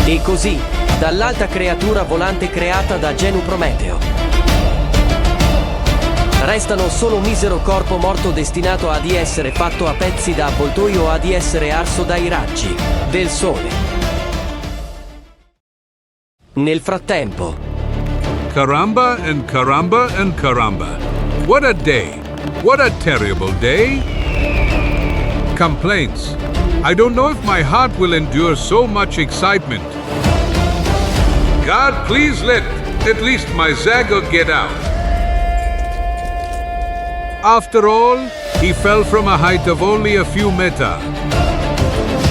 E così, dall'alta creatura volante creata da Genu Prometeo, restano solo un misero corpo morto destinato a di essere fatto a pezzi da avvoltoio o a di essere arso dai raggi del sole. Nel frattempo, Caramba and caramba and caramba. What a day. What a terrible day. Complaints. I don't know if my heart will endure so much excitement. God, please let at least my Zagor get out. After all, he fell from a height of only a few meta.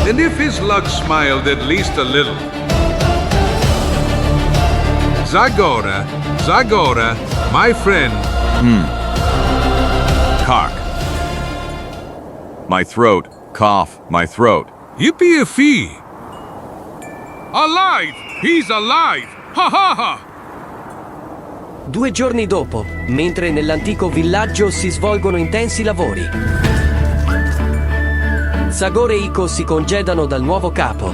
And if his luck smiled at least a little. Zagora, my friend. Cock. My throat. Cough. My throat. Yippee-a-fee! Alive! He's alive! Ha ha ha! 2 giorni dopo, mentre nell'antico villaggio si svolgono intensi lavori, Zagor e Iko si congedano dal nuovo capo.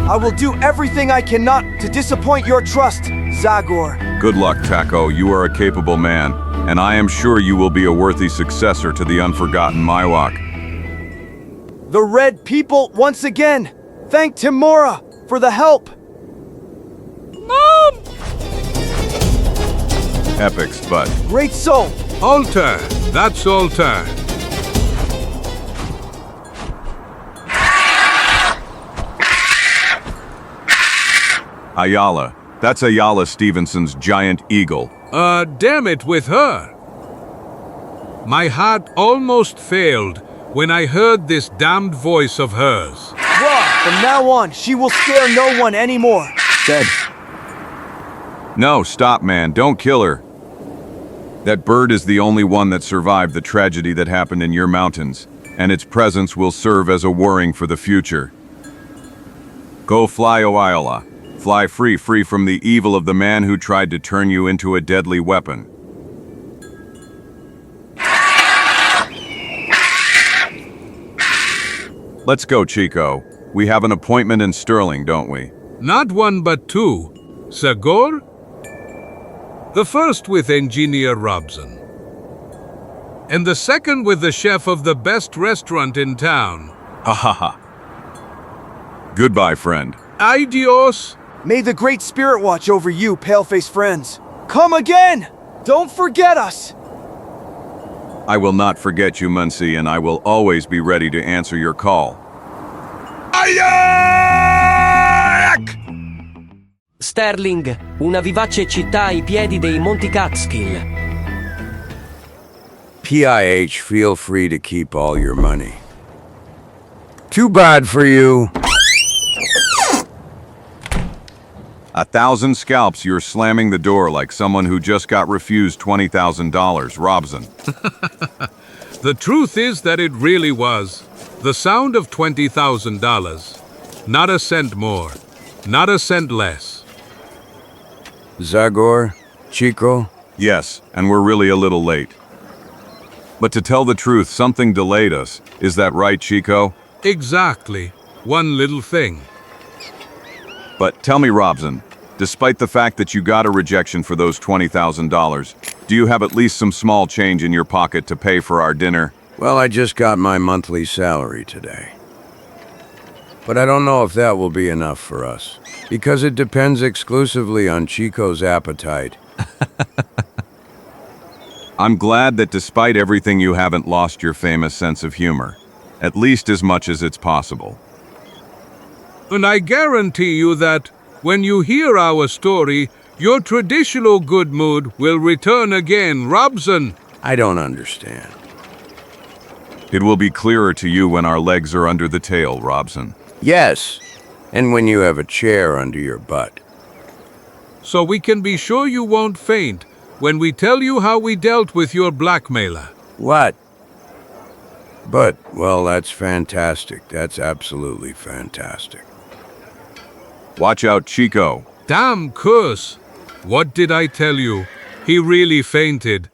I will do everything I cannot to disappoint your trust, Zagor. Good luck, Taco. You are a capable man, and I am sure you will be a worthy successor to the unforgotten Miwok. The Red People once again. Thank Timora for the help. Mom! Epics, but Great soul. Altar! That's Altar! Ayala. That's Ayala Stevenson's giant eagle. Damn it with her! My heart almost failed when I heard this damned voice of hers. Well, from now on, she will scare no one anymore. Dead. No, stop, man. Don't kill her. That bird is the only one that survived the tragedy that happened in your mountains, and its presence will serve as a warning for the future. Go fly, O Ayala. Fly free from the evil of the man who tried to turn you into a deadly weapon. Let's go, Chico. We have an appointment in Sterling, don't we? Not one but two. Zagor? The first with Engineer Robson. And the second with the chef of the best restaurant in town. Ha ha ha. Goodbye, friend. Adios. May the Great Spirit watch over you, pale-faced friends. Come again! Don't forget us! I will not forget you, Muncie, and I will always be ready to answer your call. Sterling, una vivace città ai piedi dei Monti Catskill. PIH, feel free to keep all your money. Too bad for you. 1,000 scalps, you're slamming the door like someone who just got refused $20,000, Robson. The truth is that it really was. The sound of $20,000. Not a cent more. Not a cent less. Zagor? Chico? Yes, and we're really a little late. But to tell the truth, something delayed us. Is that right, Chico? Exactly. One little thing. But tell me, Robson, despite the fact that you got a rejection for those $20,000, do you have at least some small change in your pocket to pay for our dinner? Well, I just got my monthly salary today. But I don't know if that will be enough for us, because it depends exclusively on Chico's appetite. I'm glad that despite everything you haven't lost your famous sense of humor, at least as much as it's possible. And I guarantee you that, when you hear our story, your traditional good mood will return again, Robson. I don't understand. It will be clearer to you when our legs are under the tail, Robson. Yes, and when you have a chair under your butt. So we can be sure you won't faint when we tell you how we dealt with your blackmailer. What? But, well, that's fantastic. That's absolutely fantastic. Watch out, Chico. Damn curse! What did I tell you? He really fainted.